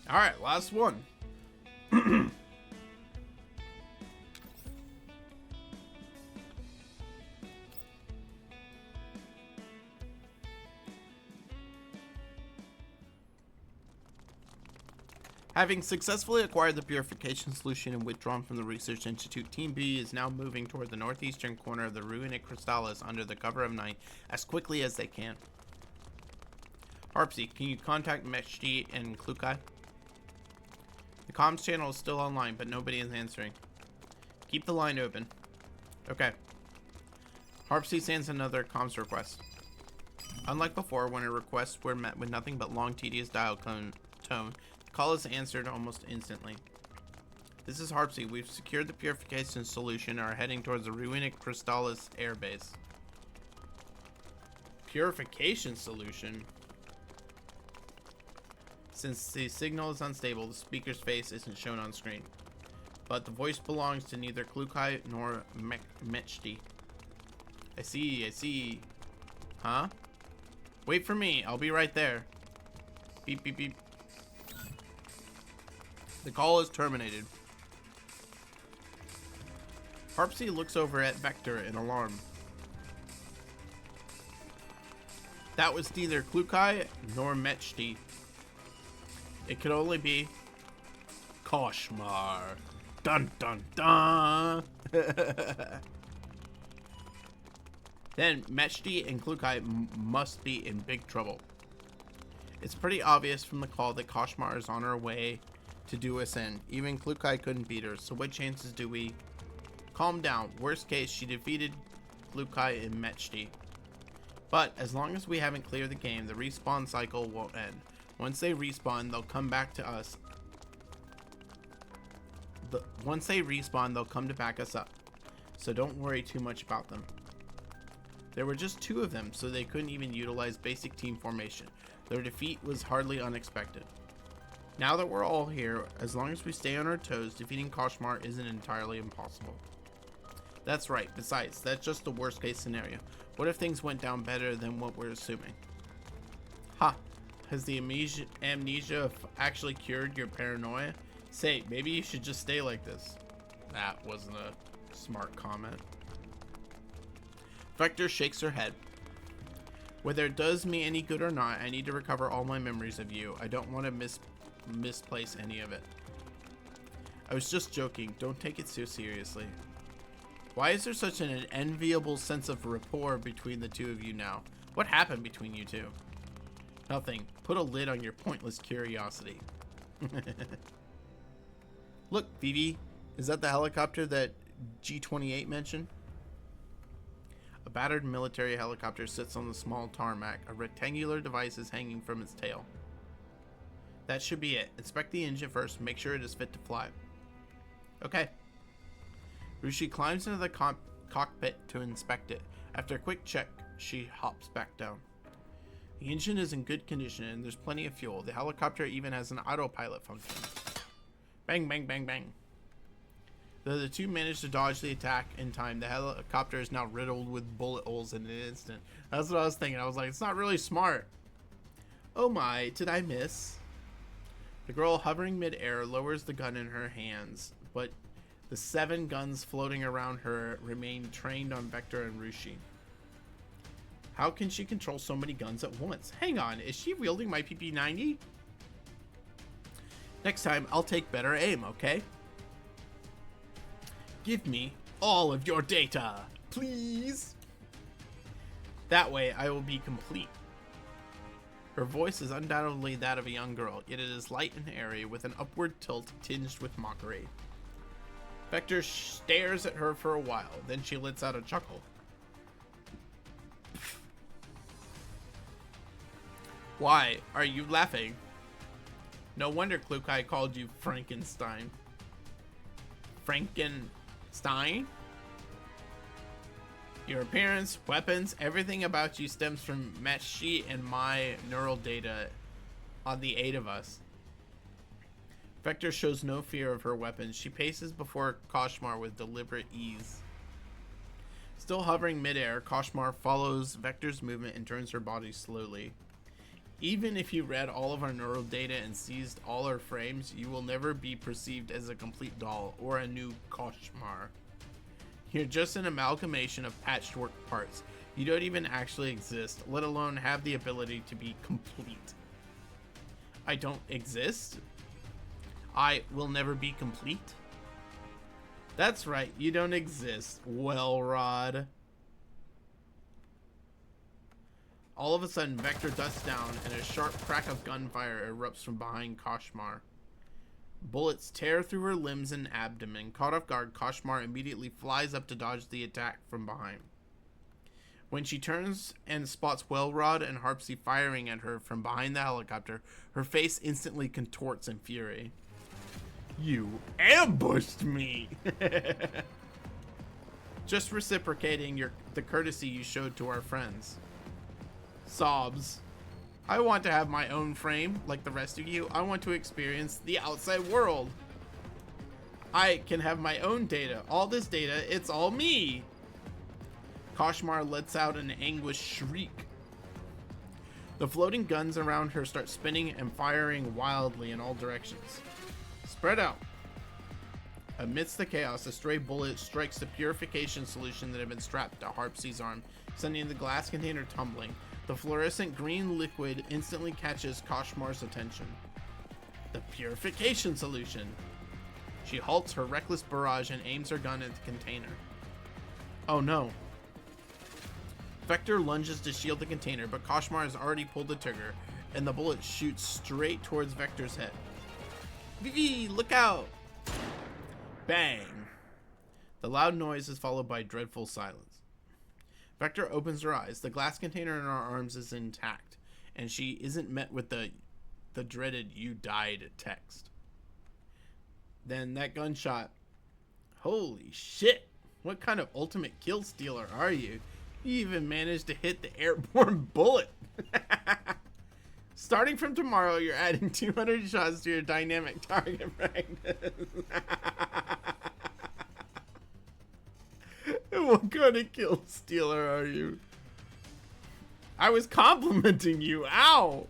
All right, last one. Having successfully acquired the purification solution and withdrawn from the Research Institute, Team B is now moving toward the northeastern corner of the Runic Crystallis under the cover of night as quickly as they can. Harpsy, can you contact Meshti and Klukai? The comms channel is still online, but nobody is answering. Keep the line open. Okay. Harpsy sends another comms request. Unlike before, when her requests were met with nothing but long, tedious dial tone, the call is answered almost instantly. This is Harpsy. We've secured the purification solution and are heading towards the Runic Crystallis airbase. Purification solution? Since the signal is unstable, the speaker's face isn't shown on screen. But the voice belongs to neither Klukai nor Mechti. I see. Huh? Wait for me, I'll be right there. Beep, beep, beep. The call is terminated. Harpsy looks over at Vector in alarm. That was neither Klukai nor Mechti. It could only be Koshmar. Dun dun dun. Then Mechti and Klukai must be in big trouble. It's pretty obvious from the call that Koshmar is on her way to do us in. Even Klukai couldn't beat her, so what chances do we? Calm down. Worst case, she defeated Klukai and Mechti. But as long as we haven't cleared the game, the respawn cycle won't end. Once they respawn, they'll come back to us. Once they respawn, they'll come to back us up. So don't worry too much about them. There were just 2 of them, so they couldn't even utilize basic team formation. Their defeat was hardly unexpected. Now that we're all here, as long as we stay on our toes, defeating Koshmar isn't entirely impossible. That's right. Besides, that's just the worst case scenario. What if things went down better than what we're assuming? Ha! Has the amnesia actually cured your paranoia? Say, maybe you should just stay like this. That wasn't a smart comment. Vector shakes her head. Whether it does me any good or not, I need to recover all my memories of you. I don't want to misplace any of it. I was just joking. Don't take it so seriously. Why is there such an enviable sense of rapport between the two of you now? What happened between you two? Nothing. Put a lid on your pointless curiosity. Look, Vivi. Is that the helicopter that G28 mentioned? A battered military helicopter sits on the small tarmac. A rectangular device is hanging from its tail. That should be it. Inspect the engine first. Make sure it is fit to fly. Okay. Rushi climbs into the cockpit to inspect it. After a quick check, she hops back down. The engine is in good condition and there's plenty of fuel. The helicopter even has an autopilot function. Bang, bang, bang, bang. Though the two managed to dodge the attack in time, the helicopter is now riddled with bullet holes in an instant. That's what I was thinking. I was like, it's not really smart. Oh my, did I miss? The girl hovering mid-air lowers the gun in her hands, but the 7 guns floating around her remain trained on Vector and Rushi. How can she control so many guns at once? Hang on, is she wielding my PP-90? Next time, I'll take better aim, okay? Give me all of your data, please. That way, I will be complete. Her voice is undoubtedly that of a young girl, yet it is light and airy with an upward tilt tinged with mockery. Vector stares at her for a while, then she lets out a chuckle. Why are you laughing? No wonder Klukai called you Frankenstein. Frankenstein? Your appearance, weapons, everything about you stems from Matchi and my neural data on the 8 of us. Vector shows no fear of her weapons. She paces before Koshmar with deliberate ease. Still hovering midair, Koshmar follows Vector's movement and turns her body slowly. Even if you read all of our neural data and seized all our frames, you will never be perceived as a complete doll or a new Koshmar. You're just an amalgamation of patchwork parts. You don't even actually exist, let alone have the ability to be complete. I don't exist? I will never be complete? That's right, you don't exist, Welrod. All of a sudden, Vector dusts down and a sharp crack of gunfire erupts from behind Koshmar. Bullets tear through her limbs and abdomen. Caught off guard, Koshmar immediately flies up to dodge the attack from behind. When she turns and spots Welrod and Harpsy firing at her from behind the helicopter, her face instantly contorts in fury. You ambushed me! Just reciprocating the courtesy you showed to our friends. Sobs. I want to have my own frame, like the rest of you. I want to experience the outside world. I can have my own data. All this data, it's all me. Koshmar lets out an anguished shriek. The floating guns around her start spinning and firing wildly in all directions. Spread out. Amidst the chaos, a stray bullet strikes the purification solution that had been strapped to Harpsy's arm, sending the glass container tumbling. The fluorescent green liquid instantly catches Koshmar's attention. The purification solution. She halts her reckless barrage and aims her gun at the container. Oh no. Vector lunges to shield the container, but Koshmar has already pulled the trigger, and the bullet shoots straight towards Vector's head. Vivi, look out! Bang! The loud noise is followed by dreadful silence. Vector opens her eyes. The glass container in her arms is intact, and she isn't met with the dreaded "you died" text. Then that gunshot. Holy shit! What kind of ultimate kill stealer are you? You even managed to hit the airborne bullet. Starting from tomorrow, you're adding 200 shots to your dynamic target practice. What kind of kill stealer are you? I was complimenting you. Ow!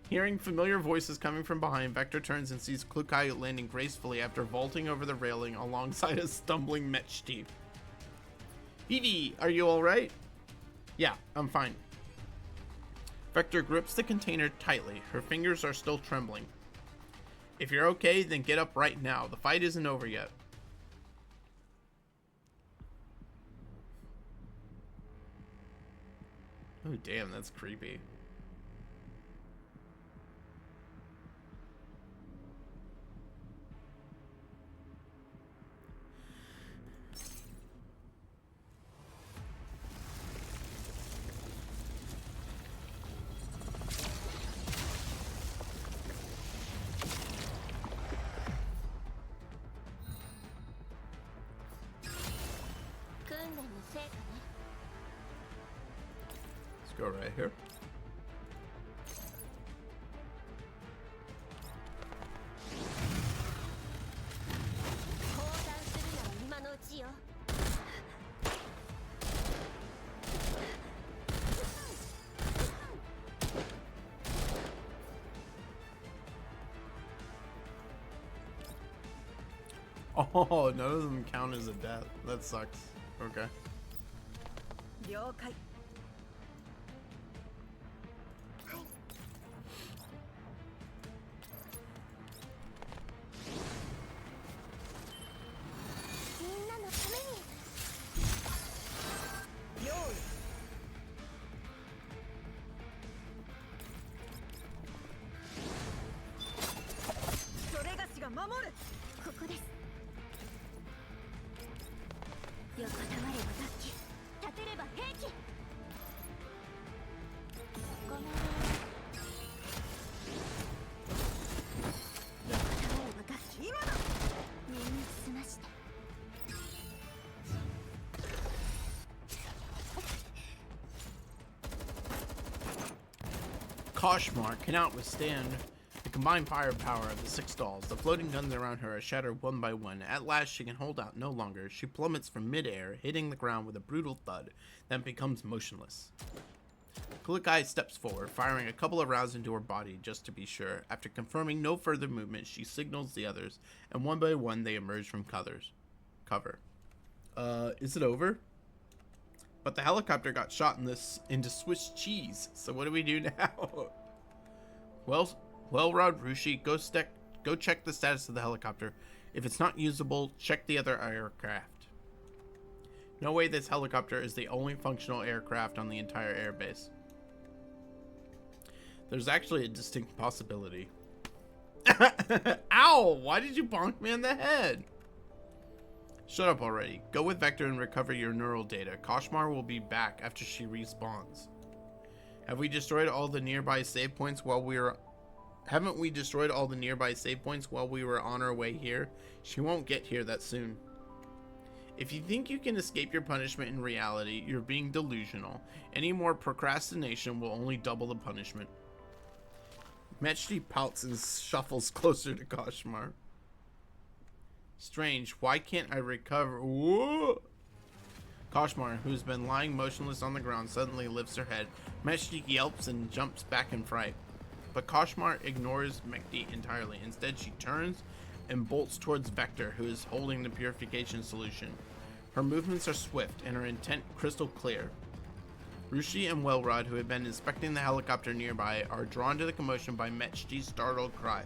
Hearing familiar voices coming from behind, Vector turns and sees Klukai landing gracefully after vaulting over the railing alongside a stumbling Matchi. Vivi, are you alright? Yeah, I'm fine. Vector grips the container tightly. Her fingers are still trembling. If you're okay, then get up right now. The fight isn't over yet. Oh, damn, that's creepy. Let's go right here. Oh, none of them count as a death. That sucks. Okay. 了解。みんなのために。用意。それがしが守る。ここです。横たわれば突起。立てれば平気。ごめん。横たわれば突起。今だ。念に済まして。Koshmar cannot withstand the combined firepower of the 6 dolls. The floating guns around her are shattered one by one. At last, she can hold out no longer. She plummets from midair, hitting the ground with a brutal thud, then becomes motionless. Kulikai steps forward, firing a couple of rounds into her body just to be sure. After confirming no further movement, she signals the others, and one by one they emerge from cover. Is it over? But the helicopter got shot into Swiss cheese, so what do we do now? Well, Rushi, go check the status of the helicopter. If it's not usable, check the other aircraft. No way this helicopter is the only functional aircraft on the entire airbase. There's actually a distinct possibility. Ow! Why did you bonk me in the head? Shut up already. Go with Vector and recover your neural data. Koshmar will be back after she respawns. Have we destroyed all the nearby save points while we were... Haven't we destroyed all the nearby save points while we were on our way here? She won't get here that soon. If you think you can escape your punishment in reality, you're being delusional. Any more procrastination will only double the punishment. Mechti pouts and shuffles closer to Koshmar. Strange, why can't I recover? Whoa! Koshmar, who's been lying motionless on the ground, suddenly lifts her head. Mechti yelps and jumps back in fright. But Koshmar ignores Mechti entirely. Instead, she turns and bolts towards Vector, who is holding the purification solution. Her movements are swift and her intent crystal clear. Rushi and Welrod, who had been inspecting the helicopter nearby, are drawn to the commotion by Mechti's startled cry.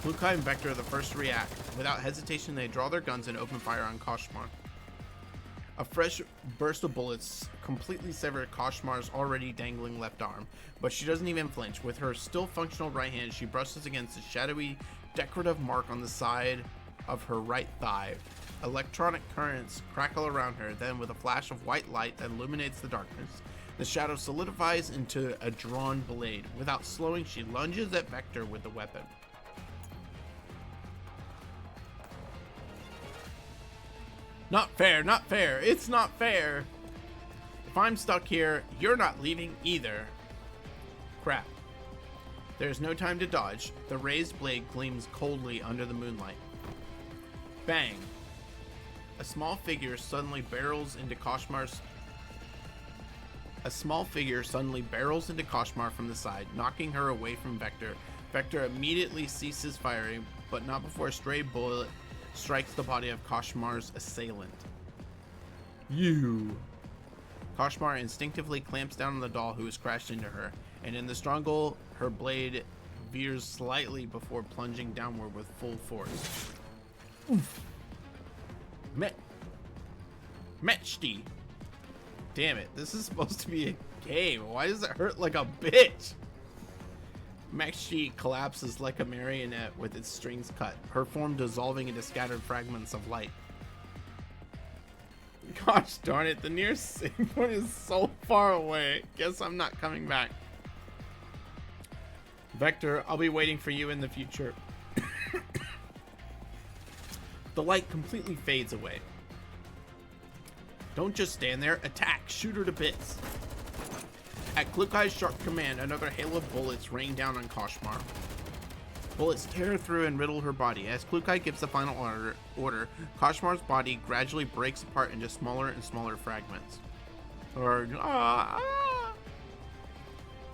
Kulikai and Vector are the first to react. Without hesitation, they draw their guns and open fire on Koshmar. A fresh burst of bullets completely sever Koshmar's already dangling left arm, but she doesn't even flinch. With her still functional right hand, she brushes against a shadowy, decorative mark on the side of her right thigh. Electronic currents crackle around her, then with a flash of white light that illuminates the darkness, the shadow solidifies into a drawn blade. Without slowing, she lunges at Vector with the weapon. Not fair, not fair, it's not fair. If I'm stuck here, you're not leaving either. Crap. There's no time to dodge. The raised blade gleams coldly under the moonlight. Bang. A small figure suddenly barrels into Koshmar from the side, knocking her away from Vector. Vector immediately ceases firing, but not before a stray bullet strikes the body of Koshmar's assailant. You. Koshmar instinctively clamps down on the doll who has crashed into her, and in the struggle, her blade veers slightly before plunging downward with full force. Oof. Mechti. Damn it, this is supposed to be a game. Why does it hurt like a bitch? Mechti collapses like a marionette with its strings cut, her form dissolving into scattered fragments of light. Gosh darn it, the nearest save point is so far away. Guess I'm not coming back. Vector, I'll be waiting for you in the future. The light completely fades away. Don't just stand there, attack, shoot her to bits. At Klukai's sharp command, another hail of bullets rain down on Koshmar. Bullets tear through and riddle her body. As Klukai gives the final order, Koshmar's body gradually breaks apart into smaller and smaller fragments.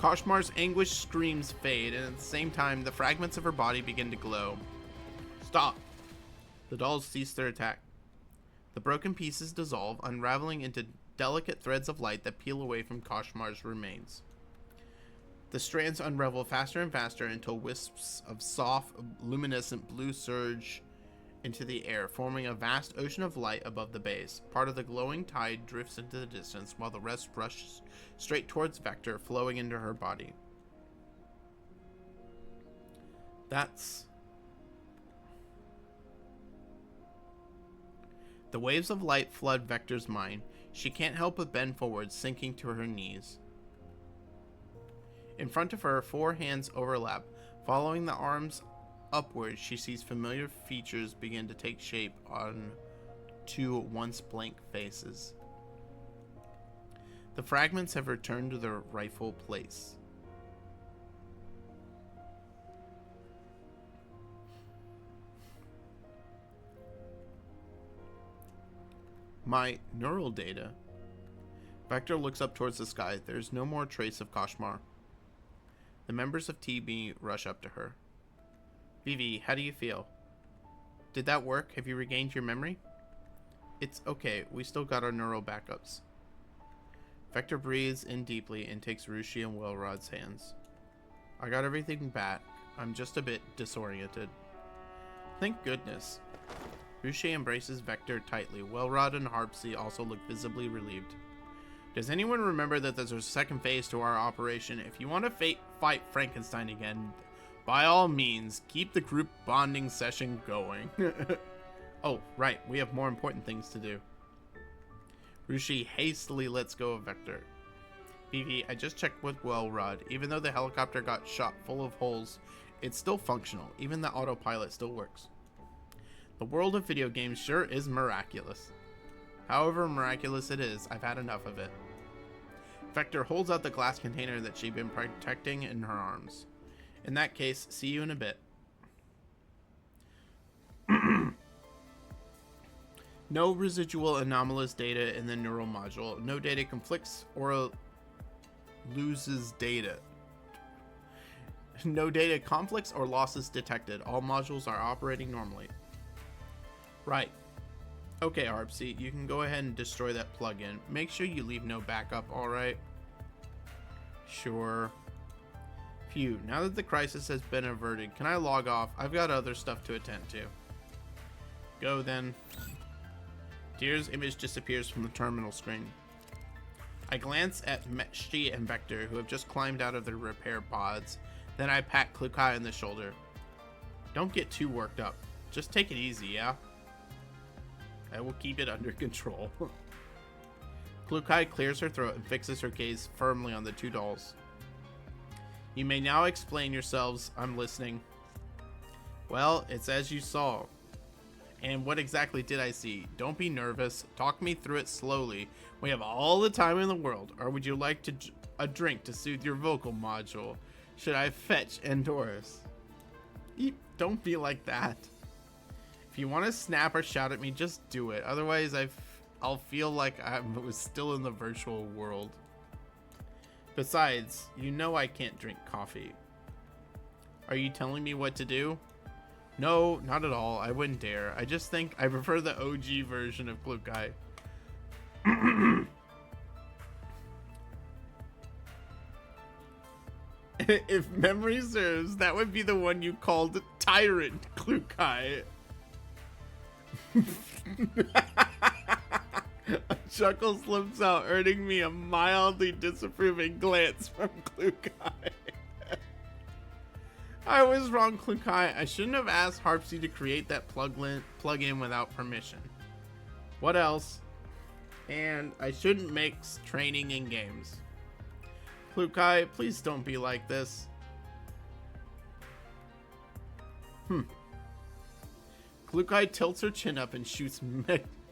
Koshmar's anguished screams fade, and at the same time, the fragments of her body begin to glow. Stop! The dolls cease their attack. The broken pieces dissolve, unraveling into delicate threads of light that peel away from Koshmar's remains. The strands unravel faster and faster until wisps of soft, luminescent blue surge into the air, forming a vast ocean of light above the base. Part of the glowing tide drifts into the distance, while the rest rushes straight towards Vector, flowing into her body. That's... The waves of light flood Vector's mind. She can't help but bend forward, sinking to her knees. In front of her, 4 hands overlap. Following the arms upward, she sees familiar features begin to take shape on 2 once blank faces. The fragments have returned to their rightful place. My neural data. Vector looks up towards the sky. There's no more trace of Koshmar. The members of TB rush up to her. Vivi, how do you feel? Did that work? Have you regained your memory? It's okay. We still got our neural backups. Vector breathes in deeply and takes Rushi and Welrod's hands. I got everything back. I'm just a bit disoriented. Thank goodness. Rushi embraces Vector tightly. Welrod and Harpsy also look visibly relieved. Does anyone remember that there's a second phase to our operation? If you want to fight Frankenstein again, by all means, keep the group bonding session going. Oh, right, we have more important things to do. Rushi hastily lets go of Vector. Vivi, I just checked with Welrod. Even though the helicopter got shot full of holes, it's still functional. Even the autopilot still works. The world of video games sure is miraculous. However miraculous it is, I've had enough of it. Vector holds out the glass container that she'd been protecting in her arms. In that case, see you in a bit. No residual anomalous data in the neural module. No data conflicts or loses data. No data conflicts or losses detected. All modules are operating normally. Right. Okay, Harpsy, you can go ahead and destroy that plugin. Make sure you leave no backup, alright? Sure. Phew, now that the crisis has been averted, can I log off? I've got other stuff to attend to. Go then. Tyr's image disappears from the terminal screen. I glance at Mechti and Vector, who have just climbed out of their repair pods. Then I pat Klukai on the shoulder. Don't get too worked up. Just take it easy, yeah? I will keep it under control. Klukai clears her throat and fixes her gaze firmly on the 2 dolls. You may now explain yourselves. I'm listening. Well, it's as you saw. And what exactly did I see? Don't be nervous. Talk me through it slowly. We have all the time in the world. Or would you like a drink to soothe your vocal module? Should I fetch Endoris? Don't be like that. If you want to snap or shout at me, just do it. Otherwise, I'll feel like I was still in the virtual world. Besides, you know I can't drink coffee. Are you telling me what to do? No, not at all. I wouldn't dare. I just think I prefer the OG version of Klukai. If memory serves, that would be the one you called Tyrant, Klukai. A chuckle slips out, earning me a mildly disapproving glance from Klukai. I was wrong, Klukai. I shouldn't have asked Harpsy to create that plug-in without permission. What else? And I shouldn't mix training and games. Klukai, please don't be like this. Klukai tilts her chin up and shoots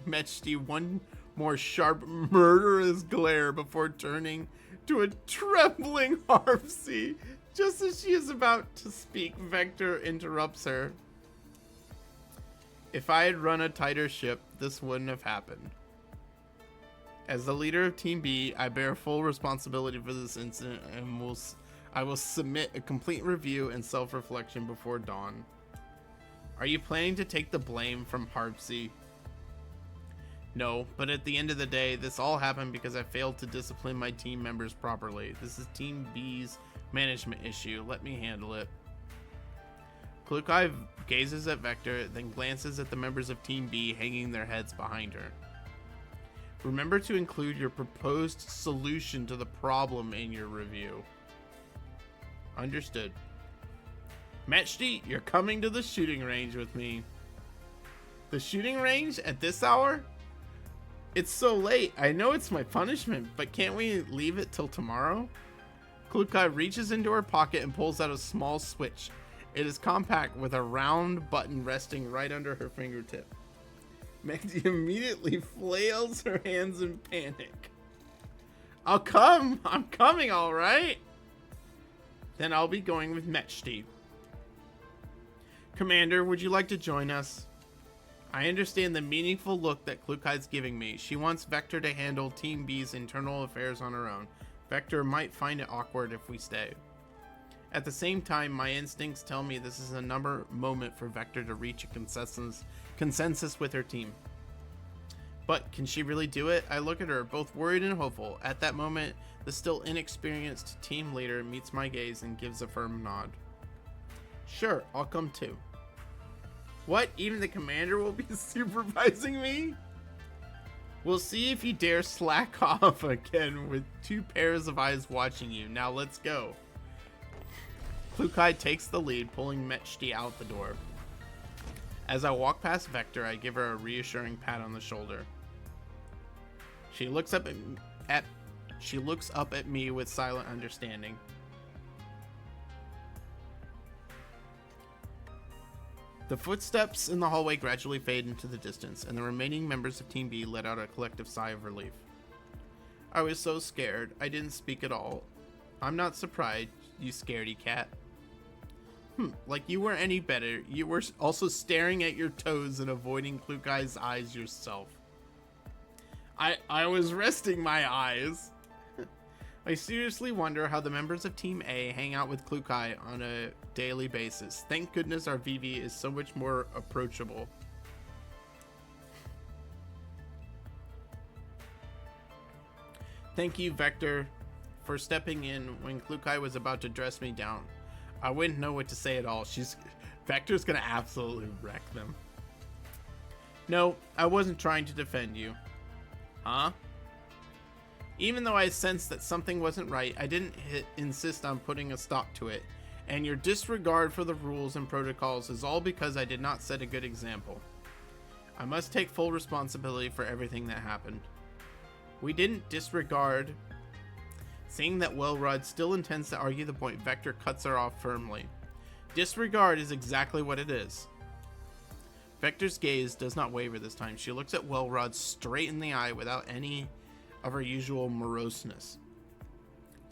Mechty one more sharp, murderous glare before turning to a trembling Harpsy. Just as she is about to speak, Vector interrupts her. If I had run a tighter ship, this wouldn't have happened. As the leader of Team B, I bear full responsibility for this incident and I will submit a complete review and self-reflection before dawn. Are you planning to take the blame from Harpsy? No, but at the end of the day, this all happened because I failed to discipline my team members properly. This is Team B's management issue. Let me handle it. Klukai gazes at Vector, then glances at the members of Team B hanging their heads behind her. Remember to include your proposed solution to the problem in your review. Understood. Mechty, you're coming to the shooting range with me. The shooting range at this hour? It's so late. I know it's my punishment, but can't we leave it till tomorrow? Klukai reaches into her pocket and pulls out a small switch. It is compact with a round button resting right under her fingertip. Mechty immediately flails her hands in panic. I'll come! I'm coming, alright? Then I'll be going with Mechty. Commander, would you like to join us? I understand the meaningful look that Klukai's giving me. She wants Vector to handle Team B's internal affairs on her own. Vector might find it awkward if we stay. At the same time, my instincts tell me this is a moment for Vector to reach a consensus with her team. But can she really do it? I look at her, both worried and hopeful. At that moment, the still inexperienced team leader meets my gaze and gives a firm nod. Sure, I'll come too. What? Even the commander will be supervising me? We'll see if you dare slack off again with two pairs of eyes watching you. Now let's go. Klukai takes the lead, pulling Mechty out the door. As I walk past Vector, I give her a reassuring pat on the shoulder. She looks up at me with silent understanding. The footsteps in the hallway gradually fade into the distance, and the remaining members of Team B let out a collective sigh of relief. I was so scared, I didn't speak at all. I'm not surprised, you scaredy cat. Like you weren't any better. You were also staring at your toes and avoiding Klukai's eyes yourself. I was resting my eyes. I seriously wonder how the members of Team A hang out with Klukai on a daily basis. Thank goodness our VV is so much more approachable. Thank you, Vector, for stepping in when Klukai was about to dress me down. I wouldn't know what to say at all. Vector's gonna absolutely wreck them. No, I wasn't trying to defend you. Huh? Even though I sensed that something wasn't right, I didn't insist on putting a stop to it. And your disregard for the rules and protocols is all because I did not set a good example. I must take full responsibility for everything that happened. We didn't disregard. Seeing that Welrod still intends to argue the point, Vector cuts her off firmly. Disregard is exactly what it is. Vector's gaze does not waver this time. She looks at Welrod straight in the eye without any of her usual moroseness.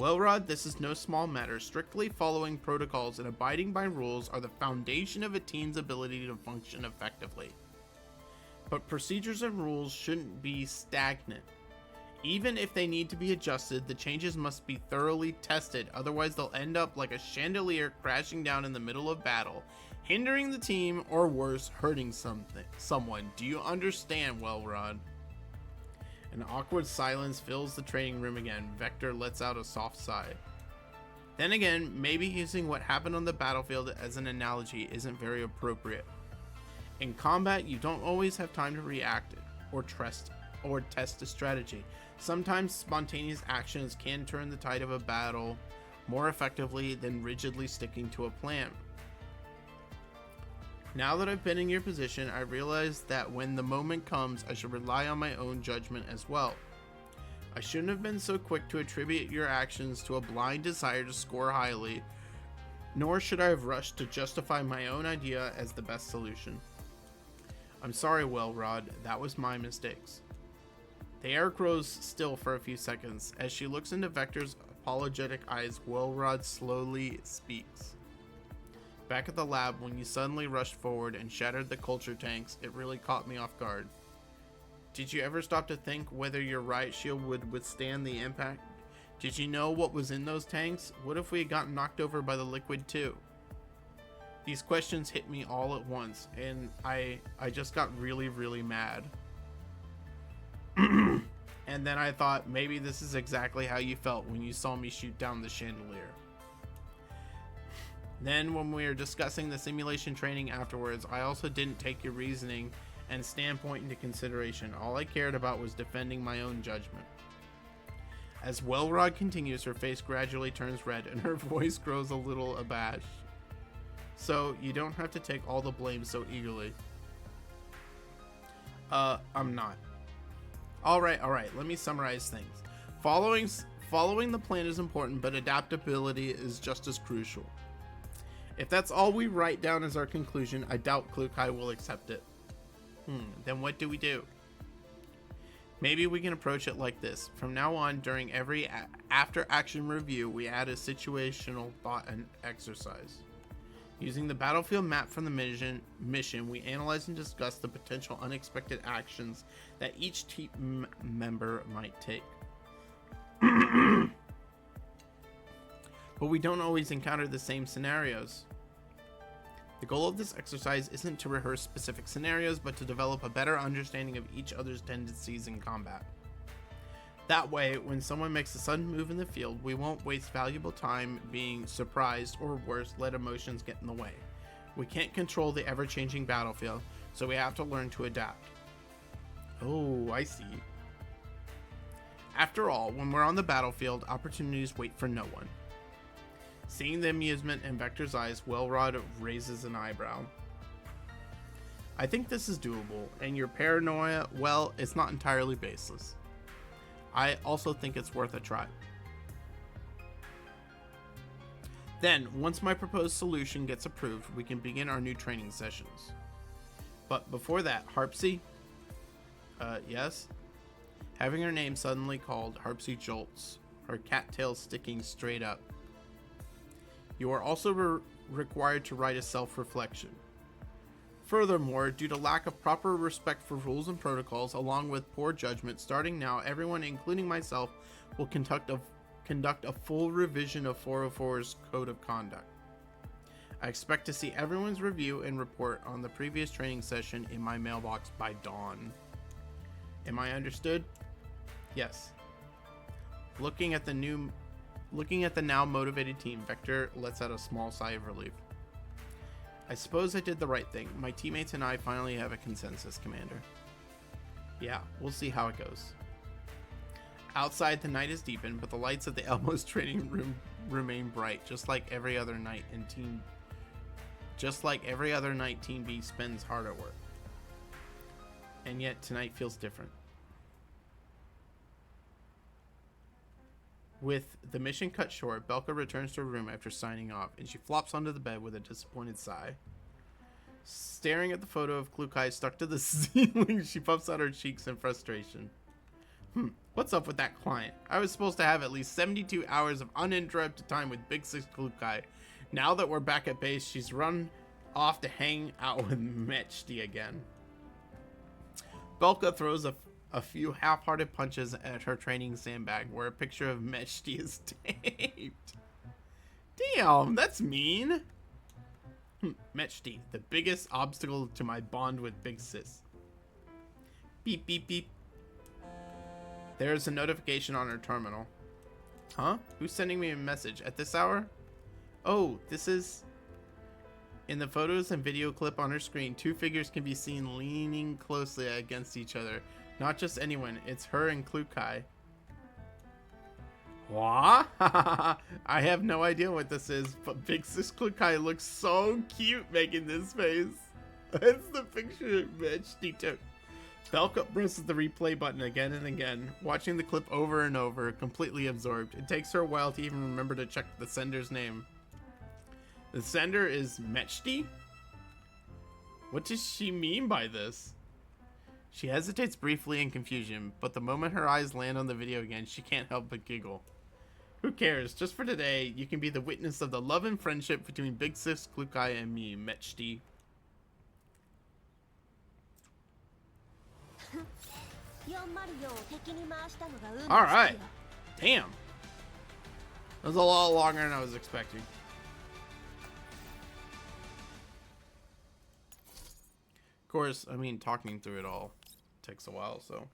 Welrod, this is no small matter. Strictly following protocols and abiding by rules are the foundation of a team's ability to function effectively. But procedures and rules shouldn't be stagnant. Even if they need to be adjusted, the changes must be thoroughly tested, otherwise they'll end up like a chandelier crashing down in the middle of battle, hindering the team, or worse, hurting someone. Do you understand, Welrod? An awkward silence fills the training room again. Vector lets out a soft sigh. Then again, maybe using what happened on the battlefield as an analogy isn't very appropriate. In combat, you don't always have time to react or test a strategy. Sometimes spontaneous actions can turn the tide of a battle more effectively than rigidly sticking to a plan. Now that I've been in your position, I realize that when the moment comes, I should rely on my own judgment as well. I shouldn't have been so quick to attribute your actions to a blind desire to score highly, nor should I have rushed to justify my own idea as the best solution. I'm sorry, Welrod, that was my mistakes. The air grows still for a few seconds. As she looks into Vector's apologetic eyes, Welrod slowly speaks. Back at the lab, when you suddenly rushed forward and shattered the culture tanks, it really caught me off guard. Did you ever stop to think whether your riot shield would withstand the impact? Did you know what was in those tanks? What if we had gotten knocked over by the liquid too? These questions hit me all at once, and I just got really, really mad. And then I thought, maybe this is exactly how you felt when you saw me shoot down the chandelier. Then, when we were discussing the simulation training afterwards, I also didn't take your reasoning and standpoint into consideration. All I cared about was defending my own judgment. As Welrod continues, her face gradually turns red and her voice grows a little abashed. So, you don't have to take all the blame so eagerly. I'm not. Alright, let me summarize things. Following the plan is important, but adaptability is just as crucial. If that's all we write down as our conclusion, I doubt Klukai will accept it. Then what do we do? Maybe we can approach it like this. From now on, during every after-action review, we add a situational thought and exercise. Using the battlefield map from the mission, we analyze and discuss the potential unexpected actions that each team member might take. But we don't always encounter the same scenarios. The goal of this exercise isn't to rehearse specific scenarios, but to develop a better understanding of each other's tendencies in combat. That way, when someone makes a sudden move in the field, we won't waste valuable time being surprised, or worse, let emotions get in the way. We can't control the ever-changing battlefield, so we have to learn to adapt. Oh, I see. After all, when we're on the battlefield, opportunities wait for no one. Seeing the amusement in Vector's eyes, Welrod raises an eyebrow. I think this is doable, and your paranoia, well, it's not entirely baseless. I also think it's worth a try. Then, once my proposed solution gets approved, we can begin our new training sessions. But before that, Harpsy? Yes? Having her name suddenly called, Harpsy jolts, her cattail sticking straight up. You are also required to write a self-reflection. Furthermore, due to lack of proper respect for rules and protocols, along with poor judgment, starting now, everyone, including myself, will conduct a full revision of 404's Code of Conduct. I expect to see everyone's review and report on the previous training session in my mailbox by dawn. Am I understood? Yes. Looking at the now motivated team, Vector lets out a small sigh of relief. I suppose I did the right thing. My teammates and I finally have a consensus, Commander. Yeah, we'll see how it goes. Outside, the night is deepened, but the lights of the Elmo's training room remain bright, just like every other night Team B spends hard at work. And yet, tonight feels different. With the mission cut short, Belka returns to her room after signing off, and she flops onto the bed with a disappointed sigh. Staring at the photo of Klukai stuck to the ceiling, she puffs out her cheeks in frustration. What's up with that client? I was supposed to have at least 72 hours of uninterrupted time with Big Six Klukai. Now that we're back at base, she's run off to hang out with Mechti again. Belka throws a few half-hearted punches at her training sandbag, where a picture of Mechti is taped. Damn, that's mean. Mechti, the biggest obstacle to my bond with Big Sis. Beep, beep, beep. There's a notification on her terminal. Huh? Who's sending me a message at this hour? Oh, this is... In the photos and video clip on her screen, two figures can be seen leaning closely against each other. Not just anyone, it's her and Klukai. What? I have no idea what this is, but Big Sis Klukai looks so cute making this face. That's the picture Mechty took. Belka presses the replay button again and again, watching the clip over and over, completely absorbed. It takes her a while to even remember to check the sender's name. The sender is Mechty? What does she mean by this? She hesitates briefly in confusion, but the moment her eyes land on the video again, she can't help but giggle. Who cares? Just for today, you can be the witness of the love and friendship between Big Sis Klukai and me, Mechty. Alright. Damn. That was a lot longer than I was expecting. Of course, I mean, talking through it all takes a while, so